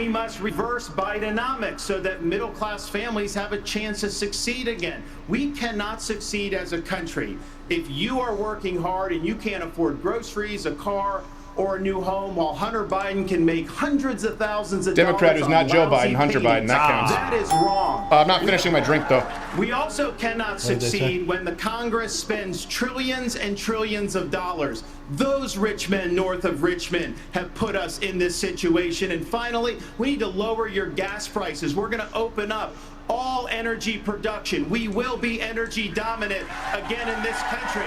we must reverse Bidenomics so that middle-class families have a chance to succeed again. We cannot succeed as a country if you are working hard and you can't afford groceries, a car, or a new home, while Hunter Biden can make hundreds of thousands of Democrat dollars who's not Joe Biden, Hunter Biden, that counts. That is wrong. I'm not finishing my drink, though. We also cannot succeed when the Congress spends trillions and trillions of dollars. Those rich men north of Richmond have put us in this situation. And finally, we need to lower your gas prices. We're going to open up all energy production. We will be energy dominant again in this country.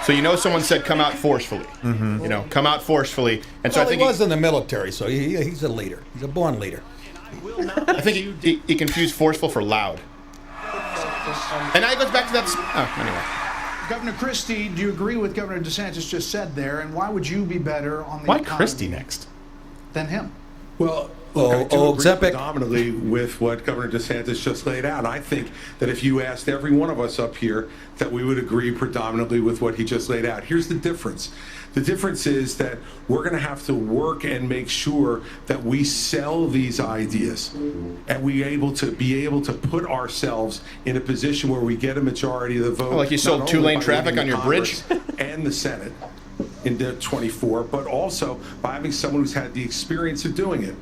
So you know someone said come out forcefully. Mm-hmm. You know, come out forcefully. And so well, I think he was in the military, so he's a leader. He's a born leader. I think he confused forceful for loud. And now he goes back to that. Anyway. Governor Christie, do you agree with Governor DeSantis just said there? And why would you be better on the Why economy Christie next? than him? Well, look, I do agree predominantly with what Governor DeSantis just laid out. I think that if you asked every one of us up here, that we would agree predominantly with what he just laid out. Here's the difference. The difference is that we're going to have to work and make sure that we sell these ideas and be able to put ourselves in a position where we get a majority of the vote. Oh, like you sold two-lane traffic on your bridge? And the Senate in 24, but also by having someone who's had the experience of doing it.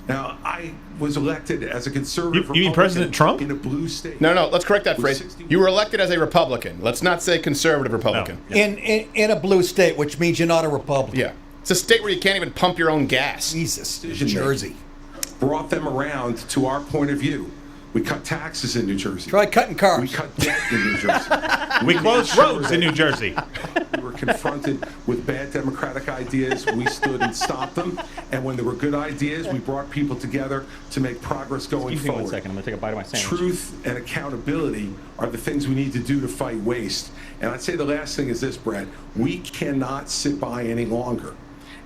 Now, I was elected as a conservative You mean President Trump? In a blue state. No, let's correct that phrase. You were elected as a Republican. Let's not say conservative Republican. No. Yeah. In a blue state, which means you're not a Republican. Yeah. It's a state where you can't even pump your own gas. Jesus. Jersey. Brought them around to our point of view. We cut taxes in New Jersey. Try cutting cars. We cut debt in New Jersey. We closed roads in New Jersey. We were confronted with bad democratic ideas. We stood and stopped them. And when there were good ideas, we brought people together to make progress going Excuse me forward. 1 second. I'm going to take a bite of my sandwich. Truth and accountability are the things we need to do to fight waste. And I'd say the last thing is this, Brad. We cannot sit by any longer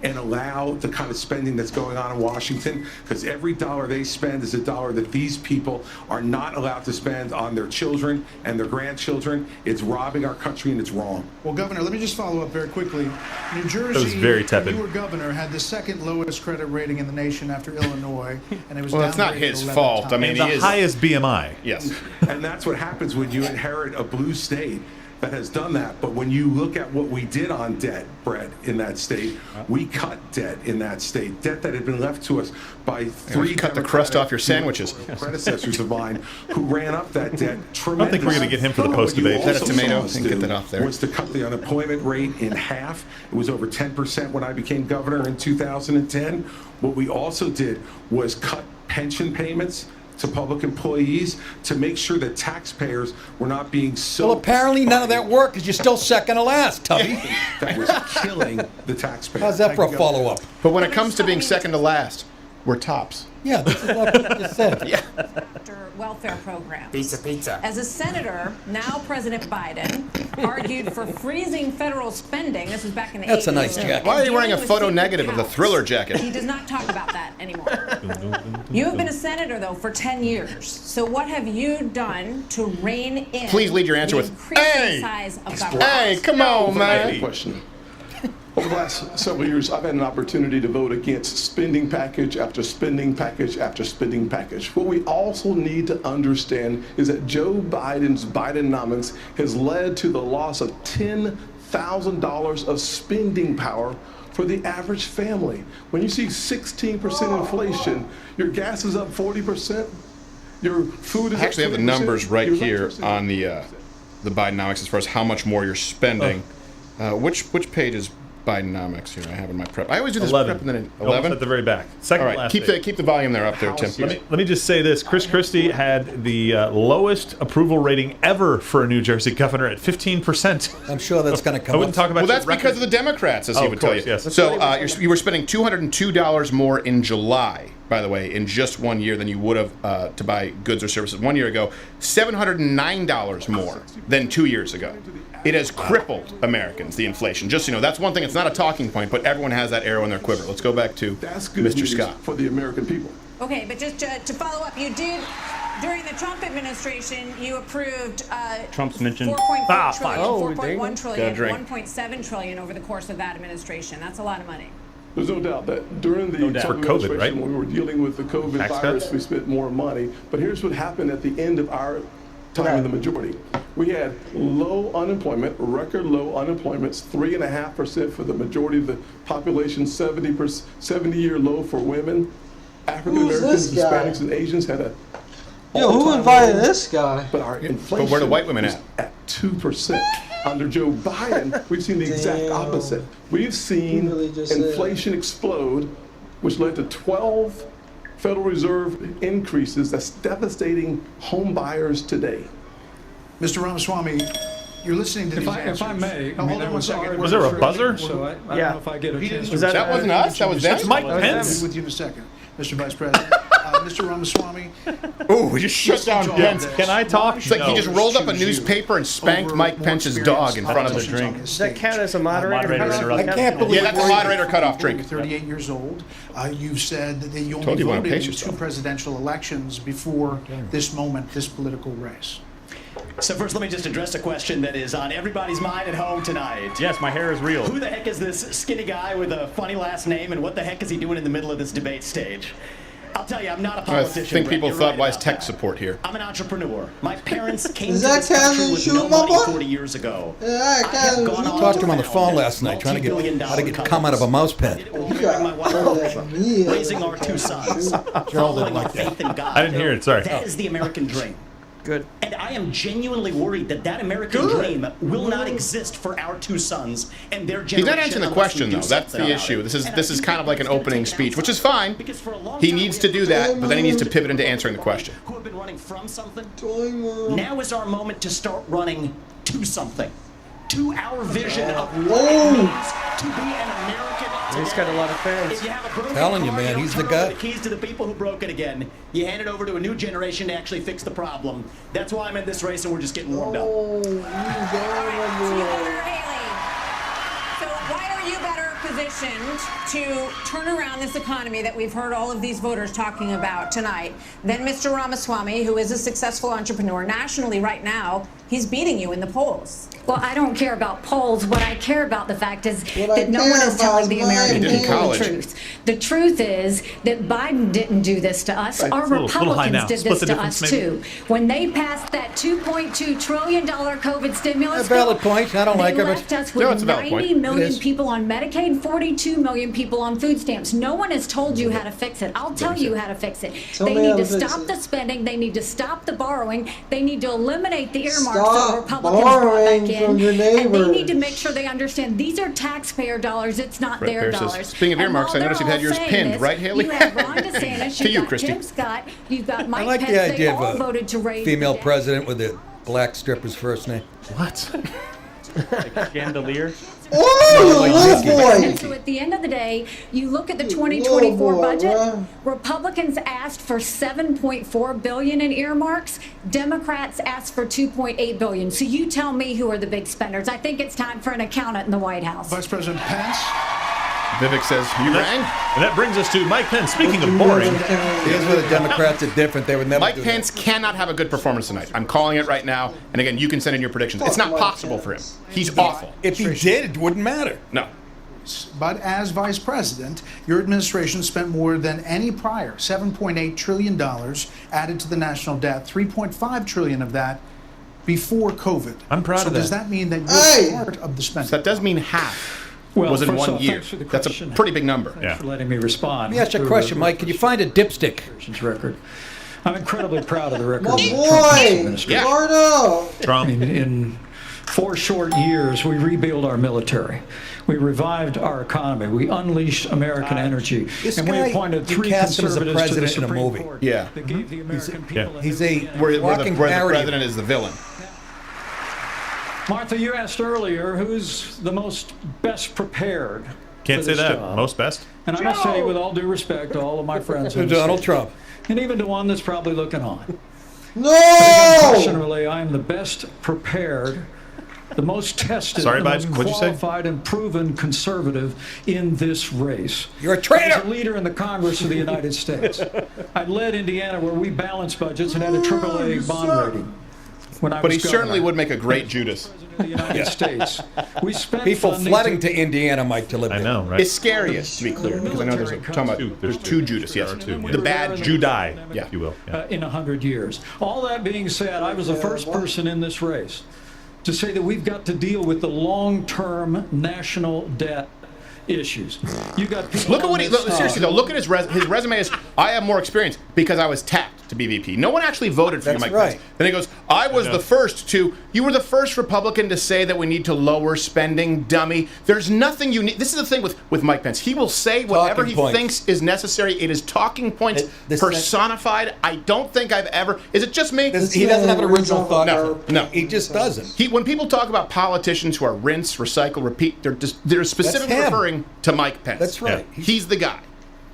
and allow the kind of spending that's going on in Washington, because every dollar they spend is a dollar that these people are not allowed to spend on their children and their grandchildren. It's robbing our country, and it's wrong. Well, Governor, let me just follow up very quickly. New Jersey, That was very tepid. when you were governor, had the second lowest credit rating in the nation after Illinois, and it was Well, it's not downgraded his 11 fault. times. I mean, The he is. highest BMI. Yes. And that's what happens when you inherit a blue state that has done that. But when you look at what we did on debt, Brett, in that state, we cut debt in that state, debt that had been left to us by three cut the crust off your sandwiches. predecessors of mine who ran up that debt tremendously. I don't think we're going to get him for the post debate. Is that a tomato? And get that off there. Was to cut the unemployment rate in half. It was over 10% when I became governor in 2010. What we also did was cut pension payments to public employees to make sure that taxpayers were not being so... Well, apparently none of that worked because you're still second to last, Tubby. that was killing the taxpayers. How's that for a follow-up? But when it comes to being second to last, we're tops. Yeah, this is what you just said. Yeah. Welfare programs. Pizza. As a senator, now President Biden argued for freezing federal spending. This was back in the 80s. That's a nice jacket. Why are you wearing a Dealing with photo secret negative of the counts. Thriller jacket? He does not talk about that anymore. You have been a senator, though, for 10 years. So what have you done to rein in Please lead your answer the with, increasing "Hey!" size of government? Hey, come on, man. Question. Over the last several years, I've had an opportunity to vote against spending package after spending package after spending package. What we also need to understand is that Joe Biden's Bidenomics has led to the loss of $10,000 of spending power for the average family. When you see 16% inflation, your gas is up 40%, your food is I actually up have the 20%, numbers right your here electricity- on the Bidenomics as far as how much more you're spending. Which page is Bidenomics here? I have in my prep. I always do this 11. prep and then Almost 11. at the very back. Second All to right, last keep page. the volume there up there, Tim. Let me just say this. Chris Christie had the lowest approval rating ever for a New Jersey governor at 15%. I'm sure that's going to come I wouldn't up. talk about Well, that's your because of the Democrats, as he Oh, would of tell course, you. yes. So you were spending $202 more in July, by the way, in just 1 year than you would have to buy goods or services 1 year ago. $709 more than 2 years ago. It has crippled Americans, the inflation. Just so you know, that's one thing. It's not a talking point, but everyone has that arrow in their quiver. Let's go back to That's good Mr. news Scott. for the American people. Okay, but just to follow up, you did, during the Trump administration, you approved Trump's mentioned. 4.4 trillion, Oh, there you 4.1 go. trillion, Gotta drink. 1.7 trillion over the course of that administration. That's a lot of money. There's no doubt that during the doubt. Trump For COVID, administration, right? when we were dealing with the COVID Tax virus, cuts? we spent more money. But here's what happened at the end of our time in the majority. We had low unemployment, record low unemployment, 3.5% for the majority of the population, 70-year low for women. African Americans, Hispanics, and Asians had a who invited this guy? But our inflation where are the white women is at 2%. Under Joe Biden, we've seen the exact opposite. We've seen inflation explode, which led to 12 Federal Reserve increases that's devastating home buyers today. Mr. Ramaswamy, you're listening to these answers. If I may, Now, hold on one second. Was there a buzzer? So I don't know if I get a chance to That wasn't us. That was them. That's Mike I'll Pence. be with you in a second, Mr. Vice President. Mr. Ramaswamy. Ooh, we just shut down Pence. Can I talk? It's like he just rolled up a newspaper and spanked Mike Pence's dog in front of the him. drink. Does that count as a moderator? I can't believe Yeah, that's a moderator cutoff drink. You're 38 years old. You've said that you Told only you wanna voted pace in yourself. 2 presidential elections before this moment, this political race. So first, let me just address a question that is on everybody's mind at home tonight. Yes, my hair is real. Who the heck is this skinny guy with a funny last name, and what the heck is he doing in the middle of this debate stage? I'll tell you, I'm not a I politician. think Brett. people You're thought, right why is about tech that. support here? I'm an entrepreneur. My parents came Is to that this country Cannon with shoe, no my money boy? 40 years ago. Yeah, I have Cannon gone shoe. on Talked to him on the found phone last night, trying to get how to come out of a mouse pen. My wife, raising our 2 sons, following our faith in God. I didn't hear it, sorry. That is the American dream. Good. And I am genuinely worried that that American dream will not exist for our 2 sons and their generation. He's not answering the unless we question, do though. That's something the about issue. it. This is kind of like an opening speech, which is fine. He needs to do that, but then he needs to pivot into answering the question. Who have been running from something? Now is our moment to start running to something. To our vision of what it means to be an American. He's got a lot of fans. If you have a broken Telling you, car, man, don't he's the turn over guy. The keys to the people who broke it again. You hand it over to a new generation to actually fix the problem. That's why I'm in this race, and we're just getting warmed up. So why are you better positioned to turn around this economy that we've heard all of these voters talking about tonight than Mr. Ramaswamy, who is a successful entrepreneur nationally right now? He's beating you in the polls. Well, I don't care about polls. What I care about the fact is that no one is telling the American people the truth. The truth is that Biden didn't do this to us. Our Republicans did this to us too. When they passed that $2.2 trillion COVID stimulus bill, valid point. I don't like it. They left us with 90 million people on Medicaid, 42 million people on food stamps. No one has told you how to fix it. I'll tell you how to fix it. They need to stop the spending. They need to stop the borrowing. They need to eliminate the earmarks that Republicans brought back in. And they need to make sure they understand these are taxpayer dollars. It's not their dollars. Speaking of earmarks, I noticed you had yours pinned, right, Haley? You have Ron DeSantis, To you, you've got Christy. Tim Scott, you've got Mike I like Pence. the They idea all of voted to a raise female the debt. president with a black stripper's first name. What? Chandelier. Oh, boy. And so at the end of the day, you look at the 2024 budget, Republicans asked for $7.4 billion in earmarks, Democrats asked for $2.8 billion. So you tell me who are the big spenders. I think it's time for an accountant in the White House. Vice President Pence. Vivek says, you rang? And that brings us to Mike Pence. Speaking of boring. Here's where the Democrats are different. They would never Mike do Pence cannot have a good performance tonight. I'm calling it right now. And again, you can send in your predictions. It's not possible for him. He's awful. If he did, it wouldn't matter. No. But as vice president, your administration spent more than any prior, $7.8 trillion added to the national debt, $3.5 trillion of that before COVID. I'm proud of that. So does that mean that you're part of the spending? So that does mean half was in first 1 off, year. thanks for the That's a question. pretty big number. Thanks for letting me respond. Let me ask you a question, Mike. Can you find a dipstick? Record. I'm incredibly proud of the record. My of the Trump boy, administration. Gordo. Trump. In 4 short years, we rebuilt our military. We revived our economy. We unleashed American energy. This And we guy, appointed you 3 cast him as a conservatives to the president in a Supreme movie. Court Yeah. that gave the American people a He's a Where the walking parody. president is the villain. Martha, you asked earlier who's the best prepared. Can't for say this that. job. Most best. And I must say, with all due respect to all of my friends, in the Donald state, Trump. and even to one that's probably looking on. No! Unquestionably, I am the best prepared, the most tested, Sorry, the Biden, most what'd you say? qualified and proven conservative in this race. You're a I traitor! was a leader in the Congress of the United States. I led Indiana where we balanced budgets and had a AAA bond rating. when I But was he certainly governor. would make a great Judas. The United States. We spent People funding flooding to Indiana, Mike, to live I there. know, right? It's scariest, to be clear, because I know there's two Judas, yes. The bad Judai, yeah. if you will. Yeah. in 100 years. All that being said, I was the first person in this race to say that we've got to deal with the long-term national debt issues. You got people Look at what he. Look, seriously though, look at his resume. Is I have more experience because I was tapped to be VP. No one actually voted for you, Mike Pence. Then he goes, I was the first to. You were the first Republican to say that we need to lower spending, dummy. There's nothing you need. This is the thing with Mike Pence. He will say whatever he thinks is necessary. It is talking points personified. I don't think I've ever. Is it just me? He doesn't have an original thought. No, he just doesn't. When people talk about politicians who are rinse, recycle, repeat, they're specifically referring to Mike Pence. That's right. Yeah. He's the guy.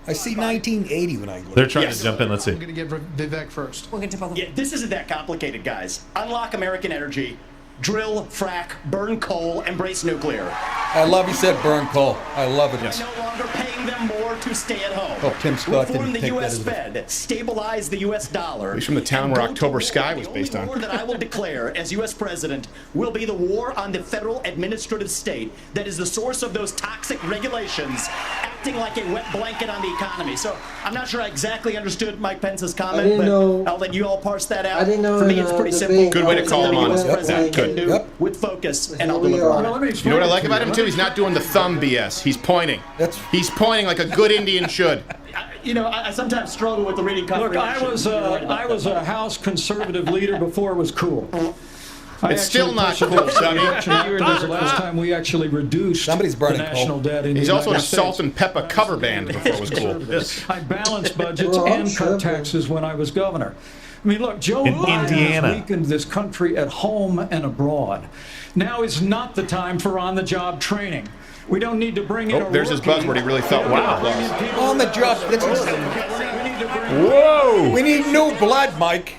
I see 1980 when I look. They're trying to jump in. Let's see. I'm going to give Vivek first. We'll get to both of them. Yeah, this isn't that complicated, guys. Unlock American energy. Drill, frack, burn coal, embrace nuclear. I love you said burn coal. I love it. We're no longer paying them more to stay at home. Oh, Tim Scott Reform didn't the take U.S. that as Fed, stabilize the U.S. dollar. He's from the town where October Sky was based on. The war that I will declare as U.S. president will be the war on the federal administrative state that is the source of those toxic regulations acting like a wet blanket on the economy. So I'm not sure I exactly understood Mike Pence's comment, but I'll let you all parse that out. For me, it's pretty simple. Good way to call him on. Good. With focus, and I'll deliver on it. You know what I like about him too? He's not doing the thumb BS. He's pointing. He's pointing like a good Indian should. You know, I sometimes struggle with the reading comprehension. Look, I was a House conservative leader before it was cool. It's still not cool, Sonny. The last time we actually reduced the national debt in He's the also in a United States. Salt and Pepper cover band before it was cool. I balanced budgets and cut taxes when I was governor. I mean, look, Joe Biden has weakened this country at home and abroad. Now is not the time for on-the-job training. We don't need to bring in. There's his buzzword. He really felt wow. On the job. Whoa! We need new blood, Mike.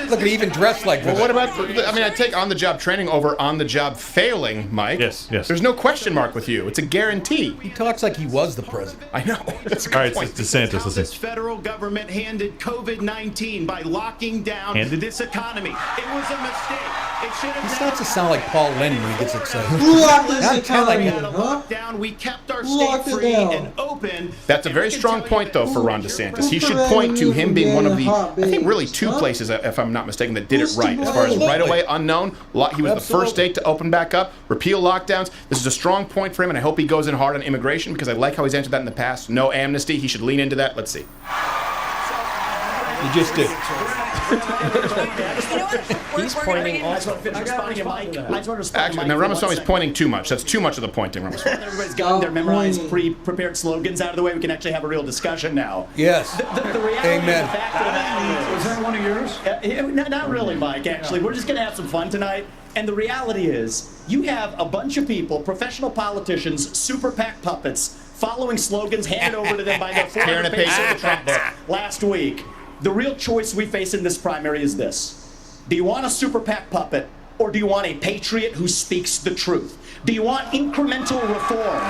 Look, he even dressed like this. Well, what about? I mean, I take on-the-job training over on-the-job failing, Mike. Yes. There's no question mark with you. It's a guarantee. He talks like he was the president. I know. That's a good All right, point. DeSantis. Let's This see. federal government handed COVID-19 by locking down this economy. It was a mistake. It should have. He starts to sound like Paul Lennon when he gets excited. Lock this I'm telling economy, you. huh? Down. We kept our Lock state it free down. and open. That's a very strong point, though, for Ron DeSantis. He should point to him being one of the, I think, really two places, if I'm not mistaken, that did it right. As far as right away unknown, he was the first state to open back up, repeal lockdowns. This is a strong point for him, and I hope he goes in hard on immigration because I like how he's answered that in the past. No amnesty. He should lean into that. Let's see. You just did. He's pointing also. Actually, now Ramaswamy's pointing too much. That's too much of the pointing, Ramaswamy. Everybody's gotten their memorized, pre-prepared slogans out of the way. We can actually have a real discussion now. Yes. The reality Amen. of the fact of the matter Was that one of yours? Not really, Mike, actually. We're just going to have some fun tonight. And the reality is, you have a bunch of people, professional politicians, super PAC puppets, following slogans handed over to them by their Tearing a former page of the Trumps last week. The real choice we face in this primary is this. Do you want a super PAC puppet, or do you want a patriot who speaks the truth? Do you want incremental reform,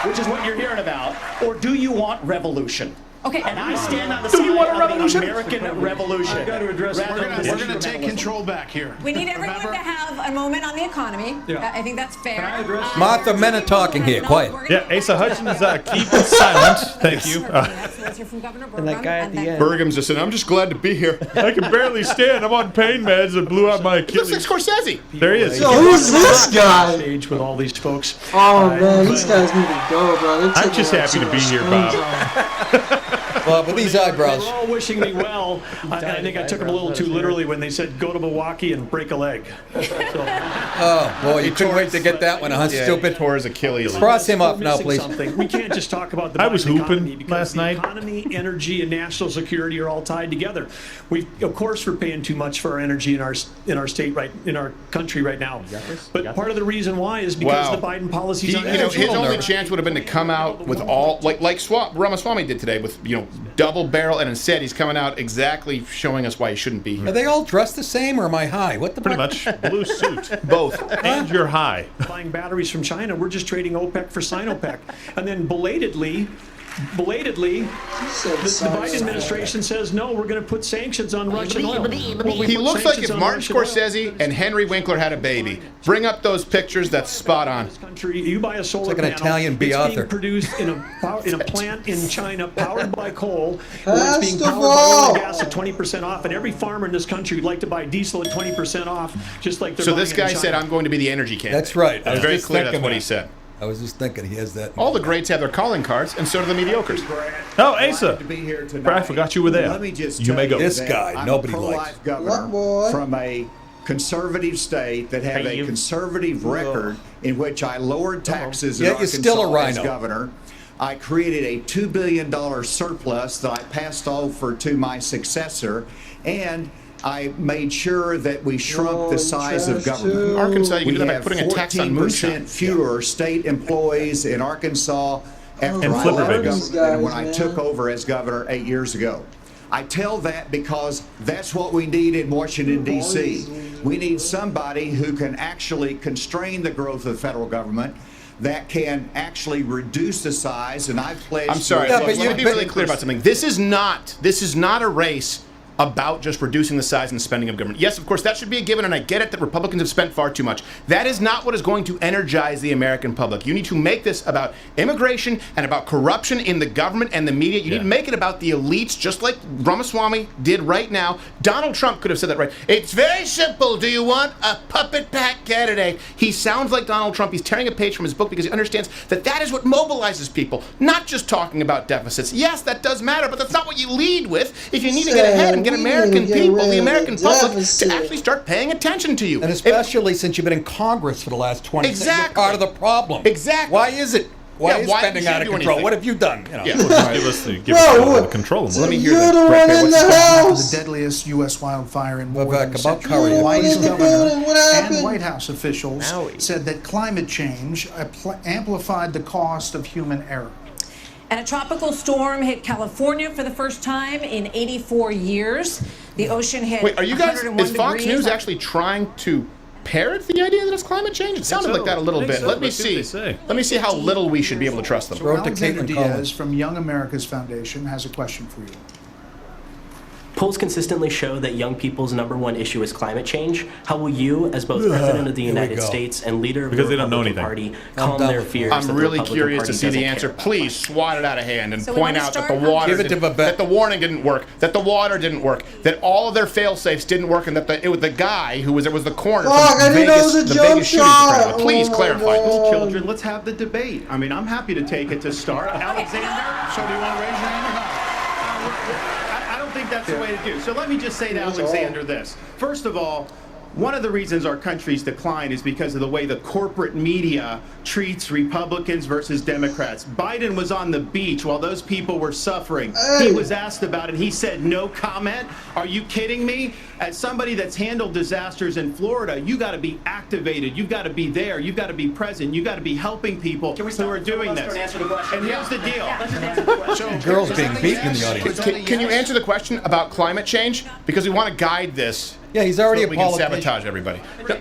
which is what you're hearing about, or do you want revolution? Okay. And I stand on the side of the American revolution. I've got to address We're going to take control back here. We need everyone to have a moment on the economy. Yeah. I think that's fair. Martha, men are talking here. Quiet. Yeah, Asa Hutchins, keep it silent. Thank you. Let's hear from Governor Burgum. And that guy at the end. Burgum's just saying, I'm just glad to be here. I can barely stand. I'm on pain meds that blew out my He looks like Achilles. Scorsese. There he is. So who's this guy? Stage with all these folks. Oh man, these guys need to go, bro. They're I'm taking just up happy too to be much here, screen Bob. time. Well, but these eyebrows. They were all wishing me well. I think I took them a little too literally when they said go to Milwaukee and break a leg. Oh, boy, you couldn't wait to get that one, huh? Stupid. Tore his Achilles. Cross him We're off now, missing please. something. We can't just talk about the I was Biden hooping economy because last the night. economy, energy, and national security are all tied together. Of course, we're paying too much for our energy in our state in our country right now. But part of the reason why is because the Biden policies on energy. His only chance would have been to come out with all like Ramaswamy did today with double barrel, and instead he's coming out exactly showing us why he shouldn't be here. Are they all dressed the same, or am I high? What the Pretty fuck? much. Blue suit. Both. And you're high. Buying batteries from China. We're just trading OPEC for Sinopec. And then belatedly, belatedly, the Biden administration says, no, we're going to put sanctions on Russian oil. Well, He looks like if Martin Scorsese and Henry Winkler had a baby. Bring up those pictures. That's spot on. You buy a solar like an panel, Italian it's author. being produced in a plant in China powered by coal, where First it's being of powered by oil all- and gas at 20% off, and every farmer in this country would like to buy diesel at 20% off, just like they're So buying this it in guy China. said, I'm going to be the energy candidate. That's right. I was Very just clear that's thinking what he that. said. I was just thinking he has that. All the greats have their calling cards, and so do the mediocres. Oh, Asa. To be here tonight. Brad, I forgot you were there. Let me just You tell may go. This that guy, I'm nobody a pro-life likes. governor What, boy? from a conservative state that have a conservative record in which I lowered taxes in Yeah, you're Arkansas still a as rhino. governor. I created a $2 billion surplus that I passed over to my successor, and I made sure that we shrunk the size of government. Arkansas, you can We do that by have putting a tax on moonshine. 14% fewer state employees in Arkansas after And I flipper left babies. government than when I took over as governor 8 years ago. I tell that because that's what we need in Washington, D.C. We need somebody who can actually constrain the growth of the federal government, that can actually reduce the size, and I've pledged... I'm sorry. Yeah, Look, but let me be really clear 10%. about something. This is not a race about just reducing the size and spending of government. Yes, of course, that should be a given, and I get it that Republicans have spent far too much. That is not what is going to energize the American public. You need to make this about immigration and about corruption in the government and the media. You need to make it about the elites, just like Ramaswamy did right now. Donald Trump could have said that right. It's very simple. Do you want a puppet pack candidate? He sounds like Donald Trump. He's tearing a page from his book because he understands that that is what mobilizes people, not just talking about deficits. Yes, that does matter, but that's not what you lead with if you need to get ahead and get American people, the American public, to actually start paying attention to you. And especially since you've been in Congress for the last 20 years. You're part of the problem. Exactly. Why is it? Why is why spending should out of do control? anything? What have you done? You know? Yeah. Give us the control. Let me hear You're that. the Brett, one in what's the going on? house. The deadliest U.S. wildfire in more Vivek, than a about century. Curry. Hawaii's What governor happened? What happened? and White House officials said that climate change amplified the cost of human error. And a tropical storm hit California for the first time in 84 years. The ocean hit Wait, are you guys, 101 is Fox degrees. News actually trying to parrot the idea that it's climate change? It sounded like that a little bit. Let me see. Let me see how little we should be able to trust them. So Alexander Diaz from Young America's Foundation has a question for you. Polls consistently show that young people's #1 issue is climate change. How will you, as both President of the United States and leader of the Republican Party, calm their fears? I'm that the really Republican curious Party to see the doesn't answer. care about Please swat it out of hand and So we point wanna out that start the water, Give it to that the warning didn't work, that the water didn't work, that all of their fail-safes didn't work, and that it was the guy who was the corner Fuck, I from didn't know it was Vegas, a the jump Vegas shooting shot. crowd. Please Oh my clarify. God. Children, let's have the debate. I mean, I'm happy to take it to start. Alexander, so do you want to raise your hand or not? I don't think that's the way to do. So let me just say to Alexander this. First of all, one of the reasons our country's decline is because of the way the corporate media treats Republicans versus Democrats. Biden was on the beach while those people were suffering. He was asked about it. He said no comment. Are you kidding me? As somebody that's handled disasters in Florida, you got to be activated. You've got to be there. You've got to be present. You've got to be helping people who are doing this. And here's the deal. Girls being beaten in the audience. Can you answer the question about climate change? Because we want to guide this. Yeah, he's already so a we can politician. sabotage everybody.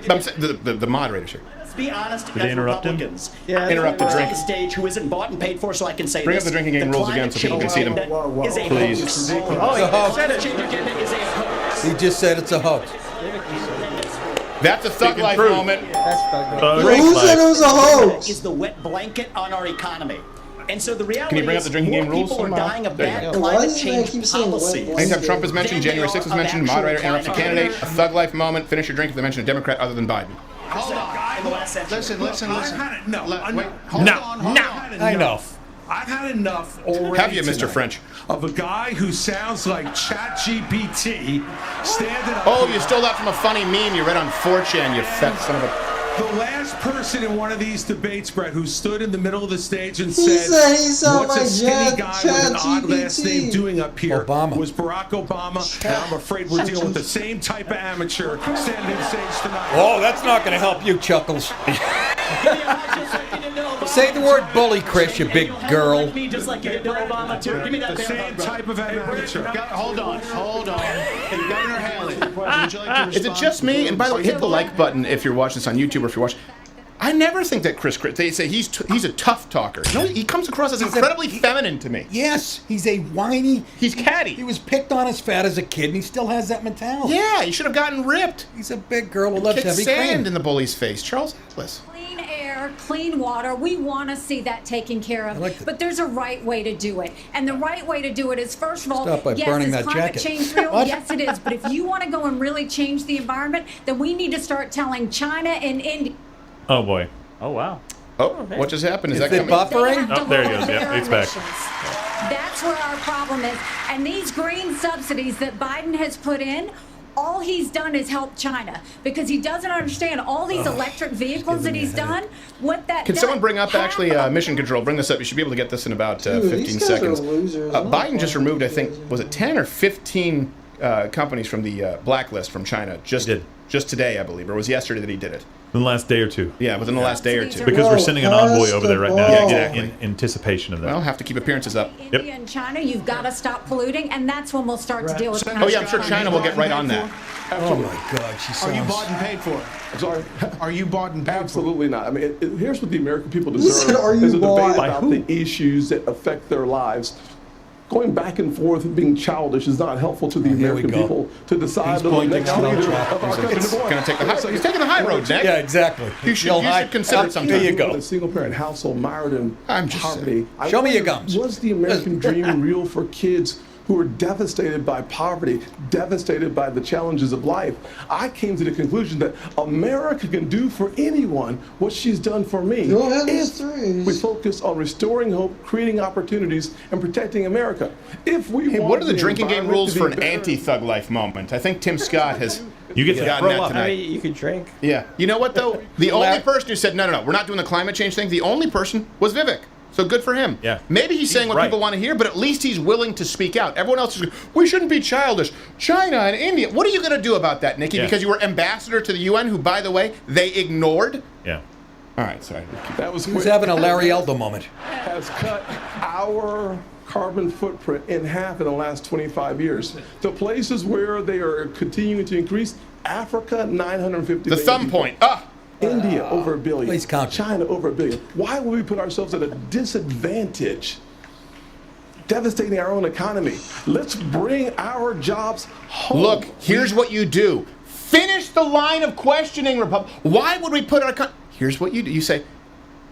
I'm saying the moderators here. Let's be honest, Did they as interrupt him? Republicans. Yeah. Interrupt the the drink. stage who isn't bought and paid for, so I can say Bring this. up the drinking game rules again so people can see them. Is a Please. hoax. Oh, he The said climate change agenda is a hoax. He just said it's a hoax. That's a thug life moment. Who said it was a hoax? Is the wet blanket on our economy. And so the reality Can you bring up is the drinking more game rules people are somehow? dying of There you bad go. climate Why does change he keep saying wet policies. blanket? Anytime Trump is mentioned, January 6th is mentioned, moderator interrupts a candidate, a thug life moment, finish your drink if they mention a Democrat other than Biden. Hold on. In the last century. Listen. I've had it. No, Wait, hold hold on. on. I know. I've had enough already. Have you, Mr. tonight French? Of a guy who sounds like ChatGPT standing up. Oh, you stole that from a funny meme you read on 4chan, you fat son of a... The last person in one of these debates, Brett, who stood in the middle of the stage and He said he sound "What's a like skinny guy with an odd last ChatGPT." name doing up here?" Obama. was Barack Obama, and I'm afraid we're dealing with the same type of amateur standing on stage tonight. Oh, that's not going to help you, Chuckles. Say the word bully, Chris, you big girl. Me just like you did to Obama too. Give me that The same type of amateur. Hold on. Hey, Governor Haley, would you like to Is it respond? just me? And by the way, hit the like button if you're watching this on YouTube or if you're watching... I never think that they say he's a tough talker. No, he comes across as incredibly feminine to me. Yes, he's a whiny. He's catty. He was picked on as fat as a kid, and he still has that mentality. Yeah, he should have gotten ripped. He's a big girl who loves heavy sand cream. in the bully's face. Charles Atlas. Clean air, clean water. We want to see that taken care of. But there's a right way to do it. And the right way to do it is, first of all, yes, is climate change real? Yes, it is. But if you want to go and really change the environment, then we need to start telling China and India. Oh, boy. Oh, wow. Oh, what just happened? Is that it buffering? Oh, there he goes. Yeah, it's back. That's where our problem is. And these green subsidies that Biden has put in, all he's done is help China because he doesn't understand all these electric vehicles that he's done. What that Can someone bring up mission control? Bring this up. You should be able to get this in about 15 seconds. Biden just removed, I think, was it 10 or 15 companies from the blacklist from China just today, I believe, or was yesterday that he did it? In the last day or two. Yeah, within the last day or two. Because we're sending an envoy over there right now in anticipation of that. Well, have to keep appearances up. India and China, you've got to stop polluting, and that's when we'll start to deal with. Oh yeah, I'm sure China will get right on that. Oh my God, she sounds. Are you bought and paid for? I'm sorry. Are you bought and paid Absolutely not. I mean, here's what the American people Listen, deserve: are you is a bought? debate about the issues that affect their lives. Going back and forth and being childish is not helpful to the American people to decide the next leader of our country. He's taking the high road, Nick. Yeah, exactly. You should consider something. There you go. A single-parent household mired in poverty. Show me your gums. Was the American dream real for kids who were devastated by poverty, devastated by the challenges of life? I came to the conclusion that America can do for anyone what she's done for me if we focus on restoring hope, creating opportunities, and protecting America. If we what are the drinking game rules for an anti-thug life moment? I think Tim Scott has gotten that tonight. You can drink. Yeah. You know what, though? The only person who said, no, we're not doing the climate change thing, the only person was Vivek. So good for him. Yeah. Maybe he's saying what people want to hear, but at least he's willing to speak out. Everyone else is, we shouldn't be childish. China and India. What are you going to do about that, Nikki? Yeah. Because you were ambassador to the UN, who, by the way, they ignored? Yeah. All right, sorry. That was He's having a Larry Elder moment. Has cut our carbon footprint in half in the last 25 years. The places where they are continuing to increase, Africa, 950 The thumb point. India, over 1 billion. Please count. China, over 1 billion. Why would we put ourselves at a disadvantage, devastating our own economy? Let's bring our jobs home. Look, here's what you do. Finish the line of questioning, Why would we put our... Here's what you do. You say,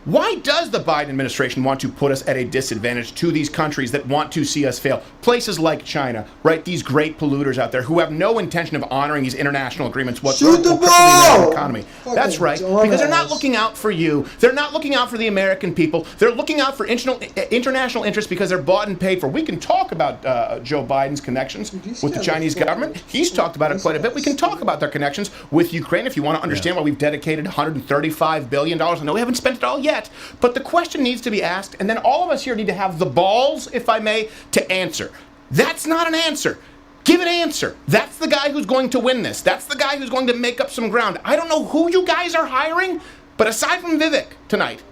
why does the Biden administration want to put us at a disadvantage to these countries that want to see us fail? Places like China, right? These great polluters out there who have no intention of honoring these international agreements whatsoever. Shoot the will cripple the American ball! economy. That's right. Because they're not looking out for you. They're not looking out for the American people. They're looking out for international interests because they're bought and paid for. We can talk about Joe Biden's connections with the Chinese government. He's talked about it quite a bit. We can talk about their connections with Ukraine if you want to understand why we've dedicated $135 billion. I know we haven't spent it all yet. But the question needs to be asked, and then all of us here need to have the balls, if I may, to answer. That's not an answer. Give an answer. That's the guy who's going to win this. That's the guy who's going to make up some ground. I don't know who you guys are hiring, but aside from Vivek tonight,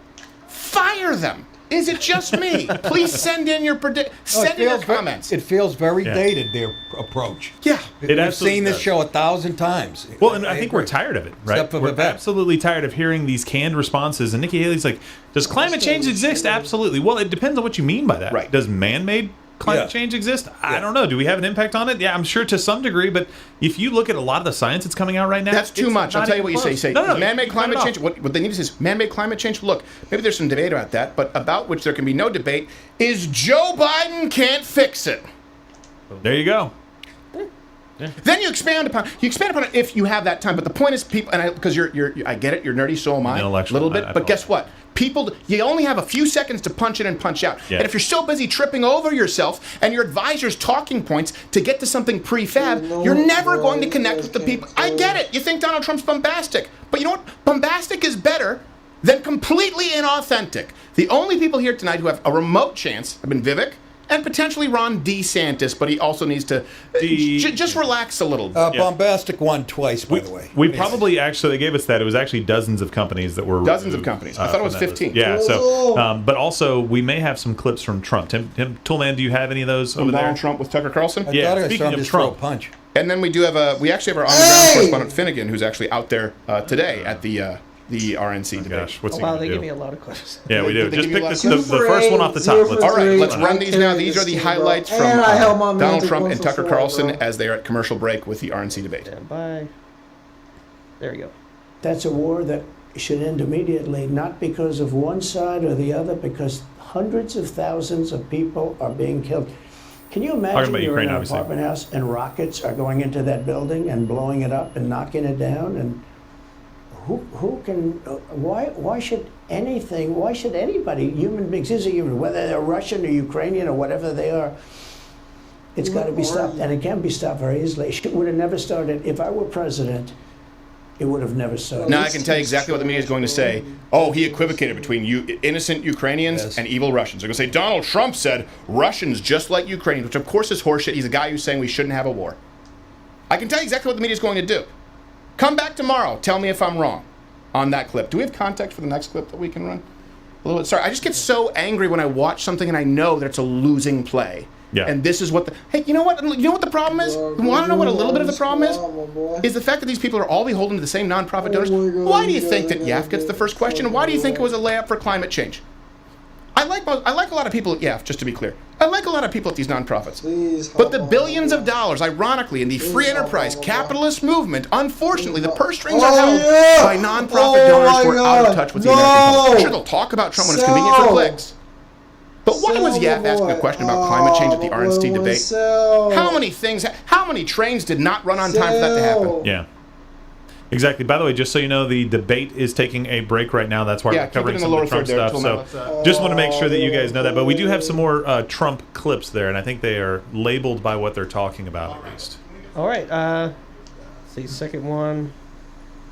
fire them. Is it just me? Please send in your comments. It feels very dated, their approach. Yeah. We've seen this show 1,000 times. Well, and I think we're tired of it, right? We're absolutely tired of hearing these canned responses. And Nikki Haley's like, does climate change exist? Absolutely. Well, it depends on what you mean by that. Right. Does man-made climate change exist? I don't know. Do we have an impact on it? Yeah, I'm sure to some degree. But if you look at a lot of the science that's coming out right now, that's too much. I'll tell you what you say. You say man-made climate change. What they need to say is man-made climate change. Look, maybe there's some debate about that, but about which there can be no debate is Joe Biden can't fix it. There you go. Yeah. Then you expand upon it if you have that time. But the point is, people, and because I get it, you're nerdy, so am I, a little bit. But guess what? People, you only have a few seconds to punch in and punch out. Yeah. And if you're so busy tripping over yourself and your advisor's talking points to get to something prefab, you're never going to connect with the people. I get it. You think Donald Trump's bombastic. But you know what? Bombastic is better than completely inauthentic. The only people here tonight who have a remote chance have been Vivek and potentially Ron DeSantis, but he also needs to just relax a little bit. Bombastic won twice, by the way. We probably they gave us that. It was actually dozens of companies that were dozens of companies. I thought it was 15. Yeah. So, but also we may have some clips from Trump. Tim Toolman, do you have any of those over there? Donald Trump with Tucker Carlson. Speaking of Trump, punch. And then we do have we actually have our on-the-ground correspondent Finnegan, who's actually out there today at the the RNC debate. Gosh, what's he Wow, gonna they do? give me a lot of questions. Yeah, we do. They Just give you pick a lot the first one off the top. All right, let's run these now. These are the highlights from I held my Donald magic Trump one and for Tucker 4, Carlson bro. as they are at commercial break with the RNC debate. Stand by. There we go. That's a war that should end immediately, not because of one side or the other, because hundreds of thousands of people are being killed. Can you imagine you're in an apartment house and rockets are going into that building and blowing it up and knocking it down? And who can, why should anything, why should anybody, human beings, whether they're Russian or Ukrainian or whatever they are, it's got to be stopped, and it can be stopped very easily. It would have never started. If I were president, it would have never started. Now I can tell you exactly what the media is going to say. Oh, he equivocated between innocent Ukrainians and evil Russians. They're going to say Donald Trump said Russians just like Ukrainians, which of course is horseshit. He's a guy who's saying we shouldn't have a war. I can tell you exactly what the media is going to do. Come back tomorrow. Tell me if I'm wrong on that clip. Do we have context for the next clip that we can run? A little bit. Sorry, I just get so angry when I watch something and I know that it's a losing play. Yeah. And this is what the you know what the problem is? You want to know what a little bit of the problem is? Is the fact that these people are all beholden to the same nonprofit donors. Why do you think that YAF gets the first question? And why do you think it was a layup for climate change? I like a lot of people at YAF, just to be clear. I like a lot of people at these nonprofits. But the billions of dollars, ironically, in the free enterprise capitalist movement, unfortunately, the purse strings are held by nonprofit donors who are out of touch with the American public. Sure, they'll talk about Trump when it's convenient for clicks. But why was YAF asking a question about climate change at the RNC debate? How many trains did not run on time for that to happen? Yeah. Exactly. By the way, just so you know, the debate is taking a break right now. That's why we're covering some of the Trump stuff. So just want to make sure that you guys know that. But we do have some more Trump clips there, and I think they are labeled by what they're talking about at least. All right. See, second one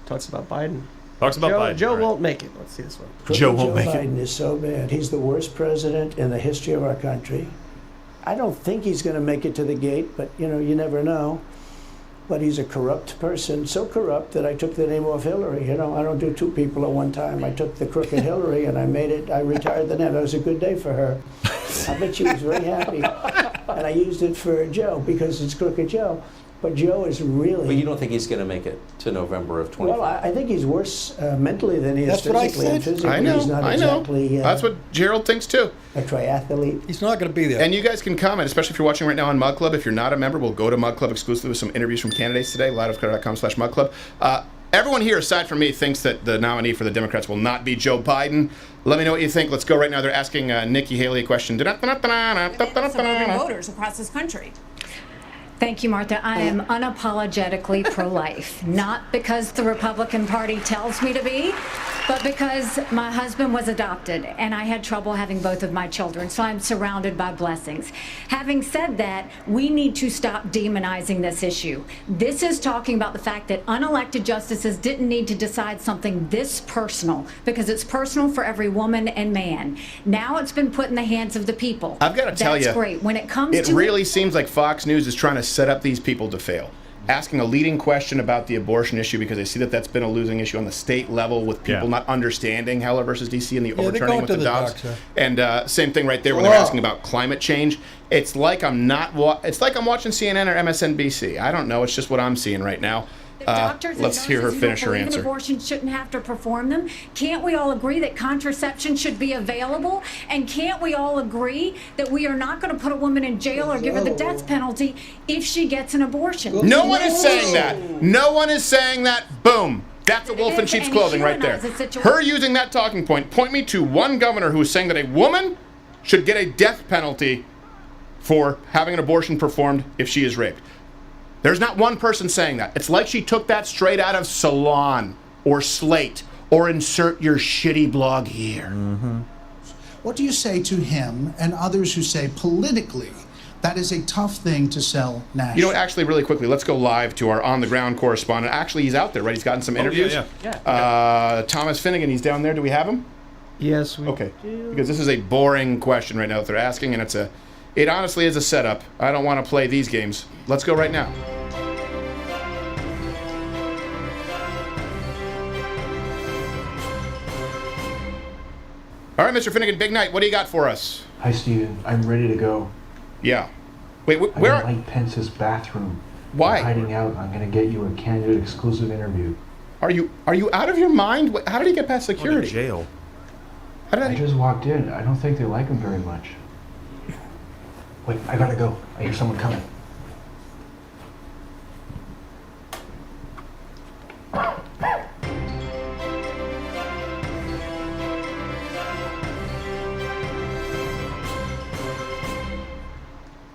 talks about Biden. Talks about Biden. Joe won't make it. Let's see this one. Joe Biden is so bad. He's the worst president in the history of our country. I don't think he's going to make it to the gate, but you never know. But he's a corrupt person, so corrupt that I took the name off Hillary. I don't do two people at one time. I took the crooked Hillary and I retired the name. That was a good day for her. I bet she was very happy. And I used it for Joe because it's Crooked Joe. But Joe is really... But you don't think he's going to make it to November of 2020? Well, I think he's worse mentally than he is physically. That's what I said. Physically, he's not exactly... That's what Gerald thinks too. A triathlete. He's not going to be there. And you guys can comment, especially if you're watching right now on Mug Club. If you're not a member, we'll go to Mug Club exclusively with some interviews from candidates today, liveofcredit.com/Mug Club. Everyone here, aside from me, thinks that the nominee for the Democrats will not be Joe Biden. Let me know what you think. Let's go right now. They're asking Nikki Haley a question. Voters across this country. Thank you, Martha. I am unapologetically pro-life, not because the Republican Party tells me to be, but because my husband was adopted and I had trouble having both of my children, so I'm surrounded by blessings. Having said that, we need to stop demonizing this issue. This is talking about the fact that unelected justices didn't need to decide something this personal, because it's personal for every woman and man. Now it's been put in the hands of the people. I've got to tell you, that's great. When it comes it really seems like Fox News is trying to set up these people to fail. Asking a leading question about the abortion issue because they see that that's been a losing issue on the state level with people not understanding Heller versus DC and the overturning with the Dobbs. And same thing right there when they're asking about climate change. It's like I'm watching CNN or MSNBC. I don't know. It's just what I'm seeing right now. Let's hear her finish her answer. Abortion shouldn't have to perform them. Can't we all agree that contraception should be available? And can't we all agree that we are not going to put a woman in jail or give her the death penalty if she gets an abortion? No one is saying that. No one is saying that. Boom. That's a wolf in sheep's clothing right there. Her using that talking point. Point me to one governor who is saying that a woman should get a death penalty for having an abortion performed if she is raped. There's not one person saying that. It's like she took that straight out of Salon or Slate or insert your shitty blog here. Mm-hmm. What do you say to him and others who say politically that is a tough thing to sell nationally? You know, actually, really quickly, let's go live to our on-the-ground correspondent. Actually, he's out there, right? He's gotten some interviews. Thomas Finnegan, he's down there. Do we have him? Yes, we do. Because this is a boring question right now that they're asking, and it honestly is a setup. I don't want to play these games. Let's go right now. All right, Mr. Finnegan, big night. What do you got for us? Hi, Steven. I'm ready to go. Yeah. Wait, where? I'm in Mike Pence's bathroom. Why? I'm hiding out. I'm going to get you a candidate exclusive interview. Are you out of your mind? How did he get past security? Jail. I just walked in. I don't think they like him very much. Wait, I gotta go. I hear someone coming.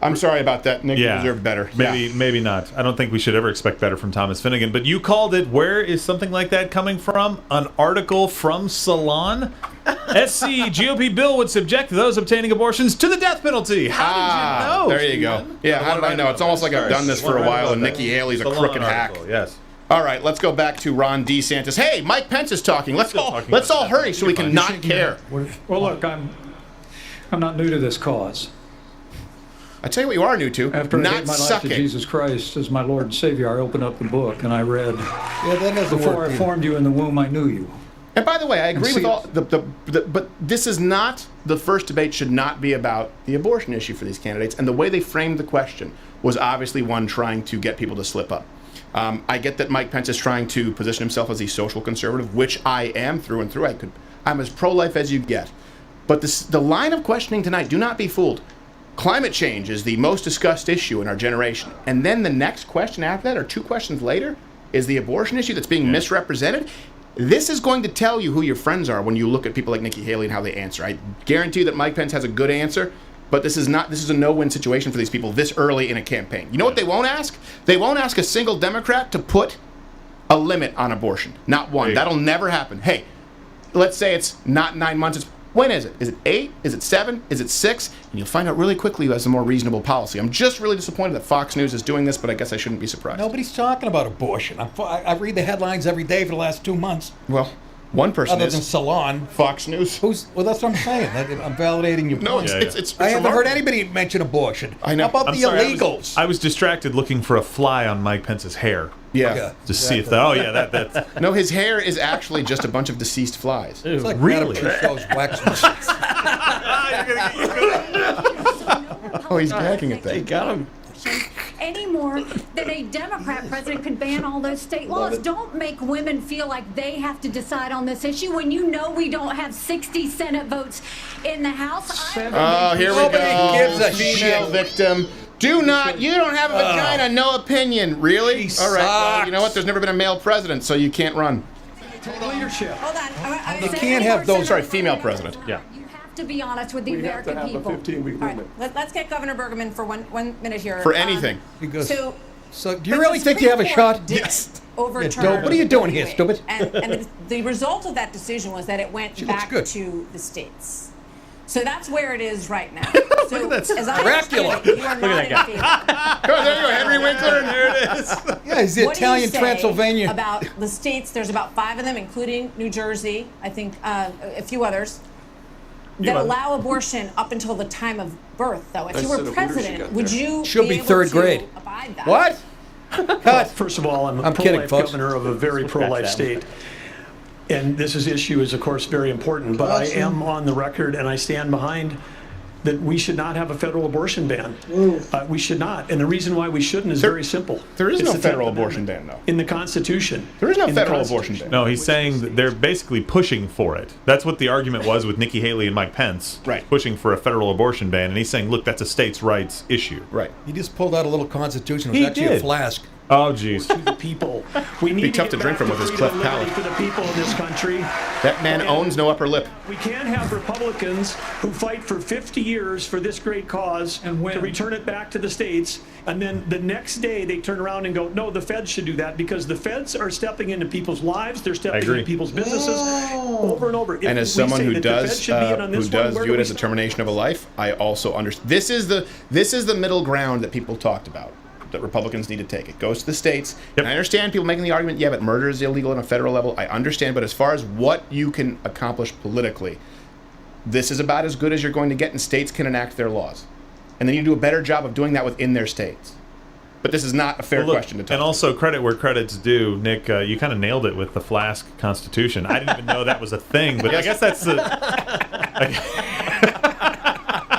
I'm sorry about that, Nick. Yeah. You deserve better. Maybe not. I don't think we should ever expect better from Thomas Finnegan. But you called it. Where is something like that coming from? An article from Salon? SC GOP bill would subject those obtaining abortions to the death penalty. How did you know? There you go. Yeah, how did I know? It's almost like I've done this for a while, and Nikki Haley's a crooked hack. Yes. All right, let's go back to Ron DeSantis. Hey, Mike Pence is talking. Let's all hurry so we can not care. Well, look, I'm not new to this cause. I tell you what you are new to. After not I gave my life sucking. to Jesus Christ as my Lord and Savior, I opened up the book and I read, before I formed you in the womb, I knew you. And by the way, I agree with all but this is not, the first debate should not be about the abortion issue for these candidates. And the way they framed the question was obviously one trying to get people to slip up. I get that Mike Pence is trying to position himself as a social conservative, which I am through and through. I'm as pro-life as you get. But the line of questioning tonight, do not be fooled. Climate change is the most discussed issue in our generation. And then the next question after that, or two questions later, is the abortion issue that's being misrepresented. This is going to tell you who your friends are when you look at people like Nikki Haley and how they answer. I guarantee you that Mike Pence has a good answer, but this is a no-win situation for these people this early in a campaign. You know what they won't ask? They won't ask a single Democrat to put a limit on abortion. Not one. That'll never happen. Hey, let's say it's not 9 months. When is it? Is it 8? Is it 7? Is it 6? And you'll find out really quickly who has a more reasonable policy. I'm just really disappointed that Fox News is doing this, but I guess I shouldn't be surprised. Nobody's talking about abortion. I read the headlines every day for the last 2 months. Well, one person other is. than Salon. Fox News. Well, that's what I'm saying. I'm validating your point. No, it's I haven't heard anybody mention abortion. I know. How about the illegals? I was distracted looking for a fly on Mike Pence's hair. Yeah. To see if that. That's. No, his hair is actually just a bunch of deceased flies. It's like really? shows wax machines. Oh, he's hacking at that. They got him. Any more than a Democrat president could ban all those state laws. Don't make women feel like they have to decide on this issue when you know we don't have 60 Senate votes in the House. Oh, here we go. Gives a female victim. You don't have a vagina, no opinion. Really? All right. Well, you know what? There's never been a male president, so you can't run. Leadership. Hold on. You can't have those. Sorry, female president. Yeah. To be honest with the American people. We have to have a 15-week limit. Let's get Governor Bergman for one minute here. For anything. So do you really think you have a shot? Yes. Overturn. What are you doing here, stupid? And the result of that decision was that it went back to the states. So that's where it is right now. So Look at that. as I Dracula. understand it, you are not in favor. Oh, there you go, Henry Winkler, and there it is. Yeah, he's the What Italian do you say Transylvania. about the states? There's about 5 of them, including New Jersey, I think a few others, that allow abortion up until the time of birth, though. If you were president, would you Should be able third to grade. abide that? What? Cut. First of all, I'm a kidding, pro-life folks. governor of a very pro-life state. And this issue is, of course, very important. But I am on the record, and I stand behind that we should not have a federal abortion ban. We should not. And the reason why we shouldn't is very simple. There is It's no the federal 10th abortion Amendment ban, though. in the Constitution. There is no In the federal abortion Constitution. ban. No, he's saying that they're basically pushing for it. That's what the argument was with Nikki Haley and Mike Pence. Right. Pushing for a federal abortion ban. And he's saying, look, that's a states' rights issue. Right. He just pulled out a little constitution. It He was actually a did. flask. Oh, jeez. To the people. We need Be tough to to get drink back from with his freedom cleft and liberty palate. for the people in this country. That man owns no upper lip. We can't have Republicans who fight for 50 years for this great cause And win. to return it back to the states, and then the next day they turn around and go, no, the feds should do that, because the feds are stepping into people's lives, they're stepping into people's businesses over and over. If And as we someone say who that the feds does should be in on this one, where view do it we as a stop? termination of a life, I also understand. This is the middle ground that people talked about, that Republicans need to take. It goes to the states. And I understand people making the argument, yeah, but murder is illegal on a federal level. I understand, but as far as what you can accomplish politically, this is about as good as you're going to get, and states can enact their laws. And they need to do a better job of doing that within their states. But this is not a fair question to talk And also, credit where credit's due. Nick, you kind of nailed it with the Flask Constitution. I didn't even know that was a thing, but I guess that's the...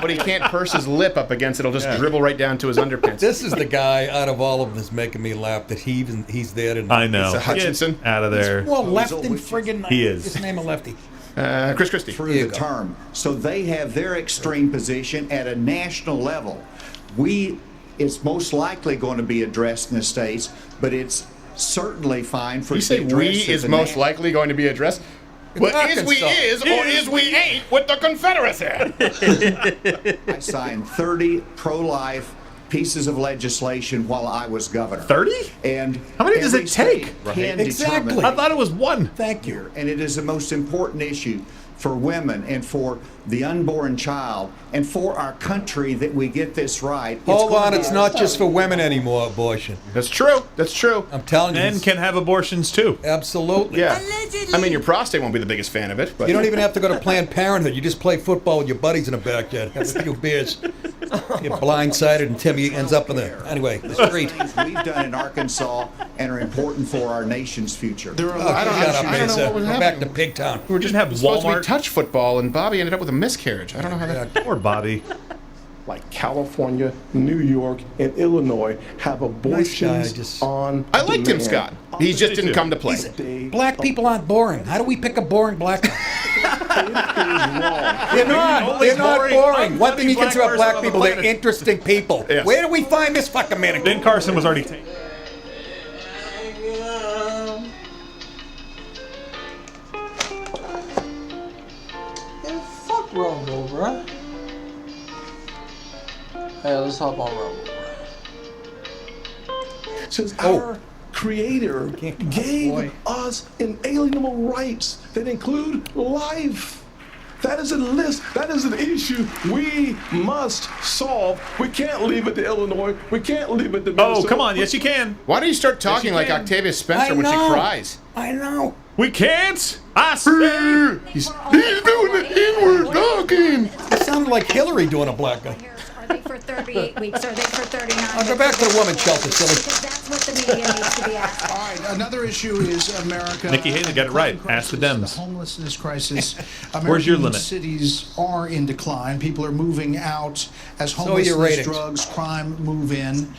but he can't purse his lip up against it. It'll just dribble right down to his underpants. This is the guy out of all of this making me laugh that he's there tonight. I know. Asa Hutchinson. Get out of there. Well, left and friggin' He is. Just name a lefty. Chris Christie. Through the term. So they have their extreme position at a national level. It's most likely going to be addressed in the states, but it's certainly fine for you say we is most likely going to be addressed. Well, is we is or is we ain't with the Confederacy? I signed 30 pro-life pieces of legislation while I was governor. 30? And how many does it take? Exactly. I thought it was one. Thank you. And it is the most important issue for women and for the unborn child and for our country that we get this right. Hold on, it's not just for women anymore, abortion. That's true. That's true. I'm telling you. Men can have abortions too. Absolutely. Yeah. I mean, your prostate won't be the biggest fan of it. But you don't even have to go to Planned Parenthood. You just play football with your buddies in the backyard. Have a few beers. Get blindsided and Timmy ends up in the street. Things we've done in Arkansas and are important for our nation's future. There are I don't know what was happening. Back to Pigtown. We were just supposed to be touch football, and Bobby ended up with a miscarriage. I don't know how that. Poor Bobby. Like California, New York, and Illinois have abortions on I liked him, Scott. He just didn't come to play. Black people aren't boring. How do we pick a boring black guy? They're not. They're not boring. One thing you can say about black people, they're interesting people. Yes. Where do we find this fucking man? Ben Carson was already taken. Fuck Rumble, bro. Hey, let's hop on Rumble, bro. Since our Creator gave us inalienable rights that include life. That is a list. That is an issue we must solve. We can't leave it to Illinois. We can't leave it to Minnesota. Oh, come on. Yes, you can. Why do you start talking like Octavia Spencer when she cries? I know. We can't. I say. He's doing the N-word talking. It sounded like Hillary doing a black guy. Are they for 38 weeks? Are they for 39 weeks? I'll go back to the women's shelter, silly. Because that's what the media needs to be asking. All right, another issue is America. Nikki Haley got it right. Ask the Dems. The homelessness crisis. Where's your limit? Cities are in decline. People are moving out as homelessness, drugs, crime move in.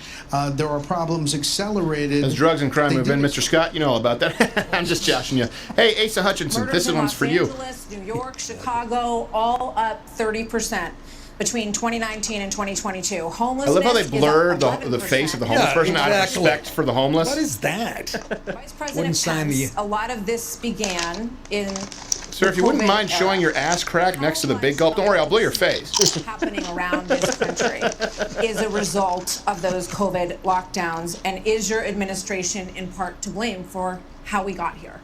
There are problems accelerated. As drugs and crime move in, Mr. Scott, you know all about that. I'm just joshing you. Hey, Asa Hutchinson, this one's for you. Los Angeles, New York, Chicago, all up 30%. Between 2019 and 2022. Homelessness. I love how they blur the face of the homeless person out of respect for the homeless. What is that? Vice President Pence, a lot of this began in. Sir, if you wouldn't mind showing your ass crack next to the big gulp, don't worry, I'll blow your face. Happening around this country is a result of those COVID lockdowns, and is your administration in part to blame for how we got here?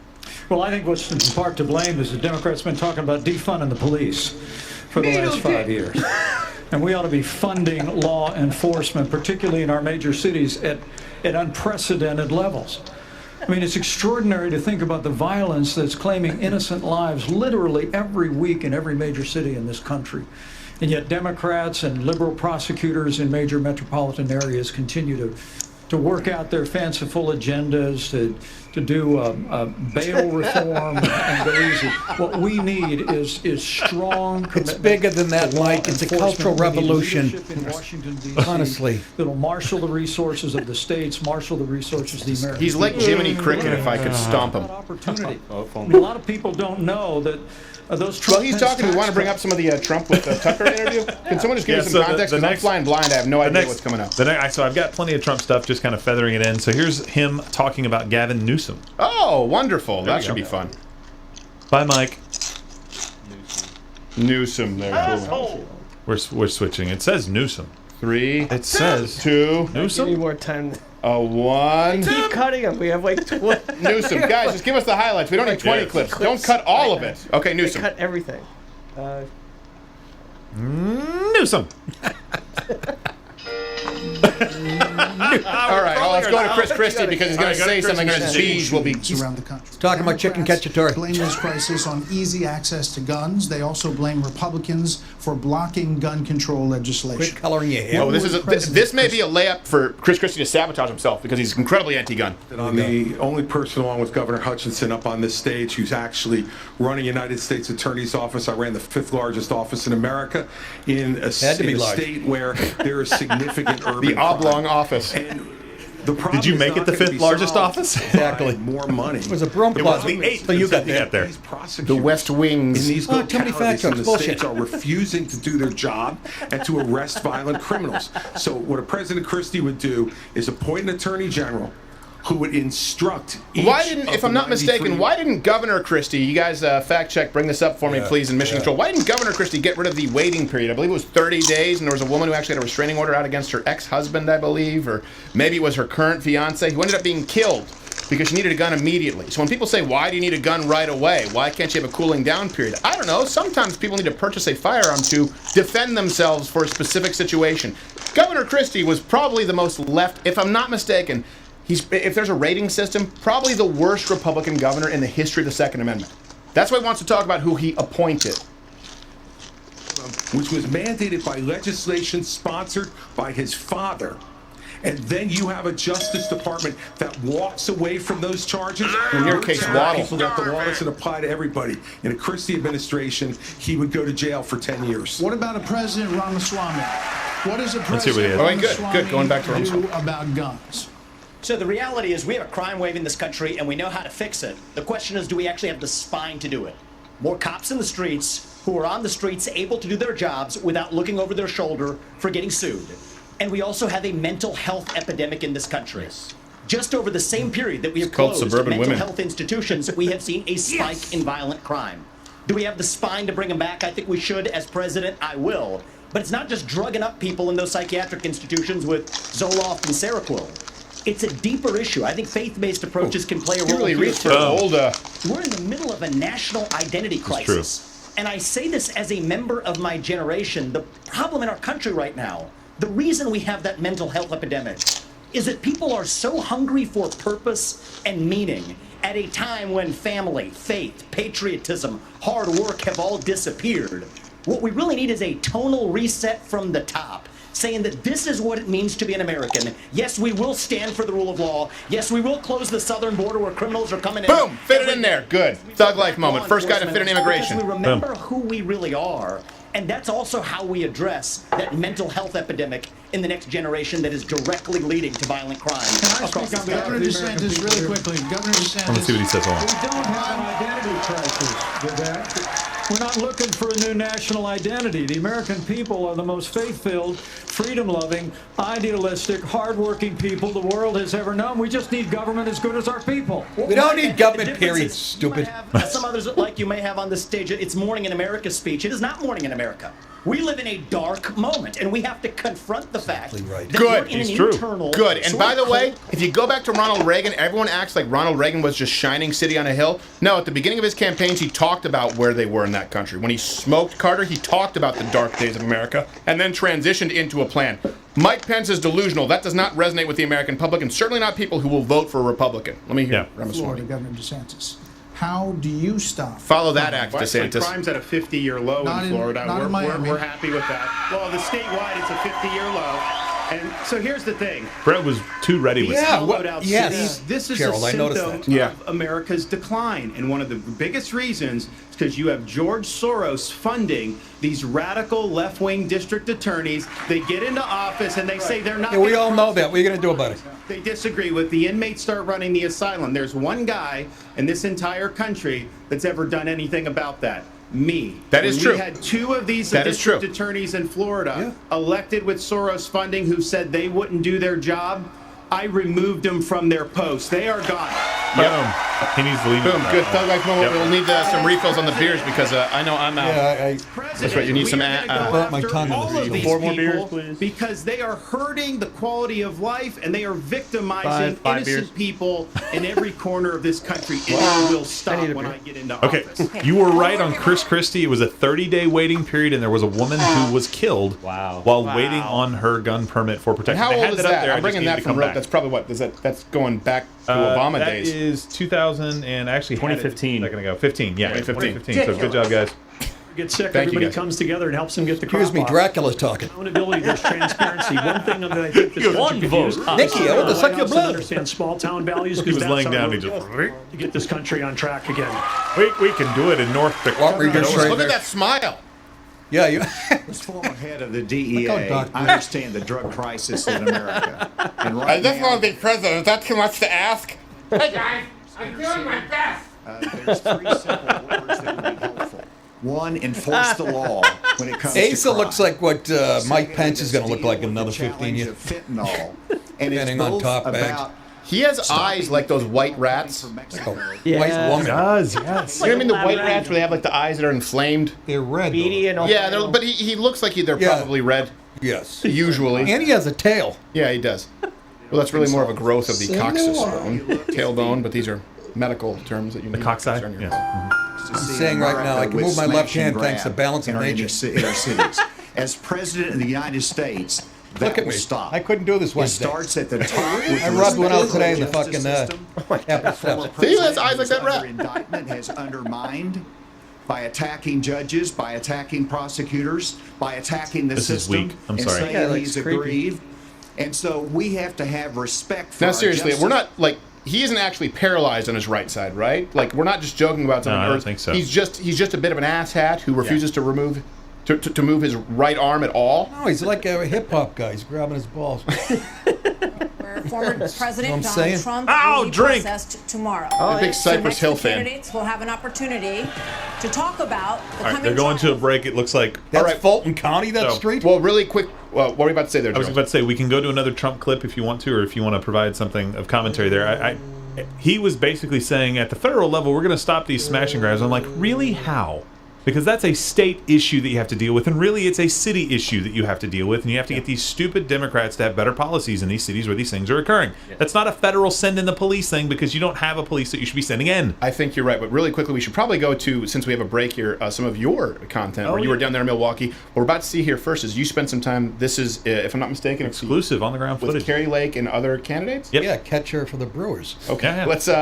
Well, I think what's in part to blame is the Democrats have been talking about defunding the police for the last 5 years. And we ought to be funding law enforcement, particularly in our major cities, at unprecedented levels. I mean, it's extraordinary to think about the violence that's claiming innocent lives literally every week in every major city in this country. And yet Democrats and liberal prosecutors in major metropolitan areas continue to work out their fanciful agendas, to do bail reform and go easy. What we need is strong. It's bigger than that, Mike. It's a cultural revolution. In Washington, D.C. Honestly, that'll marshal the resources of the states, marshal the resources of the American. He's like Jiminy Cricket if I could stomp him. Opportunity. I mean, a lot of people don't know that. Those Trump he's talking. We want to bring up some of the Trump with Tucker interview. Can someone just give me some context? Because I'm flying blind. I have no idea what's coming up. So I've got plenty of Trump stuff, just kind of feathering it in. So here's him talking about Gavin Newsom. Oh, wonderful. That should be fun. Bye, Mike. Newsom. There. Cool. We're switching. It says Newsom. 3. It says 2. Newsom. Give me more time. A 1. Keep cutting them. We have like 20. Newsom, guys, just give us the highlights. We don't need 20 clips. Don't cut all of it. Okay, Newsom. Cut everything. Newsom. All right, well, let's go to Chris Christie because he's going to say something and his bees will be around the country. Talking about chicken cacciatore. Blame this crisis on easy access to guns. They also blame Republicans for blocking gun control legislation. Quit coloring your hair. Oh, this may be a layup for Chris Christie to sabotage himself because he's incredibly anti-gun. I'm the only person, along with Governor Hutchinson, up on this stage who's actually running United States Attorney's Office. I ran the 5th largest office in America in a state where there is significant urban the oblong office. And the problem Did you make it the 5th largest office? Exactly. More money. It was a broom closet. It was the 8th. So you got there. The West Wings. And these too many localities in the bullshit. states are refusing to do their job and to arrest violent criminals. So what a President Christie would do is appoint an attorney general who would instruct each if I'm not mistaken, why didn't Governor Christie, you guys fact check, bring this up for me, please, in Mission Control. Why didn't Governor Christie get rid of the waiting period? I believe it was 30 days, and there was a woman who actually had a restraining order out against her ex-husband, I believe, or maybe it was her current fiance, who ended up being killed because she needed a gun immediately. So when people say, why do you need a gun right away? Why can't you have a cooling down period? I don't know. Sometimes people need to purchase a firearm to defend themselves for a specific situation. Governor Christie was probably the most left, if I'm not mistaken, if there's a rating system, probably the worst Republican governor in the history of the Second Amendment. That's why he wants to talk about who he appointed. Which was mandated by legislation sponsored by his father. And then you have a Justice Department that walks away from those charges. In your case, Waddle. People that the law doesn't apply to everybody. In a Christie administration, he would go to jail for 10 years. What about a President Ramaswamy? What does a Let's see what he President has. Good. Going back to do Ramaswamy. about guns? So the reality is we have a crime wave in this country and we know how to fix it. The question is, do we actually have the spine to do it? More cops in the streets who are on the streets able to do their jobs without looking over their shoulder for getting sued. And we also have a mental health epidemic in this country. Just over the same period that we have closed mental health institutions, we have seen a spike in violent crime. Do we have the spine to bring them back? I think we should. As president, I will. But it's not just drugging up people in those psychiatric institutions with Zoloft and Seroquel. It's a deeper issue. I think faith-based approaches can play a role here. We're in the middle of a national identity crisis. And I say this as a member of my generation. The problem in our country right now, the reason we have that mental health epidemic, is that people are so hungry for purpose and meaning at a time when family, faith, patriotism, hard work have all disappeared. What we really need is a tonal reset from the top, saying that this is what it means to be an American. Yes, we will stand for the rule of law. Yes, we will close the southern border where criminals are coming in. Boom! Fit it in there. Good. Thug life moment. First guy to fit in immigration. We remember who we really are. And that's also how we address that mental health epidemic in the next generation that is directly leading to violent crime. Can I speak on Governor DeSantis really quickly? Governor DeSantis. Let's see what he says. We don't have an identity crisis. We're not looking for a new national identity. The American people are the most faith-filled, freedom-loving, idealistic, hardworking people the world has ever known. We just need government as good as our people. We don't need government, period, stupid. Some others, like you may have on this stage, it's Morning in America speech. It is not Morning in America. We live in a dark moment, and we have to confront the fact that we're in an internal... Good. And by the way, if you go back to Ronald Reagan, everyone acts like Ronald Reagan was just shining city on a hill. No, at the beginning of his campaigns, he talked about where they were in that country. When he smoked Carter, he talked about the dark days of America, and then transitioned into a plan. Mike Pence is delusional. That does not resonate with the American public, and certainly not people who will vote for a Republican. Let me hear Florida Governor DeSantis. How do you stop? Follow that act, DeSantis. Crime's at a 50-year low in Florida. We're happy with that. Well, the statewide, it's a 50-year low. And so here's the thing. Brett was too ready with cities. This is a symptom of America's decline. And one of the biggest reasons is because you have George Soros funding these radical left-wing district attorneys. They get into office and they say they're not... Yeah, we all know that. What are you going to do about it? They disagree with the inmates start running the asylum. There's one guy in this entire country that's ever done anything about that. Me. That is true. We had two of these district attorneys in Florida elected with Soros funding who said they wouldn't do their job. I removed them from their posts. They are gone. Boom. He needs to leave. Boom. Good. Thug Life moment. We'll need some refills on the beers because I know I'm out. Yeah, that's right. You need some. burnt my tongue on the these 4 more people beers, please. because they are hurting the quality of life and they are victimizing Five innocent beers. people in every corner of this country. It will stop when I get into office. You were right on Chris Christie. It was a 30-day waiting period, and there was a woman who was killed while waiting on her gun permit for protection. How They had old is up that? there. I I'm just bringing needed that to from come Rope. back. That's probably what? That's going back to Obama days. That is 2000 and actually 2015. A second ago. 15. Yeah, 2015. So good job, guys. Get sick, Thank you, everybody guys. comes together and helps them get the Excuse crop me, off. Dracula's talking. Accountability, there's transparency. One thing that I think this country could use. Nikki, I want to suck your blood. Understand small town values. He was laying down. He To just get this country on track again. we can do it in North Dakota. Look at that smile. Yeah, you. As former head of the DEA, I understand the drug crisis in America. And I just want to be president. Is that too much to ask? Hey guys, I'm doing my best. There's 3 simple words that would be helpful. One, enforce the law when it comes to Asa crime. looks like what Mike Pence is going to look like in another 15 years. Fentanyl. And it's Depending on both top bags. about He has eyes like those white rats. Yeah, white woman. Does, yes. You know what I mean? The white rats where they have like the eyes that are inflamed. They're red. Beady and all. Yeah, but he looks like they're probably red. Yes. Usually. And he has a tail. Yeah, he does. Well, that's really more of a growth of the coccyx bone, tailbone, but these are medical terms that you need. The cockeye? Yeah. I'm saying right now, I can move my left hand thanks to balance of nature. in our cities. As president of the United States, that Look at will me. stop. I couldn't do this It Wednesday. starts at the top. With I the rubbed one out respect today in for the justice fucking system. apple Former steps. See, he has president eyes like that who's rat. under indictment has undermined by attacking judges, by attacking prosecutors, by attacking the This is system, weak. I'm and sorry. saying Yeah, that it he's looks creepy. aggrieved. And so we have to have respect for Now, our seriously, justice. we're not like he isn't actually paralyzed on his right side, right? Like we're not just joking about something. No, I don't think so. He's just a bit of an asshat who refuses to remove to move his right arm at all. No, he's like a hip hop guy. He's grabbing his balls. Where former President I'm Donald saying. Trump Ow, will be drink. processed tomorrow. The big Cypress Hill fan. Candidates will have an opportunity to talk about the All right, coming they're going to a trial. break. It looks like. That's All right. Fulton County, that So- street? Well, really quick. What were you about to say there, I was Joe? about to say we can go to another Trump clip if you want to, or if you want to provide something of commentary there. He was basically saying at the federal level we're going to stop these smash and grabs. I'm like, really? How? Because that's a state issue that you have to deal with, and really it's a city issue that you have to deal with, and you have to get these stupid Democrats to have better policies in these cities where these things are occurring. That's not a federal send in the police thing because you don't have a police that you should be sending in. I think you're right, but really quickly, we should probably go to, since we have a break here, some of your content where you were down there in Milwaukee. What we're about to see here first is you spent some time. This is, if I'm not mistaken, Exclusive on the ground with footage. Kerry Lake and other candidates. Yep. Yeah, catcher for the Brewers. Okay, Yeah. let's. We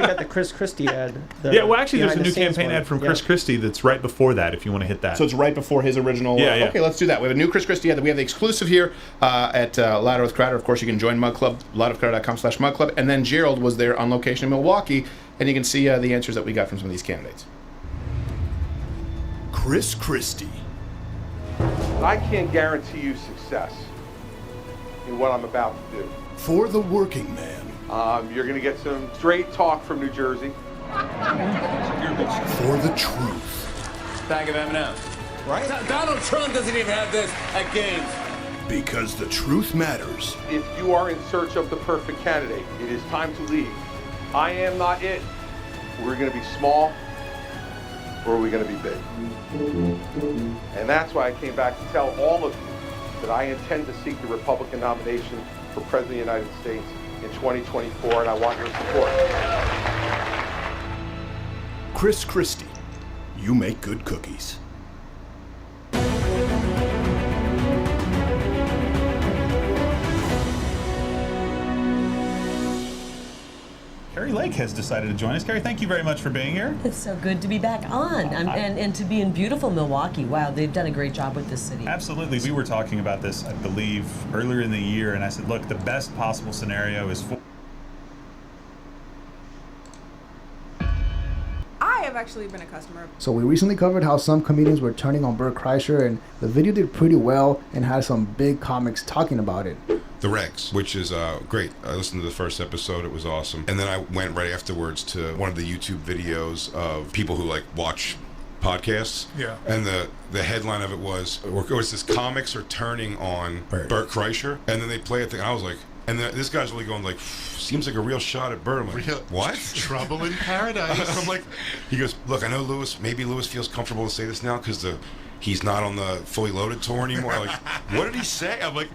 got the Chris Christie ad. Yeah, well, actually, there's a behind new the scenes campaign one. ad from Yeah. Chris Christie that's right before that. If you want to hit that. So it's right before his original. Yeah, yeah. Okay, let's do that. We have a new Chris Christie ad. We have the exclusive here at Louder with Crowder. Of course, you can join Mug Club, louderwithcrowder.com/Mug Club. And then Gerald was there on location in Milwaukee, and you can see the answers that we got from some of these candidates. Chris Christie. I can't guarantee you success in what I'm about to do. For the working man. You're going to get some straight talk from New Jersey. For the truth. Bag of M&M's. Right? Donald Trump doesn't even have this at games. Because the truth matters. If you are in search of the perfect candidate, it is time to leave. I am not it. We're going to be small, or are we going to be big? And that's why I came back to tell all of you that I intend to seek the Republican nomination for President of the United States in 2024, and I want your support. Chris Christie. You make good cookies. Carrie Lake has decided to join us. Carrie, thank you very much for being here. It's so good to be back on and to be in beautiful Milwaukee. Wow, they've done a great job with this city. Absolutely. We were talking about this, I believe, earlier in the year, and I said, look, the best possible scenario is for... I have actually been a customer. So we recently covered how some comedians were turning on Bert Kreischer, and the video did pretty well and had some big comics talking about it. The Rex, which is great. I listened to the first episode. It was awesome. And then I went right afterwards to one of the YouTube videos of people who like watch podcasts. Yeah. And the headline of it was this comics are turning on Bert Kreischer. And then they play a thing. And I was like, And this guy's really going like, seems like a real shot at Bert. Like, what? Trouble in paradise. I'm like, he goes, look, I know maybe Lewis feels comfortable to say this now because he's not on the Fully Loaded tour anymore. I'm like, what did he say? I'm like,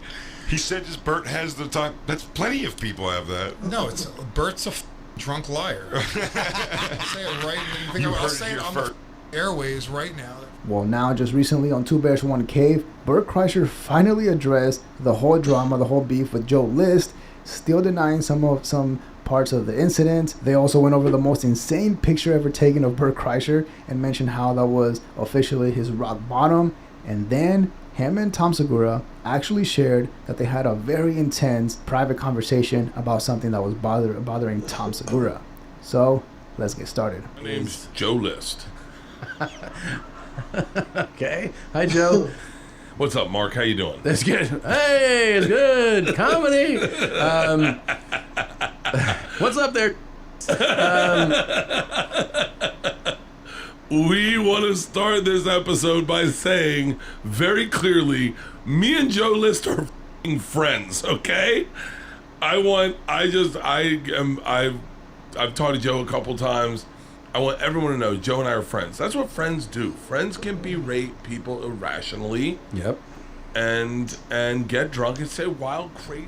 he said just Bert has the time. That's plenty of people have that. No, it's Bert's a drunk liar. I'll say it right. I'll say it on the airways right now. Well, now, just recently on Two Bears One Cave, Bert Kreischer finally addressed the whole drama, the whole beef with Joe List, still denying some parts of the incident. They also went over the most insane picture ever taken of Bert Kreischer and mentioned how that was officially his rock bottom. And then him and Tom Segura actually shared that they had a very intense private conversation about something that was bothering Tom Segura. So, let's get started. My name's Joe List. Okay. Hi, Joe. What's up, Mark? How you doing? That's good. Hey, it's good. Comedy. What's up there? We want to start this episode by saying very clearly, me and Joe List are f***ing friends, okay? I've talked to Joe a couple times. I want everyone to know Joe and I are friends. That's what friends do. Friends can berate people irrationally. Yep. And get drunk and say wild, crazy.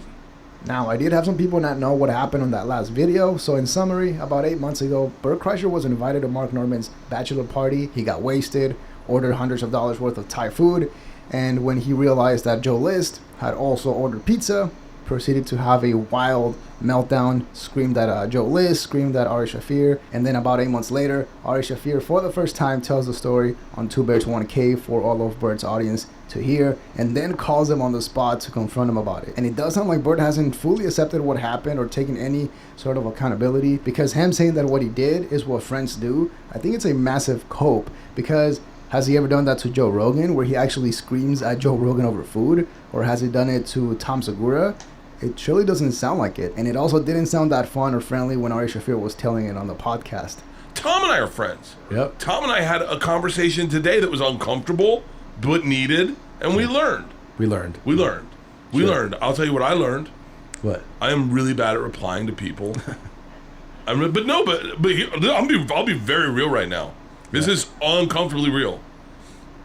Now, I did have some people not know what happened on that last video. So in summary, about 8 months ago, Bert Kreischer was invited to Mark Norman's bachelor party. He got wasted, ordered hundreds of dollars worth of Thai food. And when he realized that Joe List had also ordered pizza, proceeded to have a wild meltdown, screamed at Joe List, screamed at Ari Shaffir, and then about 8 months later, Ari Shaffir for the first time tells the story on Two Bears One Cave for all of Bert's audience to hear, and then calls him on the spot to confront him about it. And it does sound like Bert hasn't fully accepted what happened or taken any sort of accountability, because him saying that what he did is what friends do, I think it's a massive cope, because has he ever done that to Joe Rogan, where he actually screams at Joe Rogan over food? Or has he done it to Tom Segura? It surely doesn't sound like it. And it also didn't sound that fun or friendly when Ari Shaffir was telling it on the podcast. Tom and I are friends. Yep. Tom and I had a conversation today that was uncomfortable, but needed, and we learned. We learned. I'll tell you what I learned. What? I am really bad at replying to people. I'll be very real right now. This is uncomfortably real.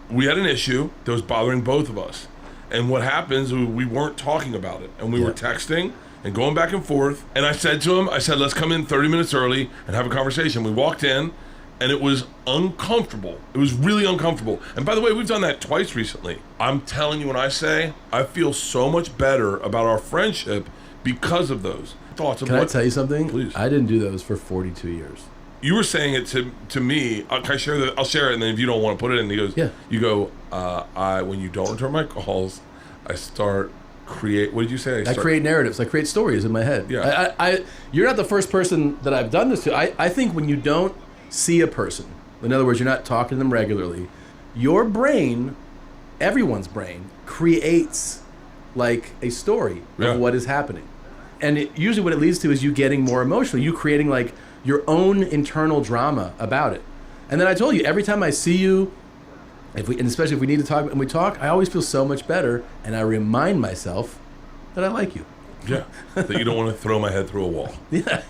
We had an issue that was bothering both of us. And what happens, we weren't talking about it. And we were texting and going back and forth. And I said to him, let's come in 30 minutes early and have a conversation. We walked in, and it was uncomfortable. It was really uncomfortable. And by the way, we've done that twice recently. I'm telling you, when I say I feel so much better about our friendship because of those thoughts. Can I tell you something? Please. I didn't do those for 42 years. You were saying it to me. Can I share that? I'll share it, and then if you don't want to put it in, he goes, yeah. You go, when you don't return my calls, I start create. What did you say? I create narratives. I create stories in my head. Yeah. You're not the first person that I've done this to. I think when you don't see a person, in other words, you're not talking to them regularly, your brain, everyone's brain, creates like a story of what is happening. And usually what it leads to is you getting more emotional. You creating like your own internal drama about it. And then I told you, every time I see you, and especially if we need to talk and we talk, I always feel so much better, and I remind myself that I like you. Yeah, that you don't want to throw my head through a wall. Yeah,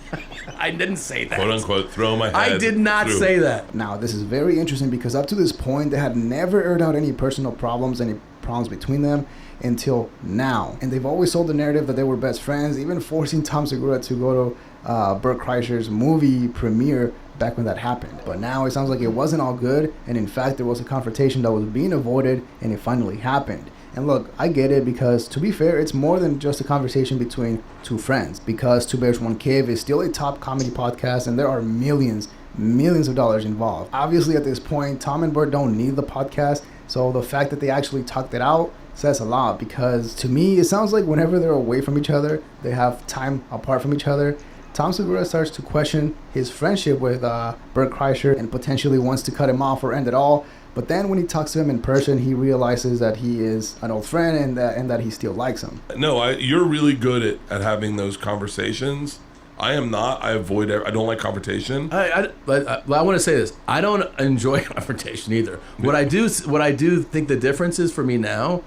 I didn't say that. Quote unquote, throw my head. I did not say that. Now, this is very interesting because up to this point, they had never aired out any personal problems, any problems between them until now. And they've always sold the narrative that they were best friends, even forcing Tom Segura to go to Bert Kreischer's movie premiere back when that happened. But now it sounds like it wasn't all good, and in fact there was a confrontation that was being avoided, and it finally happened. And look, I get it, because to be fair, it's more than just a conversation between two friends, because Two Bears One Cave is still a top comedy podcast, and there are millions of dollars involved. Obviously at this point, Tom and Bert don't need the podcast, so the fact that they actually talked it out says a lot, because to me it sounds like whenever they're away from each other, they have time apart from each other, Tom Segura starts to question his friendship with Bert Kreischer and potentially wants to cut him off or end it all. But then when he talks to him in person, he realizes that he is an old friend and that he still likes him. No, you're really good at having those conversations. I am not. I avoid it. I don't like confrontation. I want to say this. I don't enjoy confrontation either. What I do think the difference is for me now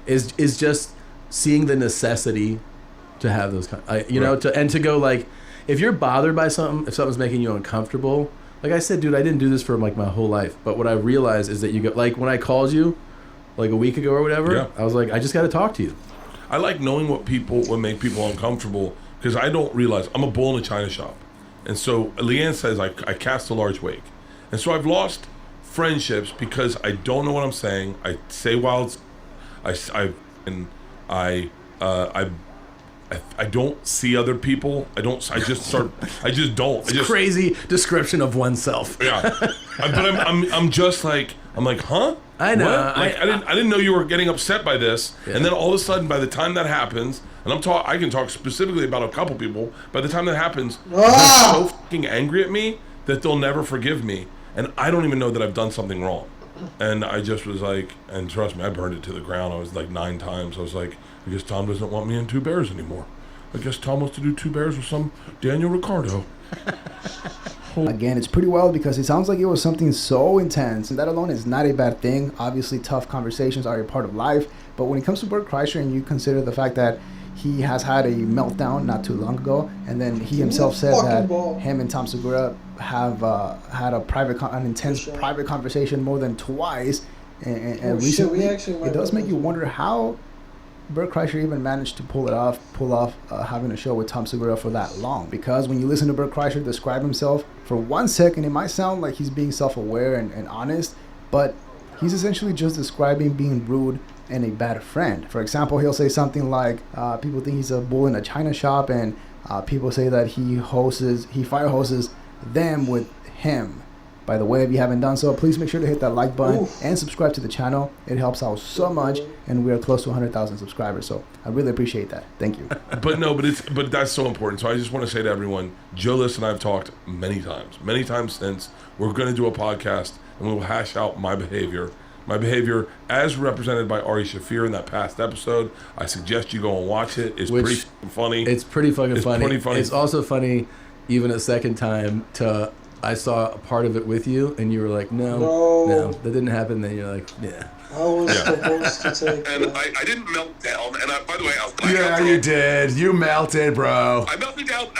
is just seeing the necessity to have those to go like, if you're bothered by something, if something's making you uncomfortable, like I said, dude, I didn't do this for like my whole life, but what I realized is that you go, like when I called you like a week ago or whatever, I was like, I just got to talk to you. I like knowing what make people uncomfortable, because I don't realize I'm a bull in a china shop. And so Leanne says I cast a large wake. And so I've lost friendships because I don't know what I'm saying. I say wild, I don't see other people. I just don't. Crazy description of oneself. Yeah. But I'm just like, huh? I know. What? Like, I didn't know you were getting upset by this. Yeah. And then all of a sudden, by the time that happens, and I can talk specifically about a couple people. By the time that happens, they're so fucking angry at me that they'll never forgive me, and I don't even know that I've done something wrong. And I just was like, and trust me, I burned it to the ground. I was like 9 times. I was like, I guess Tom doesn't want me in 2 Bears anymore. I guess Tom wants to do 2 Bears with some Daniel Ricciardo. Again, it's pretty wild because it sounds like it was something so intense, and that alone is not a bad thing. Obviously, tough conversations are a part of life, but when it comes to Bert Kreischer and you consider the fact that he has had a meltdown not too long ago, and then he himself said that him and Tom Segura have had an intense private conversation more than twice, and recently, it does make you wonder how Bert Kreischer even managed to pull off having a show with Tom Segura for that long. Because when you listen to Bert Kreischer describe himself, for 1 second, it might sound like he's being self-aware and honest, but he's essentially just describing being rude and a bad friend. For example, he'll say something like, people think he's a bull in a china shop, and people say that he fire hoses them with him. By the way, if you haven't done so, please make sure to hit that like button and subscribe to the channel. It helps out so much, and we are close to 100,000 subscribers, so I really appreciate that. Thank you. But that's so important. So I just want to say to everyone, Joe List and I have talked many times since. We're going to do a podcast, and we will hash out my behavior. My behavior as represented by Ari Shaffir in that past episode. I suggest you go and watch it. It's pretty funny. It's pretty fucking funny. It's also funny, even a second time, I saw a part of it with you, and you were like, no, that didn't happen. Then you're like, yeah. I was supposed to take and I didn't melt down. And by the way, I was black out. Yeah, you did. You melted, bro. I melted down. Okay,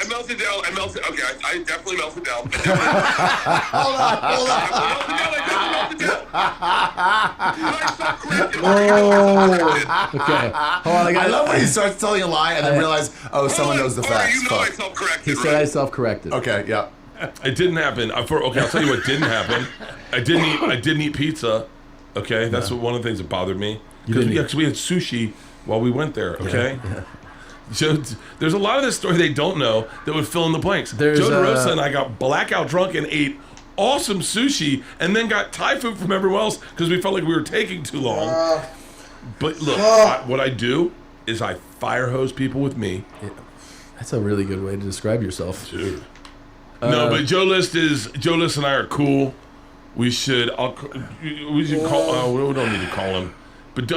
I definitely melted down. Hold on. I melted down. Okay. Hold on. I love when he starts telling a lie and then realize, someone knows the facts. You know I self-corrected. He said I self-corrected. Okay, yeah. It didn't happen. I'll tell you what didn't happen. I didn't eat pizza. Okay, that's one of the things that bothered me. Because we had sushi while we went there. Okay, So there's a lot of this story they don't know that would fill in the blanks. Joe DeRosa and I got blackout drunk and ate awesome sushi, and then got Thai food from everyone else because we felt like we were taking too long. But look, what I do is I fire hose people with me. That's a really good way to describe yourself, dude. No, but Joe List and I are cool. We should call. We don't need to call him, but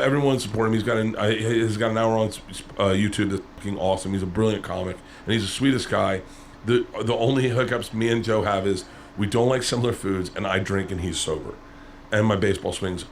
everyone's supporting him. He's got an hour on YouTube that's fucking awesome. He's a brilliant comic, and he's the sweetest guy. The only hiccups me and Joe have is we don't like similar foods, and I drink and he's sober, and my baseball swing's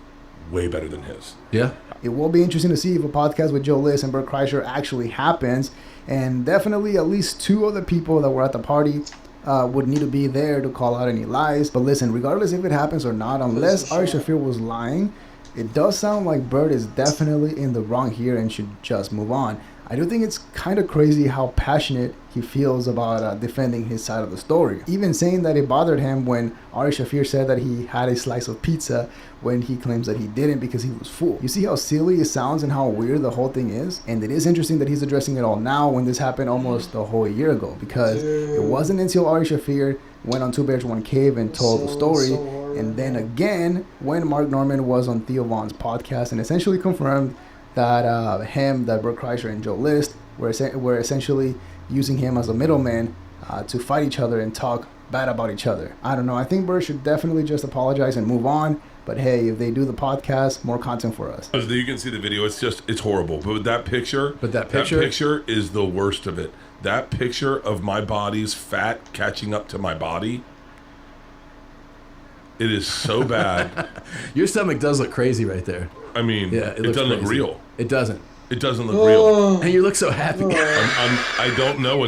way better than his. Yeah. It will be interesting to see if a podcast with Joe List and Bert Kreischer actually happens, and definitely at least 2 other people that were at the party would need to be there to call out any lies. But listen, regardless if it happens or not, unless Ari Shaffir was lying, it does sound like Bert is definitely in the wrong here and should just move on. I do think it's kind of crazy how passionate he feels about defending his side of the story. Even saying that it bothered him when Ari Shaffir said that he had a slice of pizza when he claims that he didn't because he was full. You see how silly it sounds and how weird the whole thing is? And it is interesting that he's addressing it all now when this happened almost a whole year ago, because it wasn't until Ari Shaffir went on 2 Bears 1 Cave and told the story, and then again when Mark Norman was on Theo Vaughn's podcast and essentially confirmed that that Bert Kreischer and Joe List were essentially using him as a middleman to fight each other and talk bad about each other. I don't know. I think Bert should definitely just apologize and move on. But hey, if they do the podcast, more content for us. You can see the video. It's horrible. But that picture is the worst of it. That picture of my body's fat catching up to my body. It is so bad. Your stomach does look crazy right there. I mean, it doesn't look real. It doesn't. It doesn't look real. And you look so happy. I don't know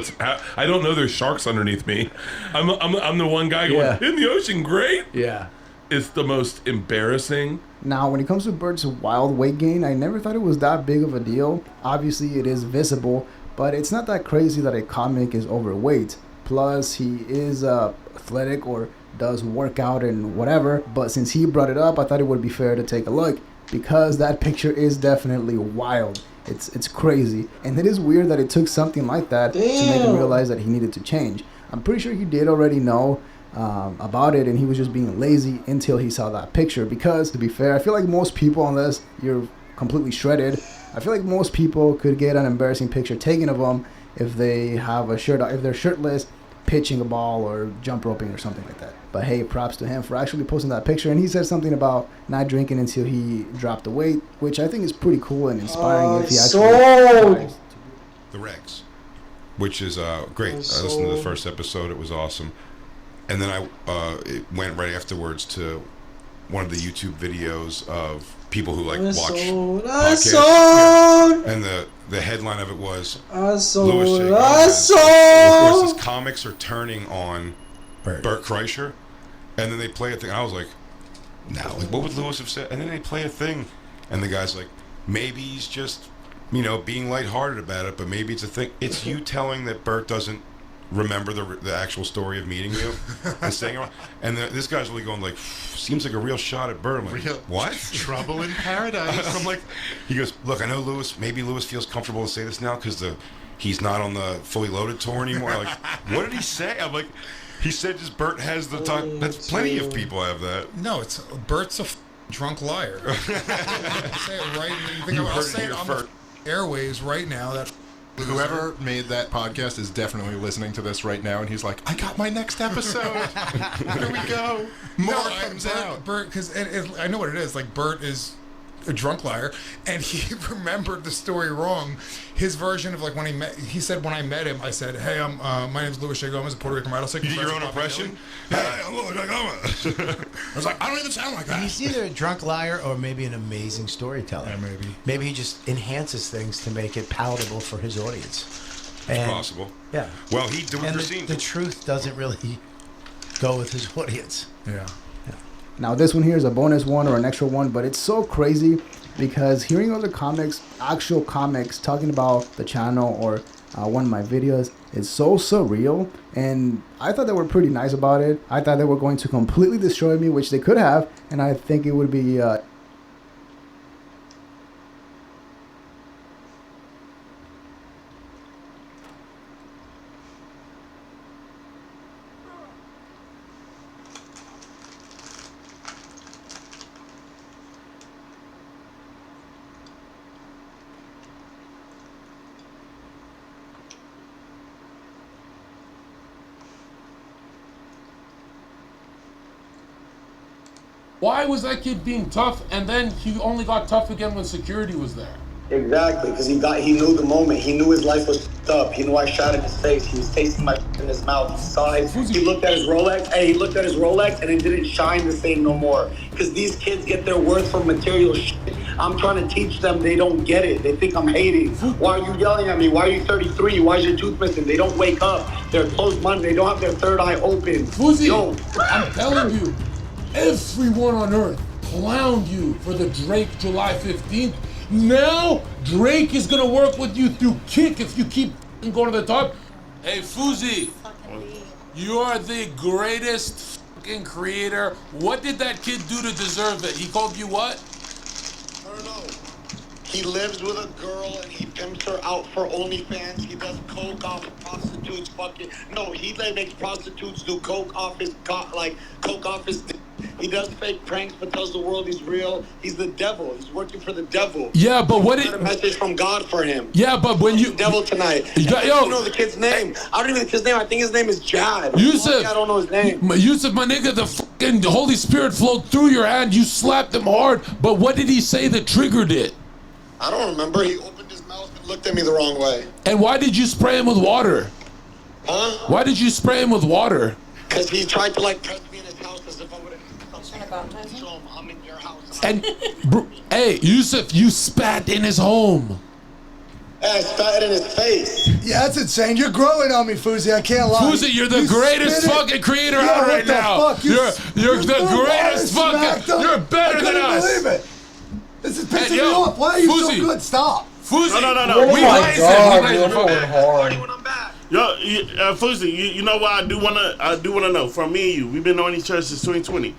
I don't know there's sharks underneath me. I'm the one guy going, in the ocean, great. Yeah. It's the most embarrassing. Now, when it comes to Bert's wild weight gain, I never thought it was that big of a deal. Obviously, it is visible, but it's not that crazy that a comic is overweight. Plus, he is athletic or does work out and whatever. But since he brought it up, I thought it would be fair to take a look, because that picture is definitely wild. It's crazy. And it is weird that it took something like that to make him realize that he needed to change. I'm pretty sure he did already know about it, and he was just being lazy until he saw that picture. Because, to be fair, I feel like most people, unless you're completely shredded, I feel like most people could get an embarrassing picture taken of them if they have a shirt, if they're shirtless, pitching a ball or jump roping or something like that. But hey, props to him for actually posting that picture. And he said something about not drinking until he dropped the weight, which I think is pretty cool and inspiring if he actually... The Regs, which is great. I listened to the first episode. It was awesome. And then it went right afterwards to one of the YouTube videos of people who like watch podcasts. Yeah. And the headline of it was Louis J. Gomez. Of course, his comics are turning on Bert Kreischer, and then they play a thing. I was like, "Now, like, what would Louis have said?" And then they play a thing, and the guy's like, "Maybe he's just, being lighthearted about it, but maybe it's a thing." It's you telling that Bert doesn't remember the actual story of meeting you and saying, and this guy's really going like, seems like a real shot at Bert. I'm like, what? Trouble in paradise. I'm like, he goes, look, I know maybe Louis feels comfortable to say this now because he's not on the fully loaded tour anymore. I'm like, what did he say? I'm like, he said just Bert has the talk. That's plenty of people have that. No, it's Bert's a drunk liar. Say it right. I'll say it on the airways right now. That whoever made that podcast is definitely listening to this right now, and he's like, I got my next episode. Here we go. More comes out. Bert, because I know what it is. Like, Bert is a drunk liar, and he remembered the story wrong. His version of, like, when he said when I met him, I said, hey, my name's Louis J. Gomez, a Puerto Rican rattlesnake. You did your own impression? Hey, I'm Louis J. Gomez. I was like, I don't even sound like that. He's either a drunk liar or maybe an amazing storyteller. Yeah, maybe. Maybe he just enhances things to make it palatable for his audience. It's possible. Yeah. Well, the truth doesn't really go with his audience. Yeah. Now, this one here is a bonus one or an extra one, but it's so crazy because hearing other actual comics talking about the channel or one of my videos is so surreal, and I thought they were pretty nice about it. I thought they were going to completely destroy me, which they could have, and I think it would be Why was that kid being tough, and then he only got tough again when security was there? Exactly, because he knew the moment. He knew his life was up. He knew I shot in his face. He was tasting my in his mouth. He saw it. He looked at his Rolex. Hey, he looked at his Rolex, and it didn't shine the same no more. Because these kids get their worth from material shit. I'm trying to teach them. They don't get it. They think I'm hating. Why are you yelling at me? Why are you 33? Why is your tooth missing? They don't wake up. They're closed-minded. They don't have their third eye open. Fousey, I'm telling you. Everyone on earth clowned you for the Drake July 15th. Now Drake is gonna work with you through Kick if you keep going to the top. Hey Fousey, you are the greatest fucking creator. What did that kid do to deserve it? He called you what? I don't know. He lives with a girl and he pimps her out for OnlyFans. He does coke off prostitutes. He makes prostitutes do coke off his coke off his. He does fake pranks but tells the world he's real. He's the devil. He's working for the devil. Yeah, but what a message from God for him. Yeah, but when you devil tonight. You know the kid's name. I don't even know his name. I think his name is Jad. Yusuf. I don't know his name. Yusuf, my nigga, the fucking Holy Spirit flowed through your hand. You slapped him hard. But what did he say that triggered it? I don't remember. He opened his mouth and looked at me the wrong way. And why did you spray him with water? Huh? Why did you spray him with water? Because he tried to press me in his house as if I would have. And hey, Yusuf, you spat in his home. I spat in his face. Yeah, that's insane. You're growing on me, Fousey. I can't lie. Fousey, you're the greatest fucking creator out right now. You're the greatest fucking. You're better than us. I couldn't believe it. This is pissing me off. Why are you so good? Stop. Fousey. No. Oh my God, We're going hard. Yo, Fousey, you know what I do wanna know from me and you. We've been on each other since 2020.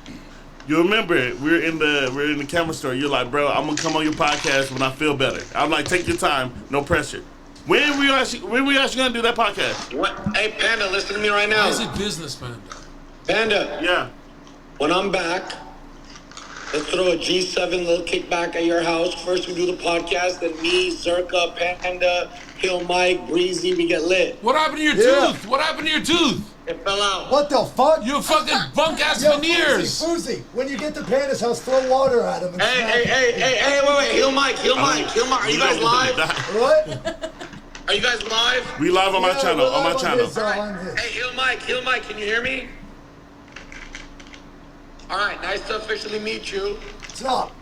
You remember we're in the camera store. You're like, bro, I'm gonna come on your podcast when I feel better. I'm like, take your time, no pressure. When we actually gonna do that podcast? What? Hey, Panda, listen to me right now. Is it business, man? Panda. Yeah. When I'm back, let's throw a G7 little kickback at your house. First we do the podcast, then me, Zerka, Panda, Hill Mike, Breezy, we get lit. What happened to your tooth? What happened to your tooth? It fell out. What the fuck? You fucking bunk ass veneers. Fousey, when you get to Panda's house, throw water at him. And Hey, wait, Hill Mike. Are you guys live? What? Are you guys live? We live on my channel. On my channel. Hey, Hill Mike, can you hear me? All right, nice to officially meet you. Stop.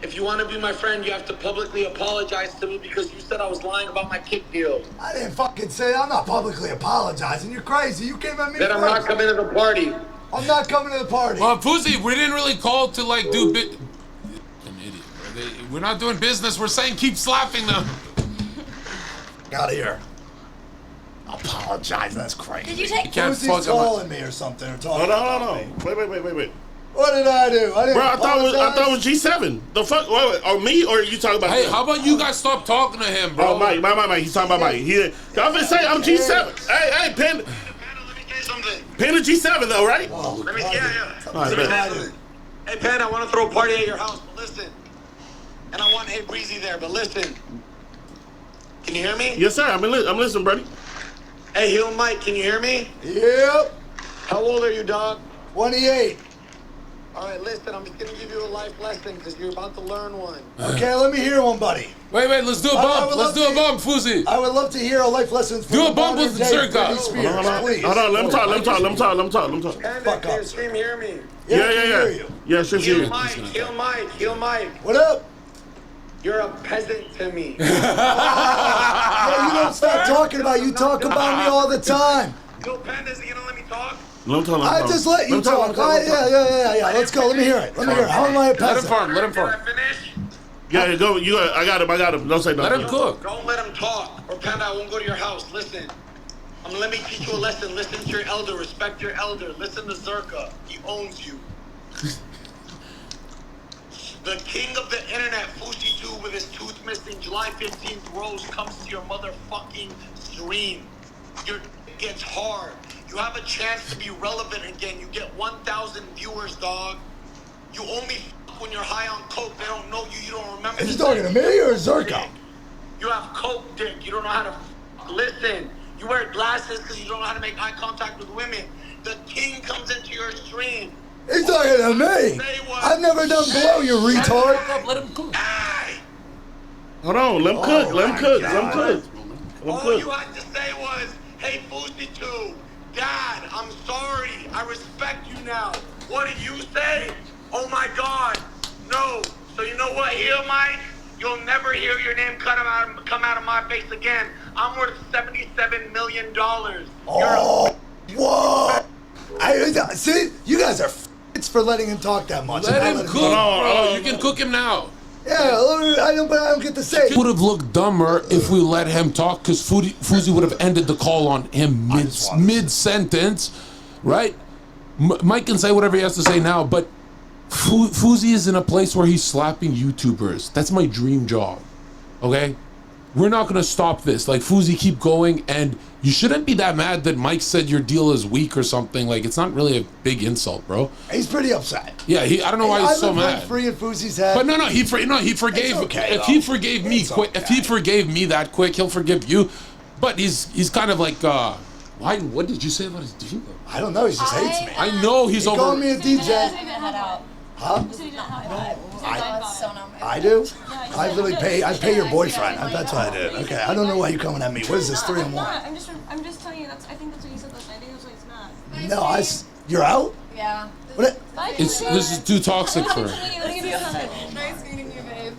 If you want to be my friend, you have to publicly apologize to me because you said I was lying about my kick deal. I didn't fucking say I'm not publicly apologizing. You're crazy. You came at me Then I'm not coming to the party. I'm not coming to the party. Well, Fousey, we didn't really call to like do bit. An idiot. Bro. We're not doing business. We're saying keep slapping them. Out of here. Apologize. That's crazy. Did you take? Fousey's calling me or something or talking. Hold on. Wait. What did I do? I didn't Bro, I thought it was G7. The fuck? Or me? Or are you talking about? Hey, him? how about you guys stop talking to him, bro? Oh, Mike. He's talking about Mike. I'm gonna say I'm G7. Hey, Panda. Let me tell you something. Panda G7 though, right? Let me, yeah. All right, Hey, Panda, I want to throw a party at your house, but listen. And I want Breezy there, but listen. Can you hear me? Yes, sir. I'm listening, buddy. Hey, Hill Mike, can you hear me? Yep. How old are you, dog? 28. All right, listen, I'm just going to give you a life lesson because you're about to learn one. Okay, let me hear one, buddy. Wait, let's do a bump. Let's do a bump, Fousey. I would love to hear a life lesson from do a bump with the Zerka. Hold on, let him talk. Panda, can your stream hear me? Yeah, stream hear you. Hill Mike. What up? You're a peasant to me. Yeah, you don't stop talking about you talk about me all the time. Yo, Panda, is he going to let me talk? I just let you talk. Yeah. Let's go. Let me hear it. How am I a peasant? Let him farm. Yeah, go. I got him. Don't say nothing. Let him cook. Don't let him talk, or Panda, I won't go to your house. Listen. Let me teach you a lesson. Listen to your elder. Respect your elder. Listen to Zerka. He owns you. The king of the internet, Fousey 2, with his tooth missing, July 15th, Rose comes to your motherfucking stream. Your gets hard. You have a chance to be relevant again. You get 1,000 viewers, dog. You only fuck when you're high on coke. They don't know you. You don't remember. Is he talking to me or Zerka? You have coke dick. You don't know how to listen. You wear glasses because you don't know how to make eye contact with women. The king comes into your stream. He's talking to me. I've never done blow, you retard. Let him cook. Hold on, let him cook. Let him cook. All you had to say was, hey, Fousey 2, Dad, I'm sorry. I respect you now. What did you say? Oh my God. No. So you know what here, Mike? You'll never hear your name come out of my face again. I'm worth $77 million. Oh, whoa. See, you guys are it's for letting him talk that much. Let him cook, bro. You can cook him now. Yeah, I don't get to say. It would have looked dumber if we let him talk, because Fousey would have ended the call on him mid-sentence, right? Mike can say whatever he has to say now, but Fousey is in a place where he's slapping YouTubers. That's my dream job, okay? We're not going to stop this. Like, Fousey, keep going, and you shouldn't be that mad that Mike said your deal is weak or something. Like, it's not really a big insult, bro. He's pretty upset. Yeah, I don't know why he's so mad. Free in Fousey's head. But no, he forgave. Okay, if he forgave me quick, if he forgave me that quick, he'll forgive you. But he's kind of like, why? What did you say about his deal? I don't know. He just hates me. I know he's over. He called me a DJ. Huh? I do? I really pay. I pay your boyfriend. That's what I did. Okay. I don't know why you're coming at me. What is this 3 and 1? I'm just telling you. I think that's what you said last night. I think that's why it's not. No, you're out. Yeah. What? This is too toxic for her. Let me give you a hug. Nice meeting you, babe.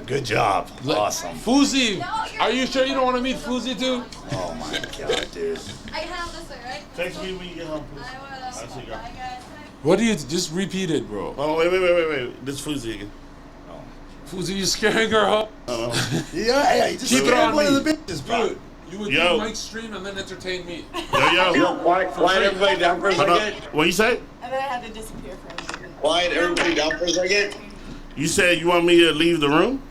Good job. Awesome. Fousey, are you sure you don't want to meet Fousey too? Oh my God, dude. I can have this way, right? Text me when you get home, please. I will. Bye, guys. What do you just repeat it, bro? Oh, wait. This Fousey again. Fousey, you scaring her up? Yeah, you just keep it on one me. of the bitches, bro. Dude, you would do Mike's stream and then entertain me. Yo, quiet everybody down for a second. What you say? And then I had to disappear for a second. Quiet everybody down for a second. You said you want me to leave the room?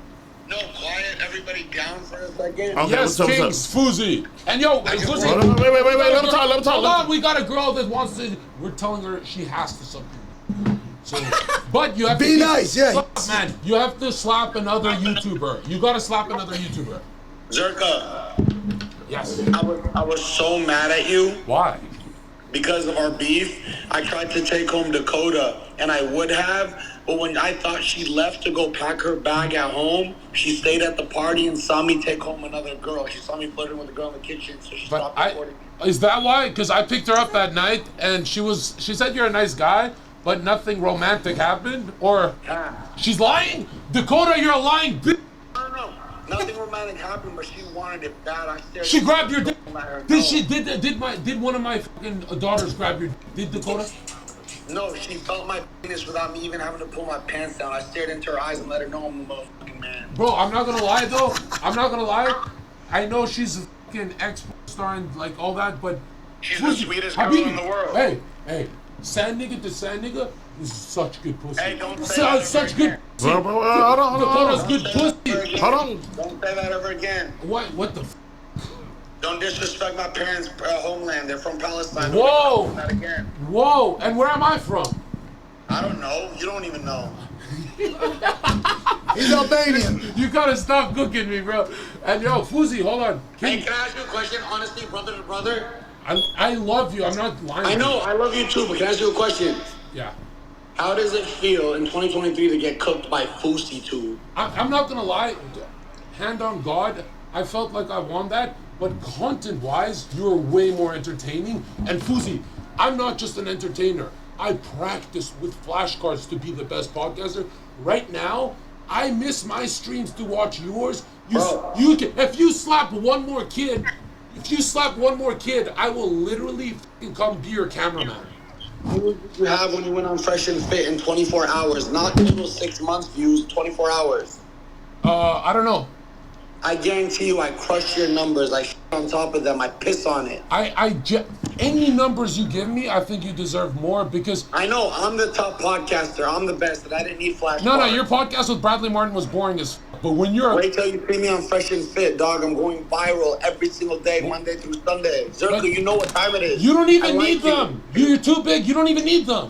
No, quiet everybody down for a second. Okay, yes, what's up, Kings, Fousey. And yo, Fousey. Wait, let me talk. Hold on, we got a girl that wants to. We're telling her she has to suck. So, but you have be to nice, yeah. Man, you have to slap another YouTuber. You gotta slap another YouTuber. Zerka. Yes. I was so mad at you. Why? Because of our beef. I tried to take home Dakota, and I would have, but when I thought she left to go pack her bag at home, she stayed at the party and saw me take home another girl. She saw me flirting with a girl in the kitchen, so she stopped recording. Is that why? Because I picked her up that night, and she said you're a nice guy, but nothing romantic happened? Or she's lying? Dakota, you're a lying bitch. No. Nothing romantic happened, but she wanted it bad. She grabbed your dick. Did one of my fucking daughters grab your dick? Did Dakota? No, she felt my penis without me even having to pull my pants down. I stared into her eyes and let her know I'm a motherfucking man. Bro, I'm not gonna lie though. I know she's a fucking ex-star and like all that, but she's the sweetest girl in the world. Hey, sand nigga to sand nigga is such good pussy. Hey, don't say that such good. Bro, hold on. Dakota's good pussy. Hold on. Don't say that ever again. What the? Don't disrespect my parents' homeland. They're from Palestine. Whoa. Don't say that again. Whoa. And where am I from? I don't know. You don't even know. He's Albanian. You gotta stop cooking me, bro. And yo, Fousey, hold on. Hey, can I ask you a question? Honestly, brother to brother. I love you. I'm not lying. I know. I love you too. But can I ask you a question? Yeah. How does it feel in 2023 to get cooked by Fousey too? I'm not gonna lie. Hand on God, I felt like I won that. But content-wise, you're way more entertaining. And Fousey, I'm not just an entertainer. I practice with flashcards to be the best podcaster. Right now, I miss my streams to watch yours. If you slap one more kid, I will literally come be your cameraman. What did you have when you went on Fresh and Fit in 24 hours? Not little 6 months views, 24 hours. I don't know. I guarantee you I crush your numbers. I shit on top of them. I piss on it. Any numbers you give me, I think you deserve more because... I know. I'm the top podcaster. I'm the best, and I didn't need flash. No, your podcast with Bradley Martin was boring as f***. But when you're... Wait till you see me on Fresh and Fit, dog. I'm going viral every single day, Monday through Sunday. Zerka, you know what time it is. You don't even need them. You're too big. You don't even need them.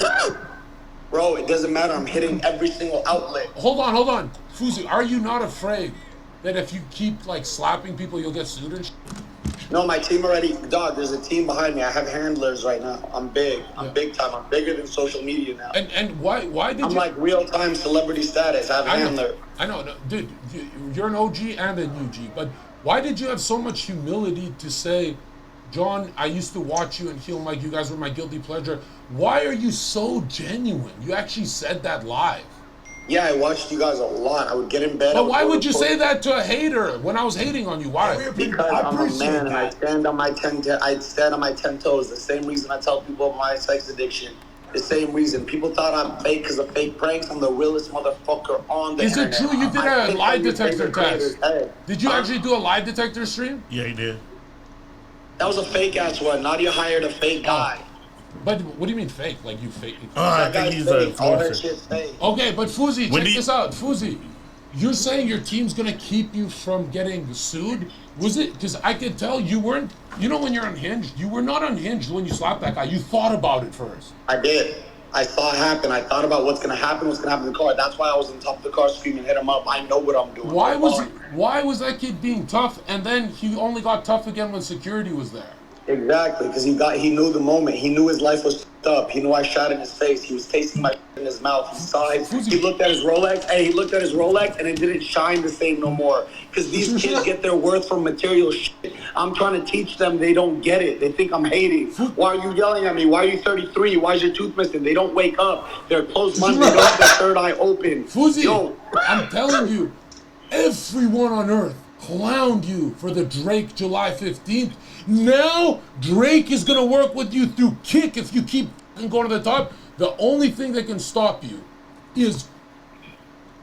Bro, it doesn't matter. I'm hitting every single outlet. Hold on. Fousey, are you not afraid that if you keep, like, slapping people, you'll get sued and shit? No, my team already... Dog, there's a team behind me. I have handlers right now. I'm big. I'm big time. I'm bigger than social media now. And why did I'm like real-time celebrity status. I have a handler. I know. No, dude, you're an OG and a UG, but why did you have so much humility to say, John, I used to watch you and Heel Mike, you guys were my guilty pleasure. Why are you so genuine? You actually said that live. Yeah, I watched you guys a lot. I would get in bed. But why would you say that to a hater when I was hating on you? Why? Because I'm a man and I stand on my 10 toes. The same reason I tell people about my sex addiction. The same reason. People thought I'm fake because of fake pranks. I'm the realest motherfucker on the internet. Is it true you did a lie detector test? Did you actually do a lie detector stream? Yeah, he did. That was a fake ass one. Nadia hired a fake guy. But what do you mean fake? Like you fake? I think he's a influencer. Okay, but Fousey, check this out. Fousey, you're saying your team's gonna keep you from getting sued? Was it? Because I could tell you weren't. You know when you're unhinged, you were not unhinged when you slapped that guy. You thought about it first. I did. I saw it happen. I thought about what's gonna happen to the car. That's why I was on top of the car screaming, hit him up. I know what I'm doing. Why was that kid being tough, and then he only got tough again when security was there? Exactly, because he knew the moment. He knew his life was up. He knew I shot in his face. He was tasting my in his mouth. He saw it. He looked at his Rolex. Hey, he looked at his Rolex, and it didn't shine the same no more. Because these kids get their worth from material shit. I'm trying to teach them. They don't get it. They think I'm hating. Why are you yelling at me? Why are you 33? Why is your tooth missing? They don't wake up. They're closed-minded. They don't have their third eye open. Fousey, I'm telling you. everyone on earth clowned you for the Drake July 15th. Now Drake is gonna work with you through kick if you keep going to the top. The only thing that can stop you is,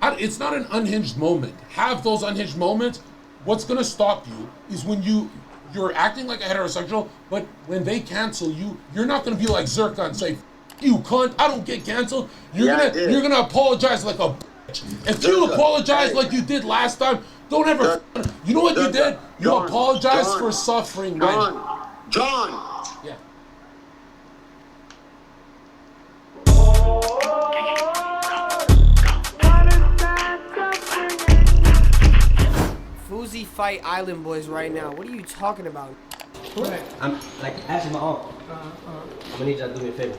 it's not an unhinged moment. Have those unhinged moments. What's gonna stop you is when you're acting like a heterosexual, but when they cancel you, you're not gonna be like Zircon and say, you cunt, I don't get canceled. You're gonna apologize like a bitch. If you apologize like you did last time, don't ever. You know what you did? You apologized for suffering. John. Yeah. Fousey fight Island Boys right now. What are you talking about? I'm like asking my aunt. I'm gonna need y'all to do me a favor.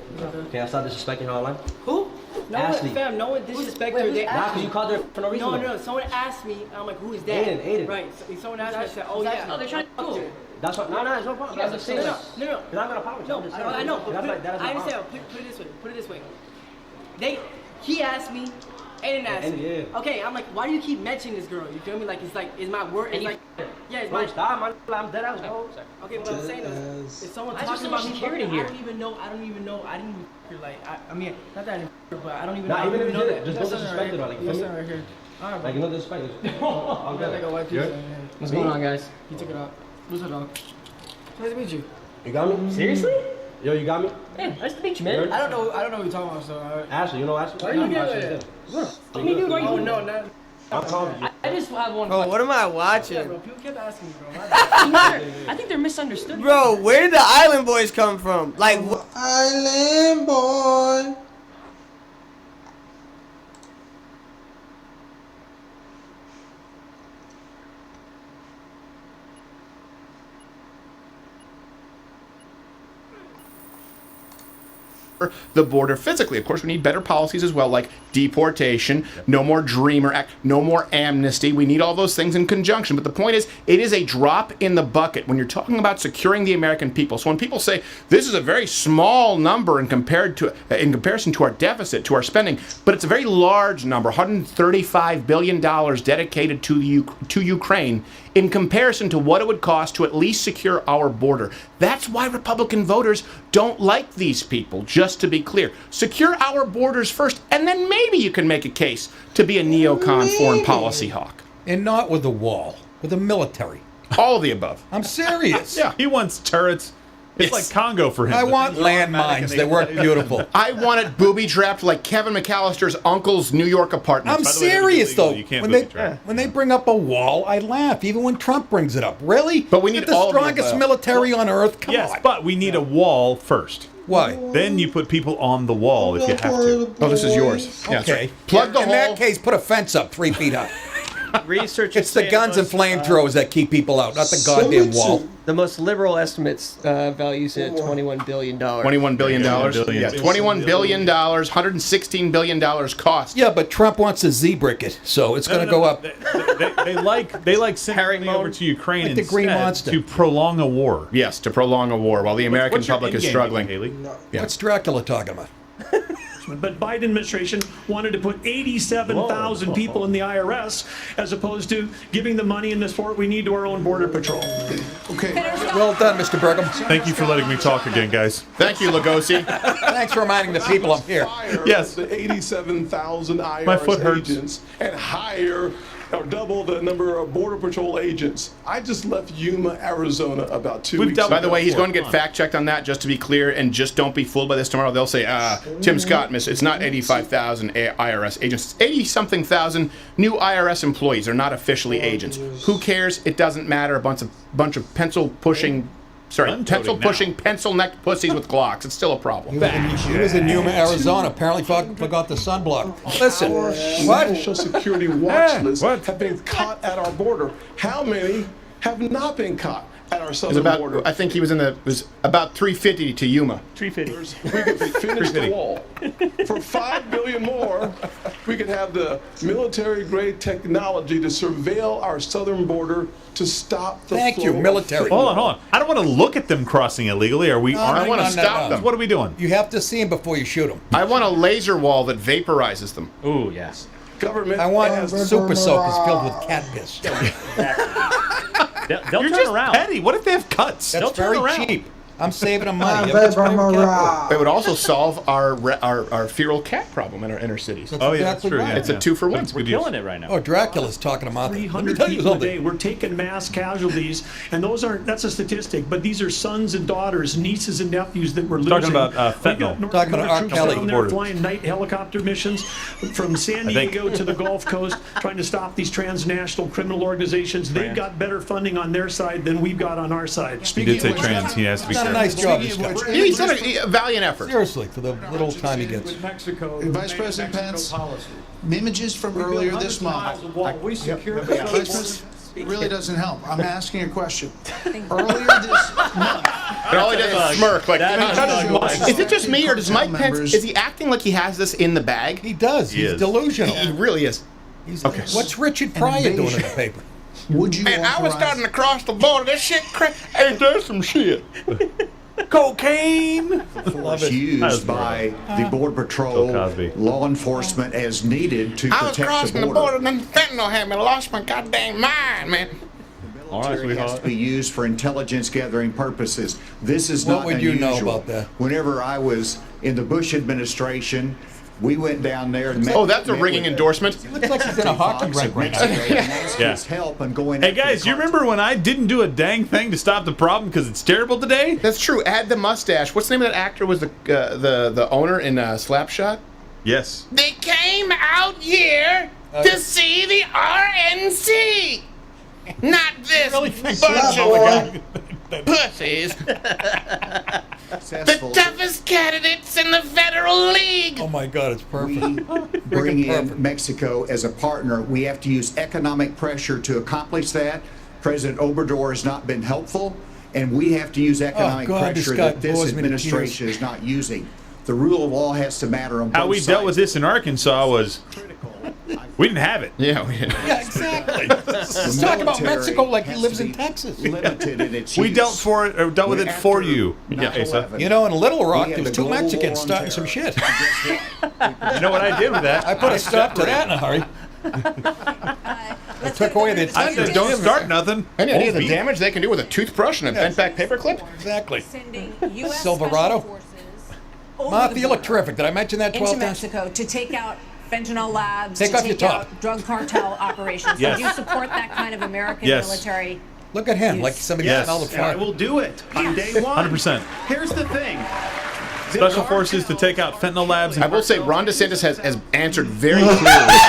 Can I stop disrespecting her online? Who? No Ashley. one, fam, no one disrespect her. They Nah, because you called her for no reason. No. Someone asked me, and I'm like, who is that? Aiden. Right. So someone asked me, I said, oh yeah. Oh, they're trying to do it. That's what. No, it's no problem. Yeah, I'm just saying. no. Because I'm gonna apologize. No, I know. But I understand. understand. Put it this way. He asked me. Aiden asked me. Yeah. Okay, I'm like, why do you keep mentioning this girl? You feel me? Like, it's my word. It's like, yeah, it's my. Stop, man. I'm dead ass, bro. Okay, but I'm saying is someone talking about me security here. I don't even know. I didn't even like. I mean, not that I didn't, but I don't even. Nah, even if you know did, that. just don't disrespect it. Like, Yes, right here. All right, bro. Like, no disrespect. I'm got like a white pizza. What's going on, guys? You took it out. What's it on? Nice to meet you. You got me? Seriously? Yo, you got me? Yeah, nice to meet you, man. I don't know what you're talking about, so. Ashley, you know Ashley? Why are you doing that? What do you do? Oh, no, no. I'm calling you. I just have one. Oh, what am I watching? Yeah, bro, people kept asking me, bro. I think they're misunderstood. Bro, where did the Island Boys come from? Like, Island Boy. the border physically. Of course, we need better policies as well, like deportation, no more Dreamer Act, no more amnesty. We need all those things in conjunction. But the point is, it is a drop in the bucket when you're talking about securing the American people. So when people say this is a very small number in comparison to our deficit, to our spending, but it's a very large number, $135 billion dedicated to Ukraine, in comparison to what it would cost to at least secure our border. That's why Republican voters don't like these people, just to be clear. Secure our borders first, and then maybe you can make a case to be a neocon foreign policy hawk. And not with a wall, with a military. All of the above. I'm serious. Yeah, he wants turrets. It's like Congo for him. I want landmines that work beautiful. I want it booby-trapped like Kevin McAllister's uncle's New York apartment. I'm serious, though. When they bring up a wall, I laugh, even when Trump brings it up. Really? But we need the all strongest military on earth. Come on. But we need a wall first. Why? Then you put people on the wall if you have to. Oh, this is yours. Yeah, okay. Plug the hole. In that case, put a fence up 3 feet up. Research. It's the guns and flamethrowers that keep people out, not the goddamn wall. The most liberal estimates values it at $21 billion. $21 billion. Yeah, $21 billion, $116 billion cost. Yeah, but Trump wants to Z-brick it, so it's going to go up. They like sending money over to Ukraine like the Green Monster. To prolong a war. Yes, to prolong a war while the American public is struggling. Haley? Yeah. What's Dracula talking about? But Biden administration wanted to put 87,000 people in the IRS as opposed to giving the money in this fort we need to our own border patrol. Okay. Well done, Mr. Burgum. Thank you for letting me talk again, guys. Thank you, Lugosi. Thanks for reminding the people I'm here. Yes. The 87,000 My IRS foot hurts. agents and hire or double the number of Border Patrol agents. I just left Yuma, Arizona about 2 weeks ago. By the way, he's going to get fact-checked on that, just to be clear, and just don't be fooled by this tomorrow. They'll say, Tim Scott, it's not 85,000 IRS agents. It's 80-something thousand new IRS employees. They're not officially agents. Who cares? It doesn't matter. A bunch of pencil-pushing, pencil-necked pussies with Glocks. It's still a problem. He was in Yuma, Arizona. Apparently forgot the sunblock. Listen, what? National security watch list have been caught at our border. How many have not been caught at our southern border? I think he was about 350 to Yuma. 350. We could finish the wall. For $5 billion more, we could have the military-grade technology to surveil our southern border to stop the Thank you, flow military. Hold on. I don't want to look at them crossing illegally. I want to stop them. What are we doing? You have to see them before you shoot them. I want a laser wall that vaporizes them. Ooh, yes. government. I want has super soap is filled with cat piss. They'll You're turn just around. petty. What if they have cuts? That's They'll turn very around. cheap. I'm saving them money. That's why we're cat It would also solve our feral cat problem in our inner cities. That's exactly right. It's a 2-for-1. We're killing it right now. Oh, Dracula's talking about that. Let me 300 tell you people a something. day. We're taking mass casualties, and that's a statistic, but these are sons and daughters, nieces and nephews that we're losing. Talking about We've got fentanyl. North Talking about Dakota R. troops Kelly. down there flying night helicopter missions from San Diego to the Gulf Coast, trying to stop these transnational criminal organizations. They've got better funding on their side than we've got on our side. He did say trans. He has to be Done a careful. nice job, this guy. He's done a valiant effort. Seriously, for the little time he gets. Mexico, Vice President Pence, images from earlier this month. We secure Vice President, it really doesn't help. I'm asking a question. Earlier this month. And all he does is smirk. Like, is it just me, or does Mike Pence, members- is he acting like he has this in the bag? He does. He He's is. delusional. He really is. Okay. What's Richard Pryor doing in the paper? Would you Man, I was authorize- starting to cross the border. This shit, ain't there some shit? Cocaine. Force used by the Border Bill Patrol, Cosby. law enforcement as needed to I was protect crossing the the border. border, and then fentanyl had me lost my goddamn mind, man. All right, Military has to be used for intelligence gathering purposes. This is What not would you know unusual. about that? Whenever I was in the Bush administration, we went down there. And Oh, that's a ringing endorsement. Looks like he's in a hockey rink right now. Yeah. help and going. Hey guys, you remember when I didn't do a dang thing to stop the problem because it's terrible today? That's true. Add the mustache. What's the name of that actor? Was the owner in Slapshot? Yes. They came out here to see the RNC, not this bunch of pussies. The toughest candidates in the Federal League. Oh my God, it's perfect. Bring in Mexico as a partner. We have to use economic pressure to accomplish that. President Obrador has not been helpful, and we have to use economic God, this pressure guy that this bores me to administration is not using. The rule of law has to matter on both How we sides. dealt with this in Arkansas was we didn't have it. Yeah, we didn't. Yeah, exactly. Let's talk about Mexico like he lives in Texas. Limited in its We use. dealt with it for you. Yeah, Asa. You know, in Little Rock, We there had was the 2 global Mexicans war on starting some terror. shit. You know what I did with that? I put a stop to that in a hurry. I took away the I said, don't start nothing. Any idea Won't the be. damage they can do with a toothbrush and a bent back paperclip? Exactly. Sending U.S. Silverado. Special Forces over Martha, the you look border terrific. Did I mention that 12 into times? Mexico to take out fentanyl labs, Take to off your take top. out drug cartel operations. Yes. Do you support that kind of American Yes. military? Look at him, like somebody Yes. smelled the And I fire. will do it on day one. 100%. Here's the thing. Special forces to take out fentanyl labs. I will say Ron DeSantis has answered very clearly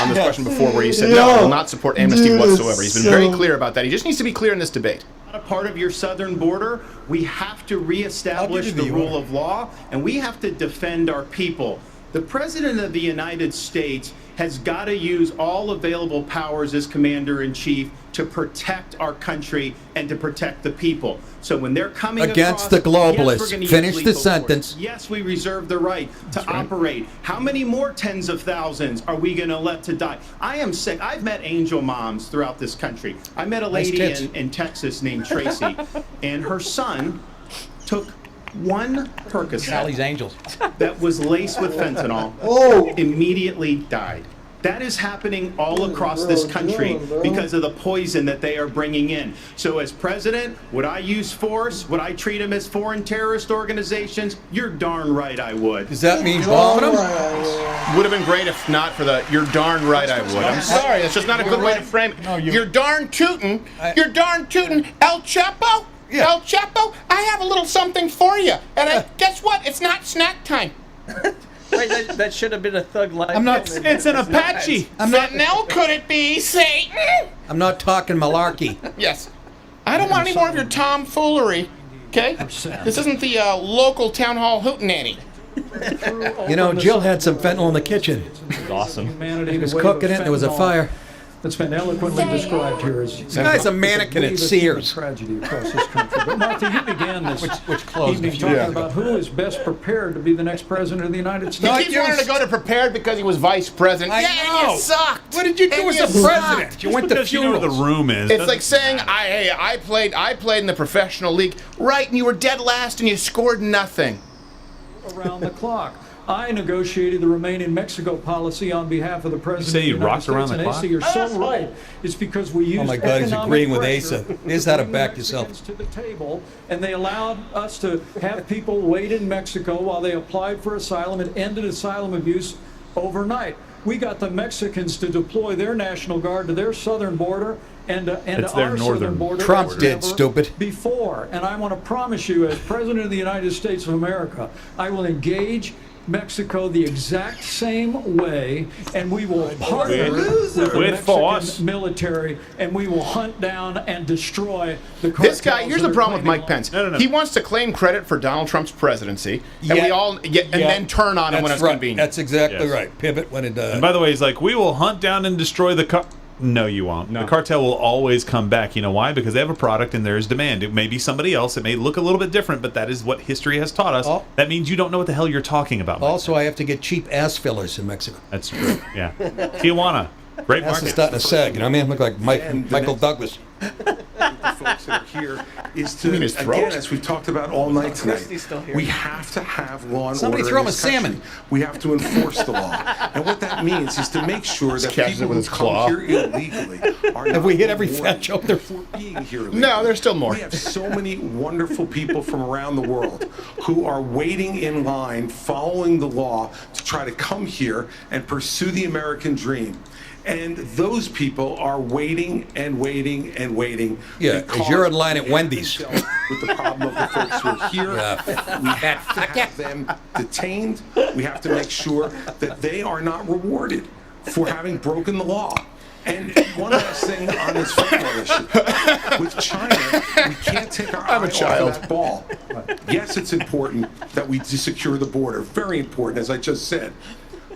on this question before, where he said no, he will not support amnesty whatsoever. He's been very clear about that. He just needs to be clear in this debate. A part of your southern border, we have to reestablish the rule of law, and we have to defend our people. The President of the United States has got to use all available powers as Commander-in-Chief to protect our country and to protect the people. So when they're coming Against across, the yes, globalists. we're gonna use Finish the lethal force. sentence. Yes, we reserve the right to operate. How many more tens of thousands are we going to let to die? I am sick. I've met angel moms throughout this country. I met a Nice lady tits. in Texas named Tracy, and her son took one Percocet Sally's Angels. that was laced with fentanyl, immediately died. That is happening all across this country because of the poison that they are bringing in. So as president, would I use force? Would I treat them as foreign terrorist organizations? You're darn right I would. Does that mean bombing them? Would have been great if not for the "you're darn right I would." I'm sorry, that's just not a good way to frame it. No, you're darn tootin'. You're darn tootin'. El Chapo. Yeah. El Chapo. I have a little something for you, and guess what? It's not snack time. Wait, that should have been a Thug Life. I'm not. It's an Apache. I'm not. Fentanyl, could it be Satan? I'm not talking malarkey. Yes. I don't want any more of your tomfoolery. Okay? This isn't the local town hall hootenanny. You know, Jill had some fentanyl in the kitchen. Awesome. He was cooking it, and there was a fire. That's been eloquently described here as This guy's a mannequin at Sears. tragedy across this country. But Martha, you began this Which closed evening a few talking years ago. about who is best prepared to be the next president of the United He States. keeps wanting to go to prepared because he was vice president. I yeah, know. you sucked. What did you do And as you a president? sucked. You went to Because you know where the funerals. room is. It's like saying, I played in the professional league, right? And you were dead last, and you scored nothing. Around the clock. I negotiated the Remain in Mexico policy on behalf of the President You say you of the United rocked around States, the and clock? Asa, you're so right. It's because we used Oh my God, he's economic agreeing with pressure Asa. Here's how to bring back Mexicans yourself. to the table, and they allowed us to have people wait in Mexico while they applied for asylum and ended asylum abuse overnight. We got the Mexicans to deploy their National Guard to their southern border and to It's their our northern southern border. Trump as did, never stupid. Before, and I want to promise you, as President of the United States of America, I will engage Mexico the exact same way, and we will partner with the Mexican military, and we will hunt down and destroy the cartels. This guy, here's the problem with Mike Pence. He wants to claim credit for Donald Trump's presidency, and we all then turn on him when it's convenient. That's exactly right. Pivot when it does. And by the way, he's like, we will hunt down and destroy the No, you won't. The cartel will always come back. You know why? Because they have a product and there's demand. It may be somebody else. It may look a little bit different, but that is what history has taught us. That means you don't know what the hell you're talking about. Also, I have to get cheap ass fillers in Mexico. That's true. Yeah. Tijuana. Great Ass market. is starting to sag. You know what I mean? I look like Michael Douglas. The folks that are here is to, again, as we've talked about all night tonight, we have to have law and Somebody order throw in him a this country. salmon. We have to enforce the law. And what that means is to make sure that catches it people with who his come claw. here illegally are Have not we hit every rewarded fat joke there? for being here illegally. No, there's still more. We have so many wonderful people from around the world who are waiting in line, following the law to try to come here and pursue the American dream. And those people are waiting and waiting and waiting. Yeah, because you're in line at Wendy's. With the problem of the folks who are here, we have to have them detained. We have to make sure that they are not rewarded for having broken the law. And one last thing on this fentanyl issue. With China, we can't take our eye off that ball. Yes, it's important that we secure the border. Very important, as I just said.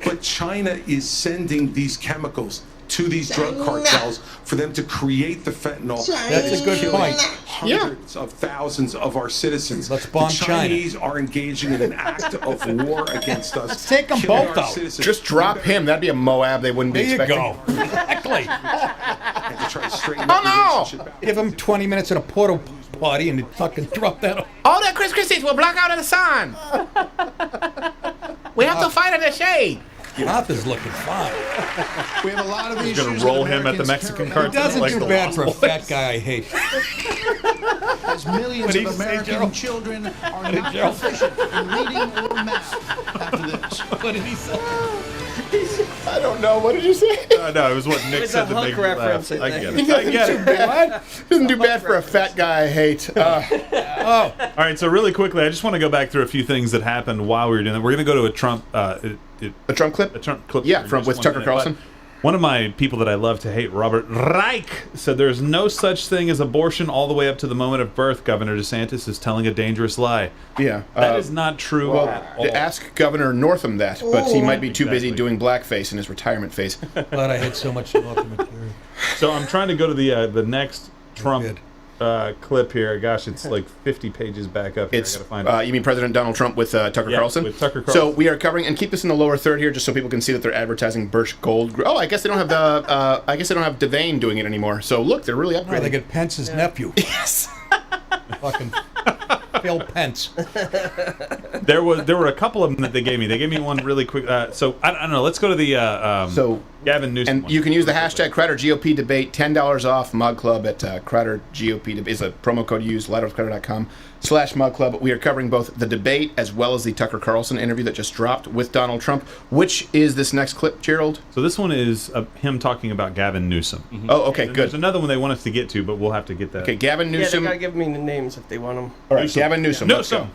But China is sending these chemicals to these drug cartels for them to create the fentanyl. That is a good killing point. hundreds of thousands of our citizens. Let's bomb the Chinese are engaging in an act of war against us. Let's take them killing both our out. citizens. Just drop him. That'd be a Moab they wouldn't be There you expecting. go. Exactly. And to try to straighten Oh, that no! relationship out. Give him 20 minutes at a porta potty and fucking drop that. All that Chris Christie's will block out of the sun. We have to fight in the shade. Arthur's looking fine. We have a lot of He's issues. going to that roll him at the Americans Mexican care He about. cartel. doesn't like do the bad for a Lost fat Boys. guy I hate. As millions What did of he say, American Gerald? children are did not Gerald proficient in reading or math after this. What did he say? I don't know. What did you say? No, it was what Nick It's said a to Hulk make me laugh. reference, I I think. get it. I get it. Doesn't do bad for a fat guy I hate. All right, so really quickly, I just want to go back through a few things that happened while we were doing that. We're going to go to a Trump a Trump clip? A Trump clip. Yeah, in from just with 1 Tucker minute. Carlson. But one of my people that I love to hate, Robert Reich, said there's no such thing as abortion all the way up to the moment of birth. Governor DeSantis is telling a dangerous lie. Yeah. That is not true Well, at all. ask Governor Northam that, but he might be too busy doing blackface in his retirement phase. Glad I had so much Northern material. So I'm trying to go to the next Trump clip here. Gosh, it's like 50 pages back up here. It's I gotta find it. you mean President Donald Trump with Tucker Carlson? with Tucker So Carlson. we are covering, and keep this in the lower third here, just so people can see that they're advertising Birch Gold. Oh, I guess they don't have the. I guess they don't have Devane doing it anymore. So look, they're really No, upgrading. they get Pence's nephew. Yes. Fucking Phil Pence. There were a couple of them that they gave me. They gave me one really quick. So I don't know. Let's go to the Gavin Newsom. And one. you can use the hashtag Crowder GOP debate, $10 off Mug Club at Crowder GOP debate. Is a promo code used, lighthousecrowder.com/Mug Club. We are covering both the debate as well as the Tucker Carlson interview that just dropped with Donald Trump. Which is this next clip, Gerald? So this one is him talking about Gavin Newsom. Oh, okay, And good. There's another one they want us to get to, but we'll have to get that. Okay, Gavin Yeah, Newsom. they gotta give me the names if they want them. All right, Gavin Newsom. Let's go.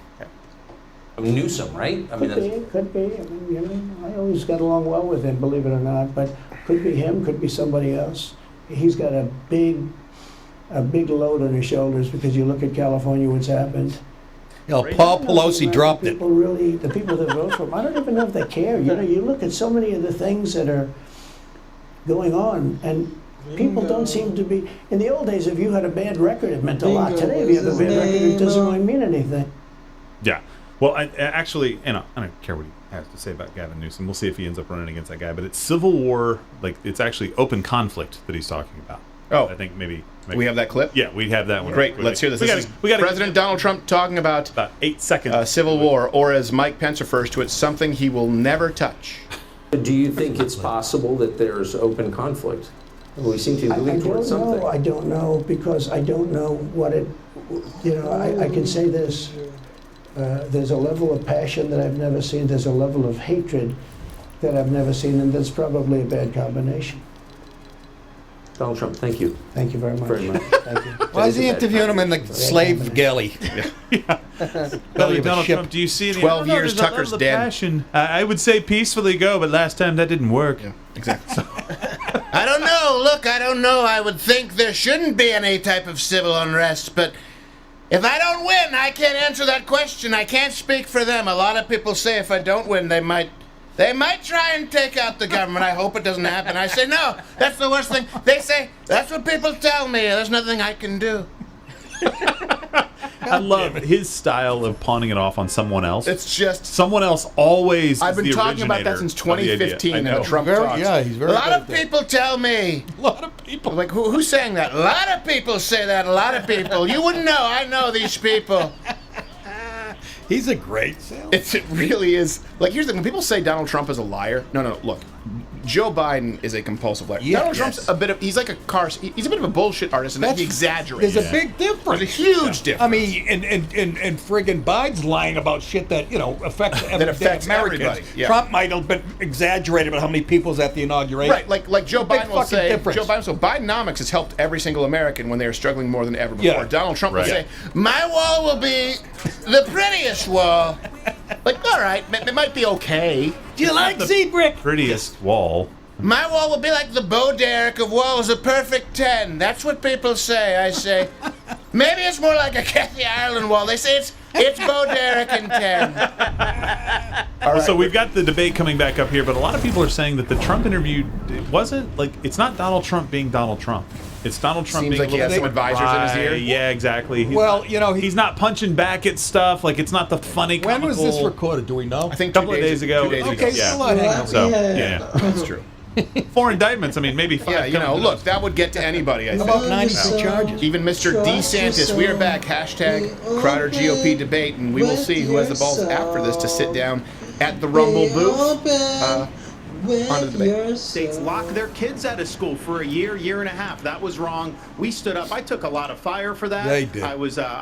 Newsom, right? I mean, Could be. I mean, you know, I always got along well with him, believe it or not. But could be him, could be somebody else. He's got a big load on his shoulders because you look at California, what's happened. Paul Pelosi dropped it. People really, the people that vote for him, I don't even know if they care. You know, you look at so many of the things that are going on, and people don't seem to be. In the old days, if you had a bad record, it meant a lot. Today, if you have a bad record, it doesn't really mean anything. Yeah. Well, I actually, I don't care what he has to say about Gavin Newsom. We'll see if he ends up running against that guy. But it's civil war, like it's actually open conflict that he's talking about. I think maybe we have that clip. Yeah, we have that one. Great. Let's hear this. This is President Donald Trump talking about 8 seconds. Civil war, or as Mike Pence refers to it, something he will never touch. Do you think it's possible that there's open conflict? We seem to be moving towards something. I don't know, because I don't know what it, I can say this. There's a level of passion that I've never seen. There's a level of hatred that I've never seen, and that's probably a bad combination. Donald Trump, thank you. Thank you very much. Thank you. Why is he interviewing him in the slave galley? Donald Trump, do you see any 12 years there's a Tucker's level of dead. passion. I would say peacefully go, but last time that didn't work. Yeah, exactly. I don't know. Look, I don't know. I would think there shouldn't be any type of civil unrest, but if I don't win, I can't answer that question. I can't speak for them. A lot of people say if I don't win, they might try and take out the government. I hope it doesn't happen. I say, no, that's the worst thing. They say, that's what people tell me. There's nothing I can do. I love his style of pawning it off on someone else. It's just someone else always. I've is been the talking about that originator since of the idea. 2015 I in know. the Trump talks. Yeah, he's very A lot good of at that. people tell me. A lot of people. Like, who's saying that? A lot of people say that. A lot of people. You wouldn't know. I know these people. He's a great salesman. It really is. Like, here's the thing. When people say Donald Trump is a liar, no, look. Joe Biden is a compulsive liar. Yeah, Donald Trump's he's like he's a bit of a bullshit artist, and he exaggerates. There's a big difference. There's a huge difference. I mean, and friggin' Biden's lying about shit that, affects affects Americans. everybody, yeah. Trump might have been exaggerated about how many people's at the inauguration. Right, like Joe Big Biden will fucking say, difference. Bidenomics has helped every single American when they are struggling more than ever before. Yeah. Donald Trump will say, My wall will be the prettiest wall. like, all right, it might be okay. Do you like Z-Brick? Prettiest wall. My wall will be like the Bo Derek of walls, a perfect 10. That's what people say. I say, maybe it's more like a Kathy Ireland wall. They say it's Bo Derek and 10. So we've got the debate coming back up here, but a lot of people are saying that the Trump interview wasn't like it's not Donald Trump being Donald Trump. It's Donald Trump Seems being like he has some advisors in his ear. Yeah, exactly. He's not punching back at stuff. Like it's not the funny. When was comical- this recorded? Do we know? I think a couple of days ago. 2 days ago. Okay, Yeah. still not hanging on. So yeah, That's true. 4 indictments. I mean, maybe 5. Yeah, look, that would get to anybody, I think. About 92 charges. Even Mr. DeSantis. We are back. Hashtag Crowder GOP debate, and we will see who has the balls after this to sit down at the Rumble booth. On the debate. States lock their kids out of school for a year and a half. That was wrong. We stood up. I took a lot of fire for that. Yeah, you did. I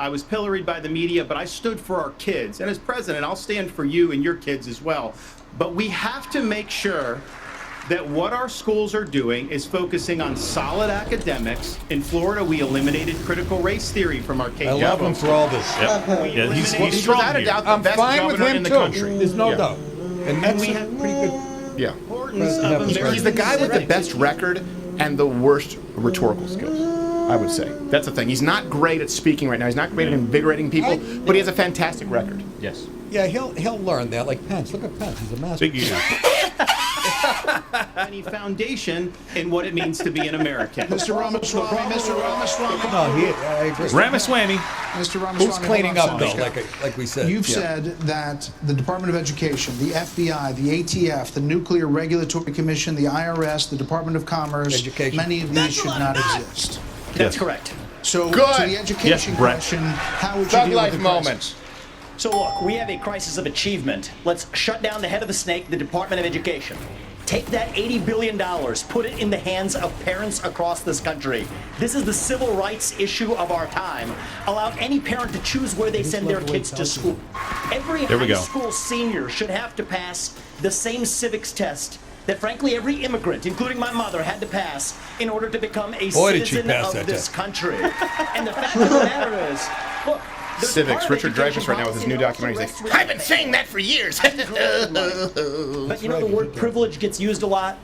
was pilloried by the media, but I stood for our kids. And as president, I'll stand for you and your kids as well. But we have to make sure that what our schools are doing is focusing on solid academics. In Florida, we eliminated critical race theory from our K-12. I love him for all this. Yeah, he's He's strong without a here. doubt the I'm best fine with governor him in the too. country. There's no Yeah. doubt. And that's we have pretty good. Yeah. American He's the guy with the best record and the worst rhetorical skills, I would say. That's the thing. He's not great at speaking right now. He's not great at invigorating people, but he has a fantastic record. Yes. Yeah, he'll learn that. Like Pence. Look at Pence. He's a master. Big ear. any foundation in what it means to be an American. Mr. Ramaswamy, Mr. Ramaswamy. No, I agree. Ramaswamy. Mr. Ramaswamy. Who's cleaning hold up, on, though, Scott. like we said? You've said that the Department of Education, the FBI, the ATF, the Nuclear Regulatory Commission, the IRS, the Department of Commerce, many of these should not exist. That's correct. So, Good. to the education Yes, Brett. question, how would you Thug deal life with the moment. crisis? So look, we have a crisis of achievement. Let's shut down the head of the snake, the Department of Education. Take that $80 billion, put it in the hands of parents across this country. This is the civil rights issue of our time. Allow any parent to choose where they send their kids to school. Every There we high go. school senior should have to pass the same civics test that frankly every immigrant, including my mother, had to pass in order to become a Boy, did she citizen pass of that this test. country. And the fact of the matter is, look, there's Civics. part of Richard education Dreyfuss right now with his new policy that documentary. also He's rests like, I've been saying that for years. But you know the word privilege gets used a lot?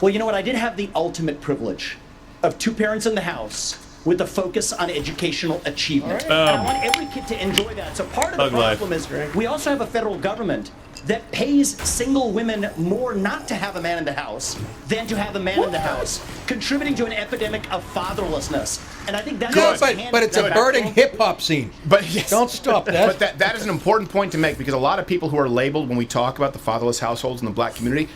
Well, you know what? I did have the ultimate privilege of two parents in the house with a focus on educational achievement. And I want every kid to enjoy that. So part of the Thug life. problem is we also have a federal government that pays single women more not to have a man in the house than to have a man in the house, contributing to an epidemic of fatherlessness. And I think that's but it's a burning hip hop scene. But yes. Don't stop that. But that is an important point to make because a lot of people who are labeled when we talk about the fatherless households in the black community,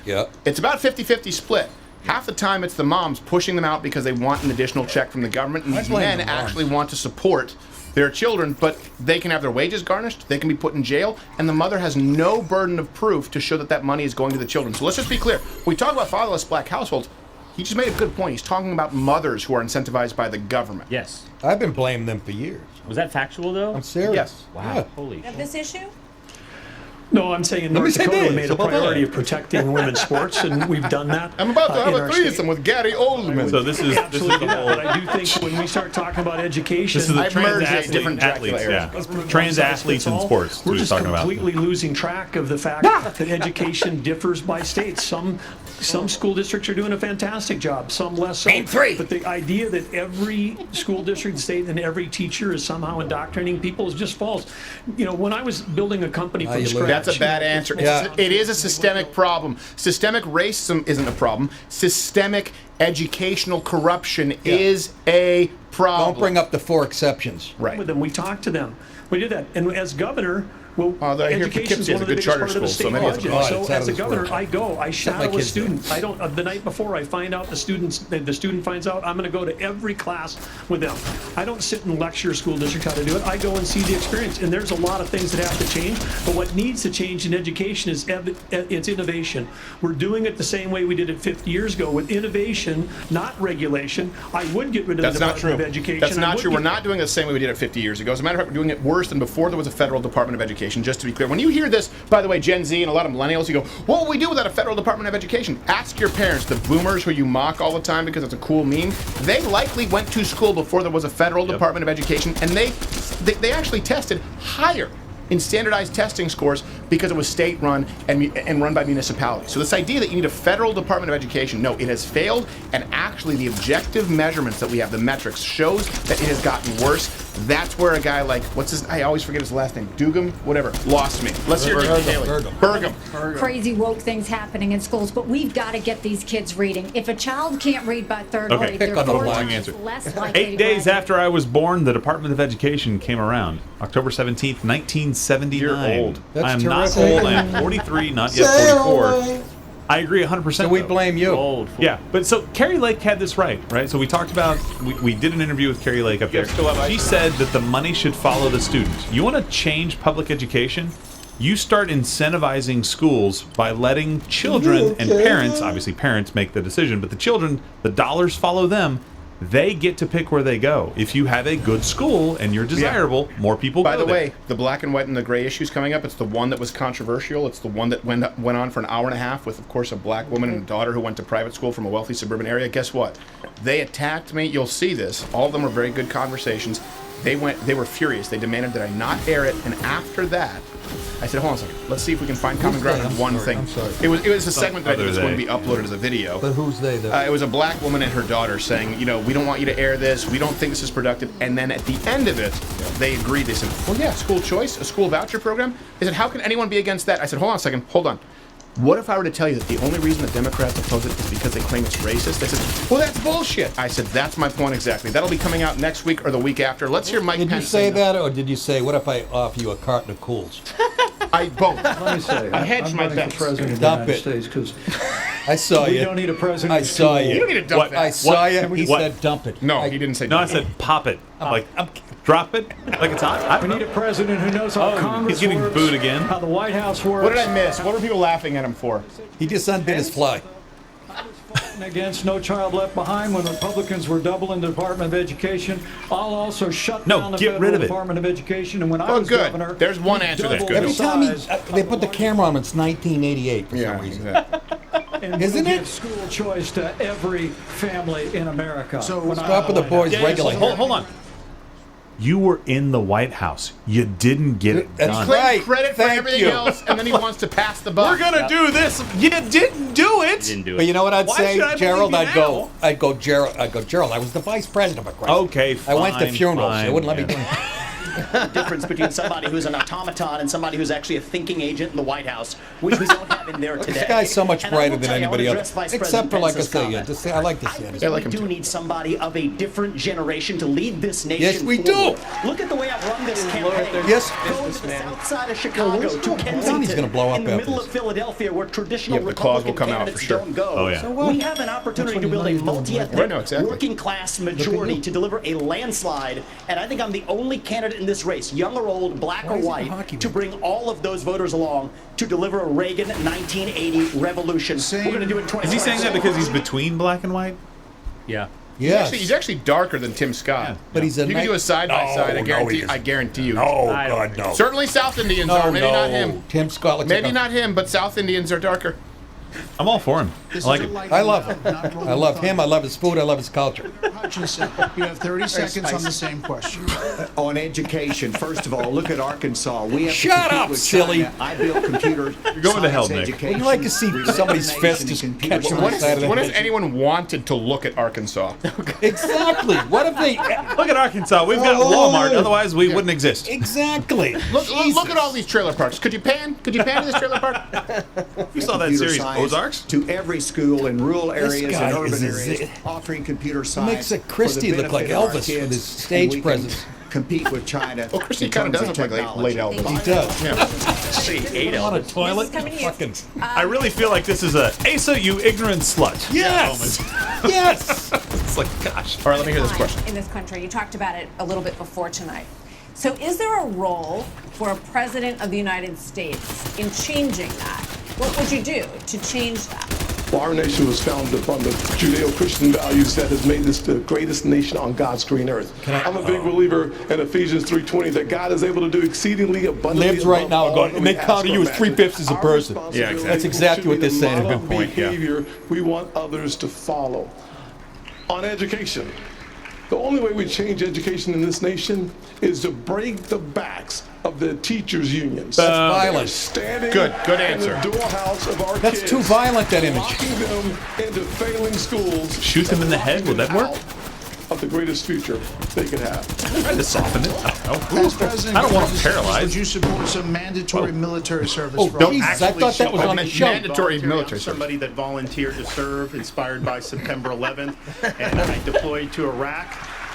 it's about 50-50 split. Half the time it's the moms pushing them out because they want an additional check from the government, and these men actually want to support their children, but they can have their wages garnished, they can be put in jail, and the mother has no burden of proof to show that that money is going to the children. So let's just be clear. When we talk about fatherless black households, he just made a good point. He's talking about mothers who are incentivized by the government. Yes. I've been blaming them for years. Was that factual, though? I'm serious. Yes. Wow. Yeah. Holy Of this issue? No, I'm saying in Let me North say Dakota this we made a about priority that. of protecting women's sports, and we've done that. I'm about to have in a our threesome state. with Gary Oldman. So this is Absolutely, the yeah, whole. but I do think when we start talking about education, This is the I've trans merged different athletes. Dracula Yeah. Trans athletes in sports. We're We're just talking about. completely losing track of the fact that education differs by state. Some school districts are doing a fantastic job, some less so. Name three. But the idea that every school district, state, and every teacher is somehow indoctrinating people is just false. You know, when I was building a company from scratch, That's a bad answer. It is a systemic problem. Systemic racism isn't a problem. Systemic educational corruption is a problem. Don't bring up the 4 exceptions. Right. with them. We talked to them. We did that. And as governor, well, I hear education is Poughkeepsie one has of a the good biggest charter part of the school, so state maybe it's budget. God, So it's out as of a this governor, world. I go. I my shadow a kids student. I don't. The night before, I find out the student finds out. I'm going to go to every class with them. I don't sit and lecture school district how to do it. I go and see the experience. And there's a lot of things that have to change. But what needs to change in education is it's innovation. We're doing it the same way we did it 50 years ago with innovation, not regulation. I would get rid of That's the not true. Department of Education. That's I not would true. get- We're not doing it the same way we did it 50 years ago. As a matter of fact, we're doing it worse than before there was a federal Department of Education, just to be clear. When you hear this, by the way, Gen Z and a lot of millennials, you go, what would we do without a federal Department of Education? Ask your parents, the boomers who you mock all the time because it's a cool meme. They likely went to school before there was a federal Department of Education, and they actually tested higher in standardized testing scores because it was state-run and run by municipalities. So this idea that you need a federal Department of Education, no, it has failed, and actually the objective measurements that we have, the metrics, shows that it has gotten worse. That's where a guy like, I always forget his last name, Dugam, whatever, lost me. Let's hear Nikki Haley. Bergam. Crazy woke things happening in schools, but we've got to get these kids reading. If a child can't read by third grade, they're 4 times less likely 8 to days graduate. after I was born, the Department of Education came around. October 17th, 1979. You're old. That's I am not terrific. old. I am 43, not yet Say it 44. away. I agree 100%. So we though. blame you. Old. Yeah, but so Carrie Lake had this right? So we talked about, we did an interview with Carrie Lake up there. She said that the money should follow the student. You want to change public education? You start incentivizing schools by letting children and parents, obviously parents make the decision, but the children, the dollars follow them. They get to pick where they go. If you have a good school and you're desirable, more people go By the there. way, the black and white and the gray issues coming up, it's the one that was controversial. It's the one that went on for an hour and a half with, of course, a black woman and a daughter who went to private school from a wealthy suburban area. Guess what? They attacked me. You'll see this. All of them were very good conversations. They were furious. They demanded that I not air it. And after that, I said, hold on a second. Let's see if we can find common ground on one thing. I'm sorry. It was a segment that I did was going to be uploaded as a video. But who's they? It was a black woman and her daughter saying, we don't want you to air this. We don't think this is productive. And then at the end of it, they agreed. They said, well, yeah, school choice, a school voucher program. They said, how can anyone be against that? I said, hold on a second. Hold on. What if I were to tell you that the only reason the Democrats oppose it is because they claim it's racist? They said, well, that's bullshit. I said, that's my point exactly. That'll be coming out next week or the week after. Let's hear Mike Did you Pence say that, or did you say, what if I offer you a carton of Cools? I both. Let me say, I hedged I'm my running bets. for president of the Dump United it. States because I saw we you. don't need a president. I saw you. You don't need to dump that. I saw you. He What? said dump it. No, he didn't say No, I dump it. said pop it. Like, drop it like it's hot. We need a president who knows how Congress he's getting works, booed again. how the White House works. What did I miss? What were people laughing at him for? He just undid his fly. Against No Child Left Behind when Republicans were doubling the Department of Education. I'll also shut down the get Federal rid of it. Department of Education. And when I Oh, was good. governor, There's one we answer that's doubled good. Every the time size they put the camera on, it's 1988 for some reason. and Isn't we'll it? give school choice to every family in America. So When I stop with the was White boys House. regularly. Hold on. You were in the White House. You didn't get it That's done. Claims right. credit for Thank everything you. else, and then he wants to pass the buck. We're gonna do this. You didn't do it. Didn't do it. But you know what I'd Why say, should I Gerald? believe you Gerald. I was the vice president of a crisis. Okay, I went to fine, funerals. fine, They wouldn't let me yeah. do the difference between somebody who's an automaton and somebody who's actually a thinking agent in the White House, which we don't have in there today. This guy's so much And I brighter will than tell you, I anybody wanna else. address Vice Except President for, like I Pence's say, comment. I like this guy. We do need somebody of a different generation to lead this nation. Yes, we forward. do. Look at the way I've run this campaign. Yes. Go to the south side of Chicago, to Kensington, He's gonna blow up in the after middle this. of Philadelphia, where traditional the clause will Republican come out candidates for sure. don't go. Oh, yeah. So what? We have an opportunity to build a multi-ethnic, Right, no, exactly. working-class majority to deliver a landslide, and I think I'm the only candidate in this race, young or old, black or white, to bring all of those voters along to deliver a Reagan 1980 revolution. We're going to do it in 20. Is he saying that because he's between black and white? Yeah. Yes. He's actually darker than Tim Scott. But he's a You can do a side by side. I guarantee you. No, God, no. Certainly South Indians are. Maybe not him. Tim Scott looks Maybe like not him, but South Indians are darker. I'm all for him. I like it. I love him. I love him. I love his food. I love his culture. Hutchinson, you have 30 seconds on the same question. On education, first of all, look at Arkansas. We have Shut to compete up, with silly. China. I built computer You're going to hell, science Nick. education. Would you like to see somebody's fist just catch him on When the side of the has head? anyone wanted to look at Arkansas? Exactly. What if they... Look at Arkansas. We've got Walmart. Otherwise, we wouldn't exist. Exactly. Look at all these trailer parks. Could you pan? Could you pan to this trailer park? You saw that Computer series, science Ozarks? To every school in rural areas guy and urban is a areas, offering computer science. Makes a for the Christie look like benefit of our Elvis with kids, his stage and we presence. can compete with China. Well, Christie in kind of terms does look like late technology. Elvis. He does. Yeah. See, 8 On a Elvis. toilet. coming to you. Fucking... I really feel like this is a Asa, you ignorant slut. Yes. Yes. It's like, gosh. All right, let me hear this question. In this country, you talked about it a little bit before tonight. So is there a role for a president of the United States in changing that? What would you do to change that? Well, our nation was founded upon the Judeo-Christian values that has made this the greatest nation on God's green earth. I'm a big believer in Ephesians 3:20 that God is able to do exceedingly abundantly. Lives right now going, and they counter you as 3/5 as a person. Yeah, exactly. That's exactly what they're saying. Good Good point, yeah. behavior we want others to follow. On education, the only way we change education in this nation is to break the backs of the teachers' unions. That's violent. Standing Good answer. in the doorhouse of our That's kids, too violent, that image. locking them into failing schools. Shoot them in the head? Would that work? out Of the greatest future they could have. Try to soften it. I don't know. As President I don't want them Would paralyzed. you support some mandatory military service Oh, for don't all? I thought that was on the show. Mandatory military I'm somebody that volunteered to serve, inspired by September 11th, and I deployed to Iraq.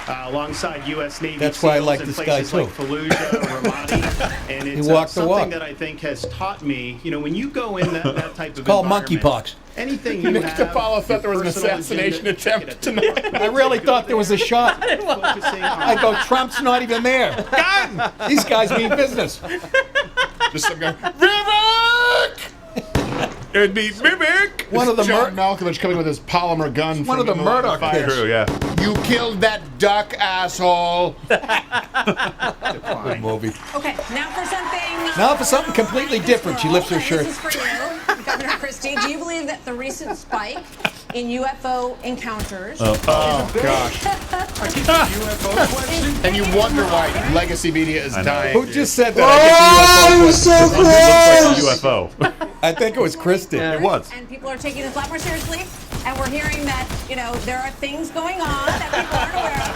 Alongside U.S. Navy That's why I SEALs like in this guy, places like too. Fallujah, Ramadi, and it's He walked the something walk. that I think has taught me. You know, when you go in that type of Called environment, monkeypox. anything you Nick have, DiPaolo thought there was an your personal assassination agenda, attempt take it tonight. I really thought there was a shot. focusing on I go, Trump's not even there. God, these guys mean business. Just some guy. Vivek! It'd be Vivek. One of the John Malkovich coming with his polymer gun. One of the Murdoch kids. True, yeah. You killed that duck, asshole. Good movie. Okay, now for something. Now for something completely different. She lifts her shirt. This is for you, Governor Christie. Do you believe that the recent spike in UFO encounters? Oh gosh. And you wonder why legacy media is dying. Who just said that? Oh, so close! UFO. I think it was Christie. It was. And people are taking this a lot more seriously. And we're hearing that, you know, there are things going on that people aren't aware of.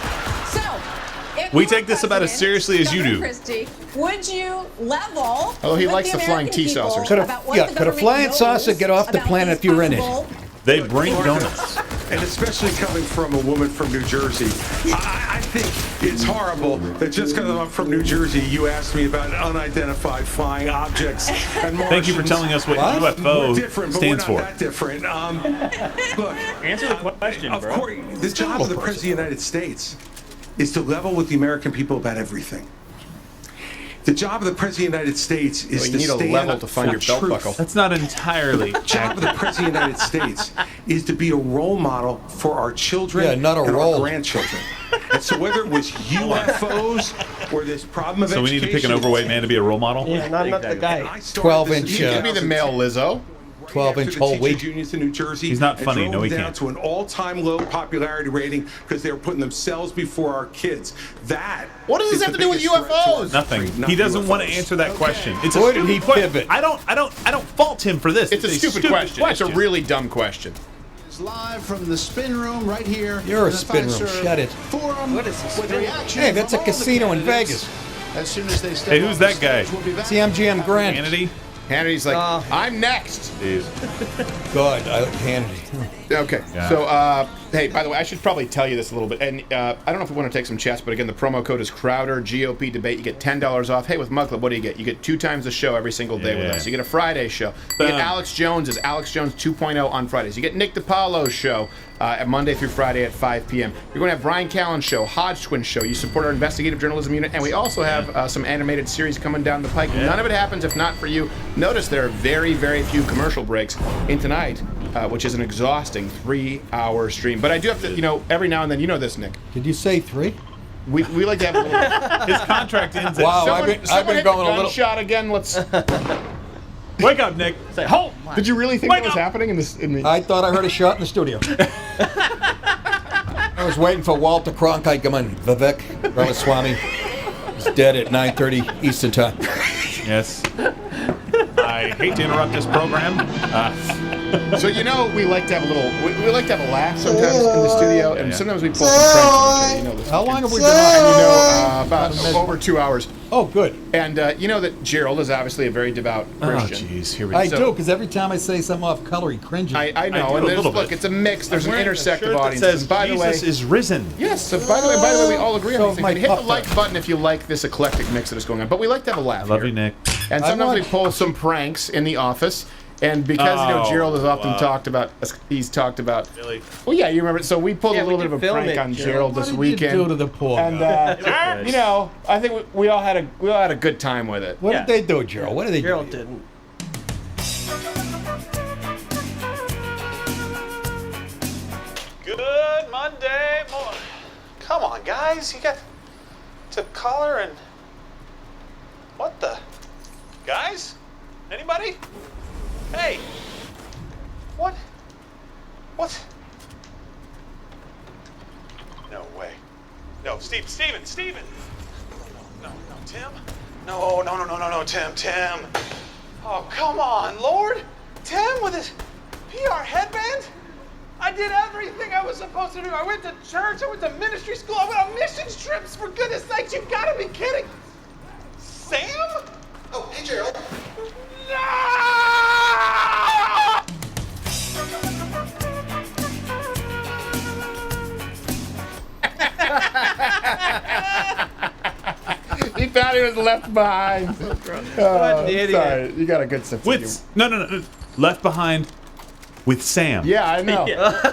So, if We you take were this about as president, seriously as you Governor do. Christie, would you level? Oh, he with likes the flying American tea people saucers. about what the Could a government flying knows saucer get off the about planet these if you were in it? possible- They bring donuts. And especially coming from a woman from New Jersey, I think it's horrible that just because I'm from New Jersey, you asked me about unidentified flying objects and Martians. Thank you for telling us what UFO We're different, but stands we're for. not that different. Look, Answer the question, of bro. course, the job of the President of the United States is to level with the American people about everything. The job of the President of the United States is you to need a stand level up to find for your belt truth. buckle. That's not entirely The job of the President of the United States is to be a role model for our children Yeah, not a and role. our grandchildren. And so whether it was UFOs or this problem of So we need to pick an education, overweight man to be a role model? Yeah, not the guy. 12-inch. You could be the male Lizzo. 12-inch to whole the teachers wheat. unions in New Jersey. He's not and funny. drove No, he down can't. to an all-time low popularity rating because they were putting themselves before our kids. That. What does this is have the to do with biggest threat to our UFOs? Nothing. country, not He doesn't want to UFOs. answer that question. It's a Boy, did stupid he question. pivot. I don't fault him for this. It's a stupid question. It's a really dumb question. It's live from the spin room right here. You're a in the spin room. Fiserv Shut it. Forum. What is this? With reactions Hey, that's a from all the casino in candidates Vegas. As soon as they step Hey, who's that guy? we'll be back. CMGM Grant. Hannity? Hannity's like, I'm next. Jeez. God, I like Hannity. Okay. Yeah. So, hey, by the way, I should probably tell you this a little bit. And I don't know if we want to take some chats, but again, the promo code is Crowder, GOP debate. You get $10 off. Hey, with Mug Club, what do you get? You get 2 times the show every single day with us. You get a Friday show. You get Alex Jones's Alex Jones 2.0 on Fridays. You get Nick DiPaolo's show at Monday through Friday at 5 p.m. You're going to have Brian Callen's show, Hodge Twin show. You support our investigative journalism unit. And we also have some animated series coming down the pike. None of it happens if not for you. Notice there are very, very few commercial breaks in tonight, which is an exhausting 3-hour stream. But I do have to, every now and then, you know this, Nick. Did you say 3? We like to have a little... His contract ends. Wow, I've been going a little shot again. Let's wake up, Nick. Say, hold. Did you really think that was happening in this? I thought I heard a shot in the studio. I was waiting for Walter Cronkite. Come on, Vivek Ramaswamy. He's dead at 9:30 Eastern Time. Yes. I hate to interrupt this program. So we like to have a little. We like to have a laugh sometimes in the studio, and sometimes we pull some pranks. This. How long have we been on? About over 2 hours. Oh, good. And you know that Gerald is obviously a very devout Christian. Oh, jeez, here we go. I do, because every time I say something off color, he cringes. I know, and look, it's a mix. There's an intersective audience. Says, and by the way, Jesus is risen. Yes. So by the way, we all agree on these things. And hit the like button if you like this eclectic mix that is going on. But we like to have a laugh. I love you, Nick. And sometimes we pull some pranks in the office. And because Gerald has often talked about, Really? Well, yeah, you remember. So we pulled a little bit of a prank on Gerald this weekend. What did you do to the poor and I think we all had a good time with it. What did they do, Gerald? What did they do? Gerald didn't. Good Monday morning. Come on, guys. You got to color and... What the... Guys? Anybody? Hey! What? What? No way. No, Steven! No, Tim? No, Tim. Oh, come on, Lord! Tim with his PR headband? I did everything I was supposed to do. I went to church, I went to ministry school, I went on missions trips, for goodness sakes, you've got to be kidding! Sam? Oh, hey, Gerald. He thought he was left behind. What an idiot. Sorry, you got a good sense of humor. No. Left behind with Sam. Yeah, I know.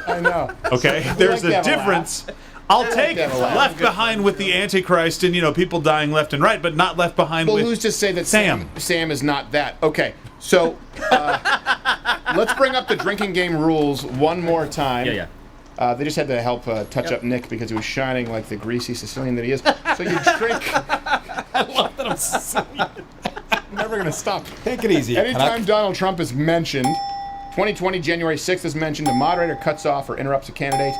I know. Okay, So, there's like a difference. I'll take left behind with the Antichrist and people dying left and right, but not left behind with who's to say that Sam? Sam is not that? Okay, so let's bring up the drinking game rules one more time. Yeah. They just had to help touch up Nick because he was shining like the greasy Sicilian that he is. So you drink. I love that I'm Sicilian. I'm never gonna stop. Take it easy. Anytime Donald Trump is mentioned, 2020 January 6th is mentioned, a moderator cuts off or interrupts a candidate.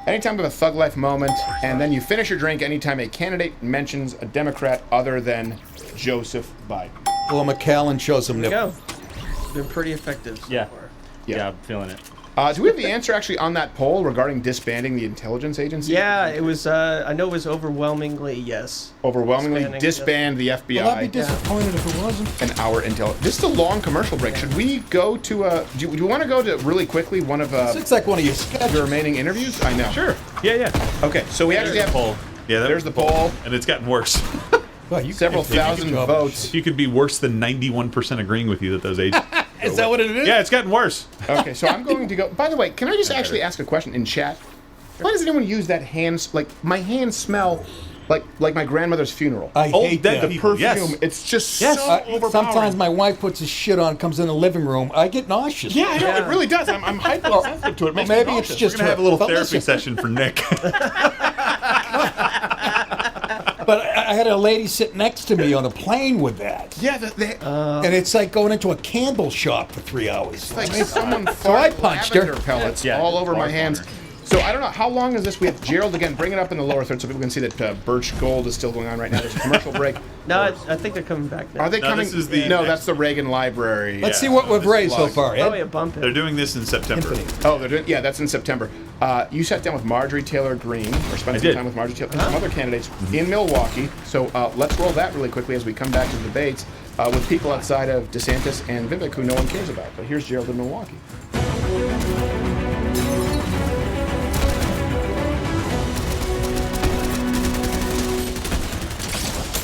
Anytime of a thug life moment, and then you finish your drink anytime a candidate mentions a Democrat other than Joseph Biden. Well, McAllen shows some There you nipple. go. Been pretty effective so Yeah. far. Yeah, I'm feeling it. Do we have the answer actually on that poll regarding disbanding the intelligence agency? Yeah, it was, I know it was overwhelmingly yes. Overwhelmingly disband the FBI. Well, I'd be disappointed if it wasn't. An hour intel. This is a long commercial break. Should we go to do you want to go to really quickly one of It's like one of your sketches. the remaining interviews? I know. Sure. Yeah. Okay, so we actually have poll. Yeah, there's the poll. And it's gotten worse. Well, you Several thousand votes. You could be worse than 91% agreeing with you that those agents. Is that what it is? Yeah, it's gotten worse. Okay, so I'm going to go. By the way, can I just actually ask a question in chat? Why does anyone use that hands? Like my hands smell like my grandmother's funeral. I hate dead that. The people. perfume. Yes. It's just Yes. so overpowering. Sometimes my wife puts his shit on, comes in the living room. I get nauseous. Yeah, I know. It really does. I'm hypersensitive to it. It makes maybe me it's nauseous. just We're going to have a little But therapy listen. session for Nick. But I had a lady sit next to me on a plane with that. Yeah, And it's like going into a candle shop for 3 hours. like someone So I farted punched her. lavender pellets Yeah, all over my barf hands. on her. So I don't know, how long is this? We have Gerald, again, bring it up in the lower third so people can see that Birch Gold is still going on right now. There's a commercial break. No, I think they're coming back now. Are they coming? No, that's the Reagan Library. Let's see what we've raised so far, Ed. Probably a bump. They're doing this in September. Oh, they're doing, yeah, that's in September. You sat down with Marjorie Taylor Greene, or spent some time with Marjorie Taylor, and some other candidates in Milwaukee. So let's roll that really quickly as we come back to the debates with people outside of DeSantis and Vivek who no one cares about. But here's Gerald in Milwaukee.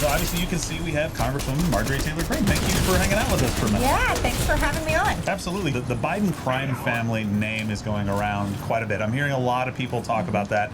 So obviously you can see we have Congresswoman Marjorie Taylor Greene. Thank you for hanging out with us for a minute. Yeah, thanks for having me on. Absolutely. The Biden crime family name is going around quite a bit. I'm hearing a lot of people talk about that.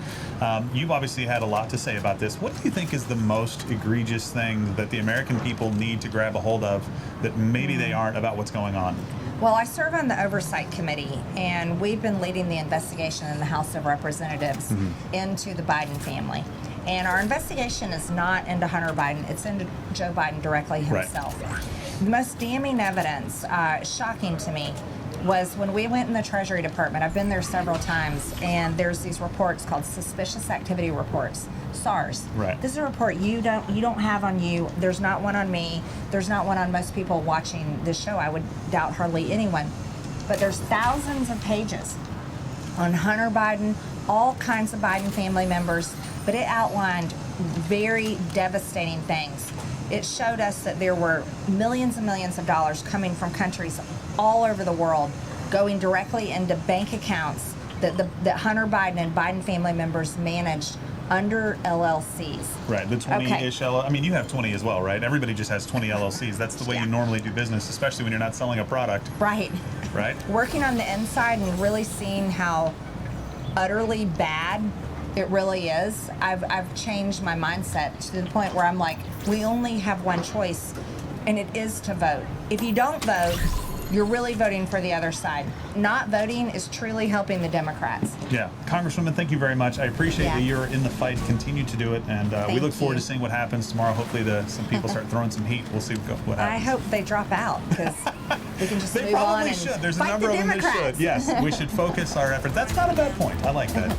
You've obviously had a lot to say about this. What do you think is the most egregious thing that the American people need to grab a hold of that maybe they aren't about what's going on? Well, I serve on the Oversight Committee, and we've been leading the investigation in the House of Representatives into the Biden family. And our investigation is not into Hunter Biden, it's into Joe Biden directly himself. Right. The most damning evidence, shocking to me, was when we went in the Treasury Department. I've been there several times, and there's these reports called Suspicious Activity Reports, SARS. Right. This is a report you don't have on you. There's not one on me. There's not one on most people watching this show. I would doubt hardly anyone. But there's thousands of pages on Hunter Biden, all kinds of Biden family members, but it outlined very devastating things. It showed us that there were millions and millions of dollars coming from countries all over the world, going directly into bank accounts that Hunter Biden and Biden family members managed under LLCs. Right, the 20-ish I mean, you have 20 as well, right? Everybody just has 20 LLCs. That's the way you normally do business, especially when you're not selling a product. Right. Right? Working on the inside and really seeing how utterly bad it really is, I've changed my mindset to the point where I'm like, we only have one choice, and it is to vote. If you don't vote, you're really voting for the other side. Not voting is truly helping the Democrats. Yeah. Congresswoman, thank you very much. I appreciate that you're in the fight. Continue to do it. And we look forward to seeing what happens tomorrow. Hopefully some people start throwing some heat. We'll see what happens. I hope they drop out, because we can just they move on probably and should. There's a fight number the of them that Democrats. should. Yes, we should focus our efforts. That's not a bad point. I like that.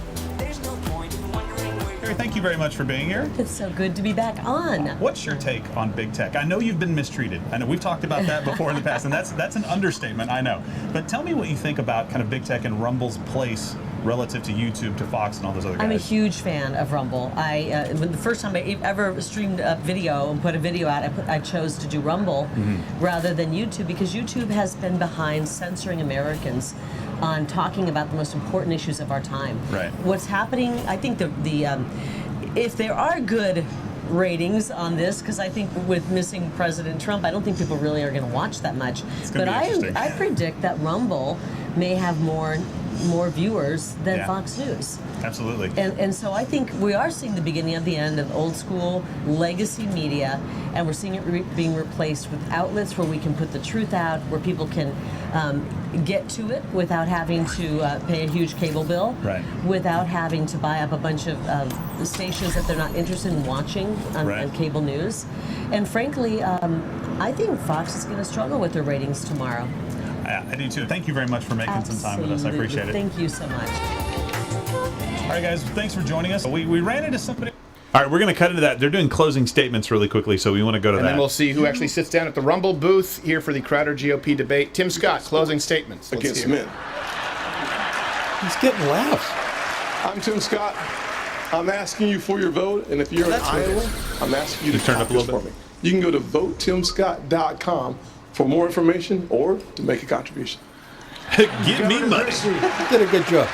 Thank you very much for being here. It's so good to be back on. What's your take on big tech? I know you've been mistreated. I know we've talked about that before in the past, and that's an understatement, I know. But tell me what you think about kind of big tech and Rumble's place relative to YouTube, to Fox, and all those other guys. I'm a huge fan of Rumble. The first time I ever streamed a video and put a video out, I chose to do Rumble rather than YouTube, because YouTube has been behind censoring Americans on talking about the most important issues of our time. Right. What's happening, I think if there are good ratings on this, because I think with missing President Trump, I don't think people really are going to watch that much. But I predict that Rumble may have more viewers than Fox News. Absolutely. And so I think we are seeing the beginning of the end of old school legacy media, and we're seeing it being replaced with outlets where we can put the truth out, where people can get to it without having to pay a huge cable bill, without having to buy up a bunch of stations that they're not interested in watching on cable news. And frankly, I think Fox is going to struggle with their ratings tomorrow. I do too. Thank you very much for making some time with us. I appreciate it. Thank you so much. All right, guys, thanks for joining us. We ran into somebody. All right, we're going to cut into that. They're doing closing statements really quickly, so we want to go to that. And then we'll see who actually sits down at the Rumble booth here for the Crowder GOP debate. Tim Scott, closing statements. Against men. He's getting laughs. I'm Tim Scott. I'm asking you for your vote, and if you're in Iowa, I'm asking you to turn up a little bit. me. You can go to votetimscott.com for more information or to make a contribution. Give me money. Did a good job.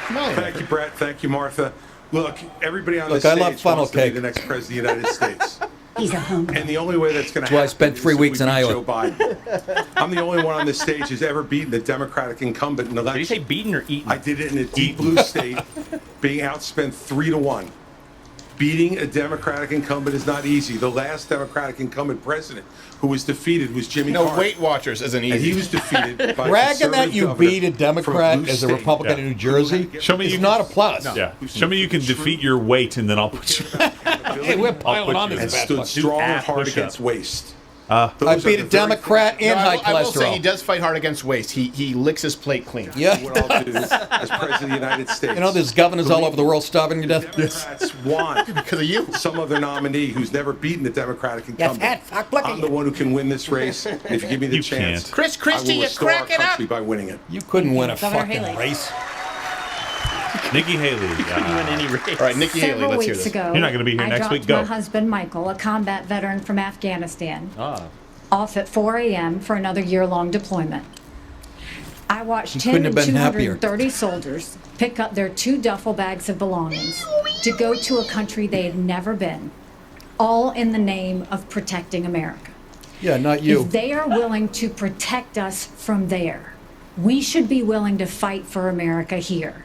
Thank you, Brett. Thank you, Martha. Look, everybody on this I stage love funnel wants to be cake. the next president of the United States. He's a homer. And the only way that's going to That's why I happen spent 3 is if weeks we in beat Iowa. Joe Biden. I'm the only one on this stage who's ever beaten the Democratic incumbent in an election. Did you say beaten or eaten? I did it in a deep blue state, being outspent 3-1. Beating a Democratic incumbent is not easy. The last Democratic incumbent president who was defeated was Jimmy Carter. Weight Watchers isn't easy. And he was defeated by bragging that you beat a Democrat blue as a state. Republican in New Jersey. Show me is not a plus. No. Yeah. Show me you can defeat your weight, and then I'll put you. Hey, we're piling on and this bad stood luck. strong and ass hard push-up. against waste. I beat a Democrat and high cholesterol. I will say he does fight hard against waste. He licks his plate clean. Yeah. What I'll do as president of the United States. You know, there's governors all over the world starving to death. Democrats want because of you. Some other nominee who's never beaten the Democratic incumbent. I'm the one who can win this race. If you give me the chance, Chris Christie, I will you restore our crack it up. country by winning it. You couldn't win a Governor fucking Haley. race. Nikki Haley. All right, Nikki Haley, Several let's hear weeks this. ago, You're not gonna be here I next dropped week. Go. my husband, Michael, a combat veteran from Afghanistan, off at 4 a.m. for another year-long deployment. I watched couldn't 10 have of been happier. 230 soldiers pick up their 2 duffel bags of belongings to go to a country they had never been, all in the name of protecting America. Yeah, not you. If they are willing to protect us from there, we should be willing to fight for America here.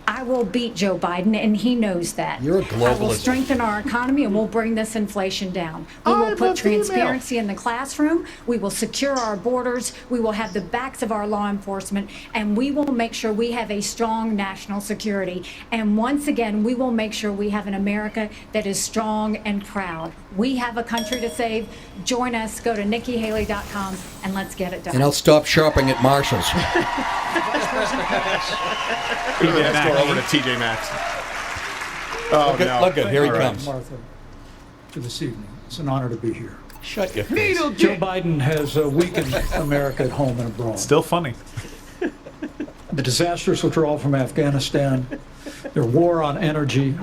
I will beat Joe Biden, and he knows that. You're a I will globalist. strengthen our economy, and we'll bring this inflation down. We will put transparency in the classroom. We will secure our borders. We will have the backs of our law enforcement, and we will make sure we have a strong national security. And once again, we will make sure we have an America that is strong and proud. We have a country to save. Join us. Go to NikkiHaley.com, and let's get it done. And I'll stop shopping at Marshall's. Over to TJ Maxx. Oh, no. Look at, here he All right. comes. Martha, for this evening. It's an honor to be here. Shut your face. Joe Biden has weakened America at home and abroad. Still funny. The disastrous withdrawal from Afghanistan, their war on energy,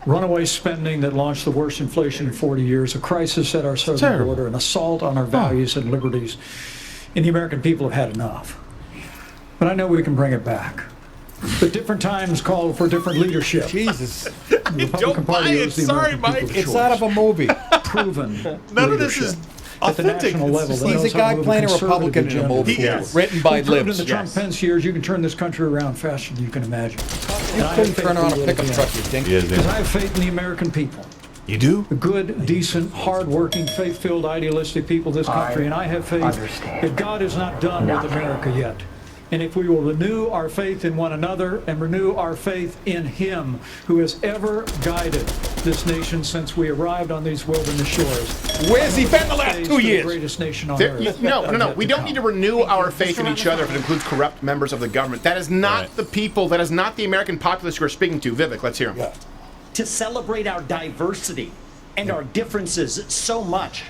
runaway spending that launched the worst inflation in 40 years, a crisis at our southern border, an assault on our values and liberties. And the American people have had enough. But I know we can bring it back. But different times call for different leadership. Jesus. The Republican Party owes the American people a It's choice. out of a movie. Proven None of this is leadership at the authentic. national level. that He's knows a how guy to move playing a conservative Republican in a agenda movie. forward. Written by We've proven libs. in the Trump Pence years, you can turn this country around faster than you can imagine. You couldn't turn on a pickup truck, you think? Because I have faith in the American people. You do? The good, decent, hard-working, faith-filled, idealistic people of this country. And I have faith that God is not done with America yet. And if we will renew our faith in one another and renew our faith in Him who has ever guided this nation since we arrived on these wilderness shores. Where's he been the last 2 years? The greatest nation on There, earth. no. We don't need to renew our faith in each other if it includes corrupt members of the government. That is not the people, that is not the American populace you are speaking to. Vivek, let's hear him. To celebrate our diversity and our differences so much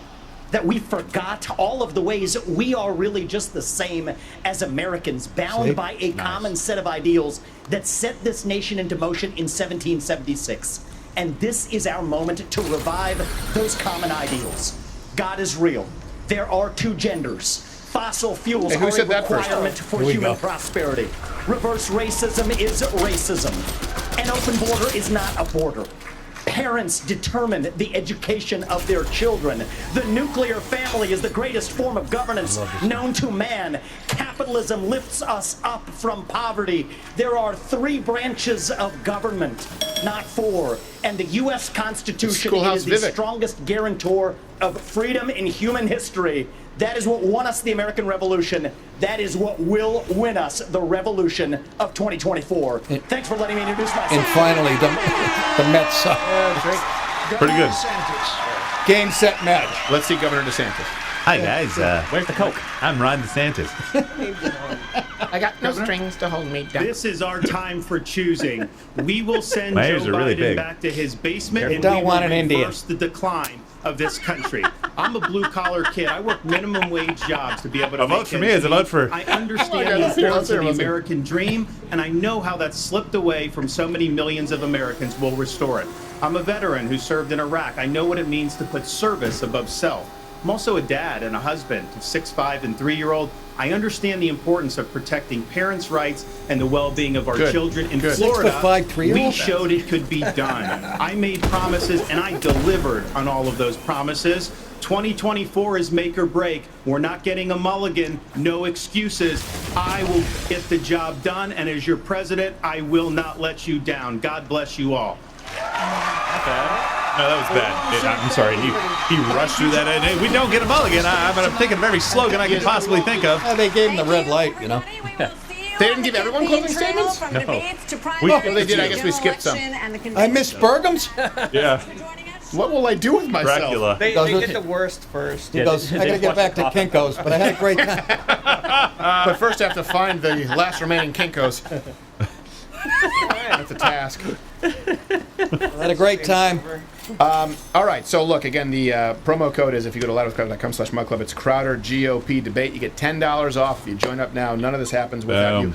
that we forgot all of the ways we are really just the same as Americans, bound by a common set of ideals that set this nation into motion in 1776. And this is our moment to revive those common ideals. God is real. There are 2 genders. Fossil fuels are a requirement for human prosperity. Reverse racism is racism. An open border is not a border. Parents determine the education of their children. The nuclear family is the greatest form of governance known to man. Capitalism lifts us up from poverty. There are 3 branches of government, not 4. And the U.S. Constitution is the strongest guarantor of freedom in human history. That is what won us the American Revolution. That is what will win us the revolution of 2024. Thanks for letting me introduce myself. And finally, the Mets suck. Pretty good. Game, set, match. Let's see Governor DeSantis. Hi, guys. Where's the Coke? I'm Ron DeSantis. I got no strings to hold me down. This is our time for choosing. We will send My Joe ears are really Biden big. back to his basement, and Don't we want will an Indian. reverse the decline of this country. I'm a blue-collar kid. I work minimum wage jobs to be able to A vote make for me ends is a vote meet. for- I understand Oh, the yeah, let's hear it, importance of the let's hear it. American dream, and I know how that's slipped away from so many millions of Americans. We'll restore it. I'm a veteran who served in Iraq. I know what it means to put service above self. I'm also a dad and a husband to 6'5" and 3-year-old. I understand the importance of protecting parents' rights and the well-being of our children. In Florida, 6'5", 3-year-old? we showed it could be done. I made promises and I delivered on all of those promises. 2024 is make or break. We're not getting a mulligan, no excuses. I will get the job done, and as your president, I will not let you down. God bless you all. No, that was bad. I'm sorry. He rushed through that. Hey, we don't get a mulligan. I'm thinking of every slogan I can possibly think of. They gave him the red light, you know. They didn't give everyone closing statements? No. Well, they did. I guess we skipped some. I missed Bergham's? Yeah. What will I do with myself? Dracula. They did the worst first. He goes, I gotta get back to Kinko's, but I had a great time. But first I have to find the last remaining Kinko's. That's a task. I had a great time. All right, so look, again, the promo code is, if you go to louderwithcrowder.com/mugclub, it's Crowder GOP debate. You get $10 off if you join up now. None of this happens without you.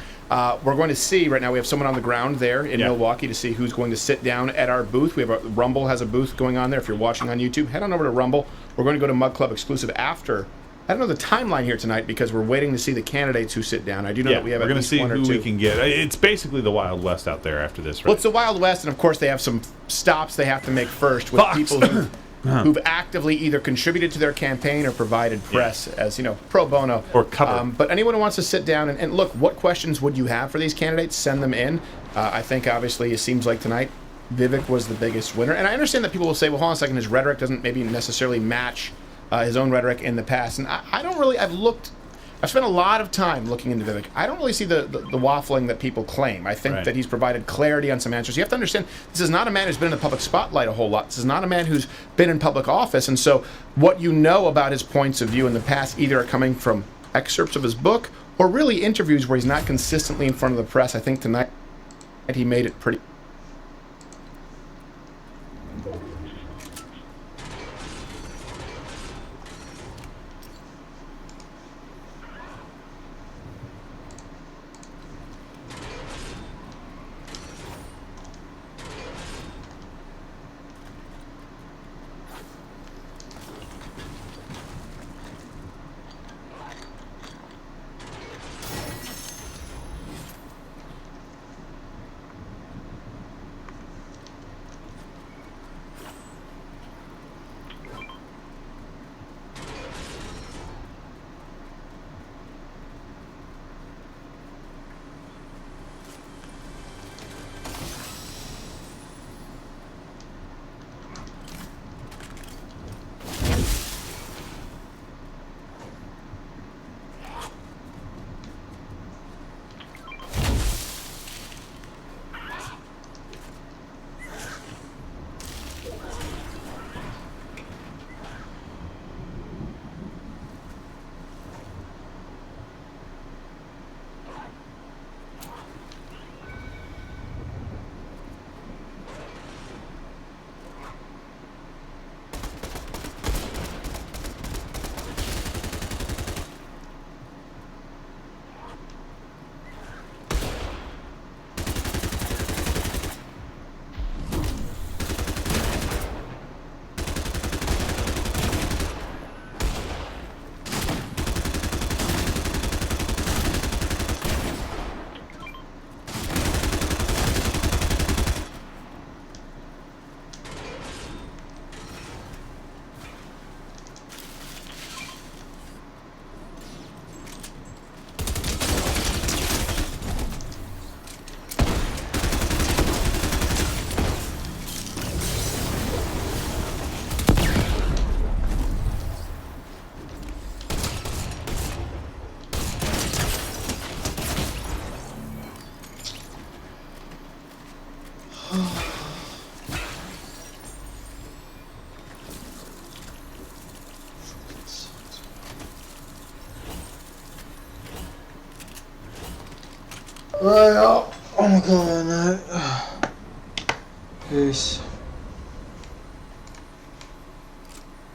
We're going to see right now, we have someone on the ground there in Milwaukee to see who's going to sit down at our booth. We have Rumble has a booth going on there. If you're watching on YouTube, head on over to Rumble. We're going to go to Mug Club exclusive after. I don't know the timeline here tonight because we're waiting to see the candidates who sit down. I do know that we have we're at least see one or who two. we can get. It's basically the Wild West out there after this, right? Well, it's the Wild West, and of course they have some stops they have to make first with people who've actively either contributed to their campaign or provided press as, pro bono. Or cover. But anyone who wants to sit down and look, what questions would you have for these candidates? Send them in. I think, obviously, it seems like tonight Vivek was the biggest winner. And I understand that people will say, well, hold on a second, his rhetoric doesn't maybe necessarily match his own rhetoric in the past. And I don't really, I've spent a lot of time looking into Vivek. I don't really see the waffling that people claim. I think that he's provided clarity on some answers. You have to understand, this is not a man who's been in the public spotlight a whole lot. This is not a man who's been in public office. And so what you know about his points of view in the past either are coming from excerpts of his book or really interviews where he's not consistently in front of the press. I think tonight he made it pretty. Right, oh my god, no. Peace.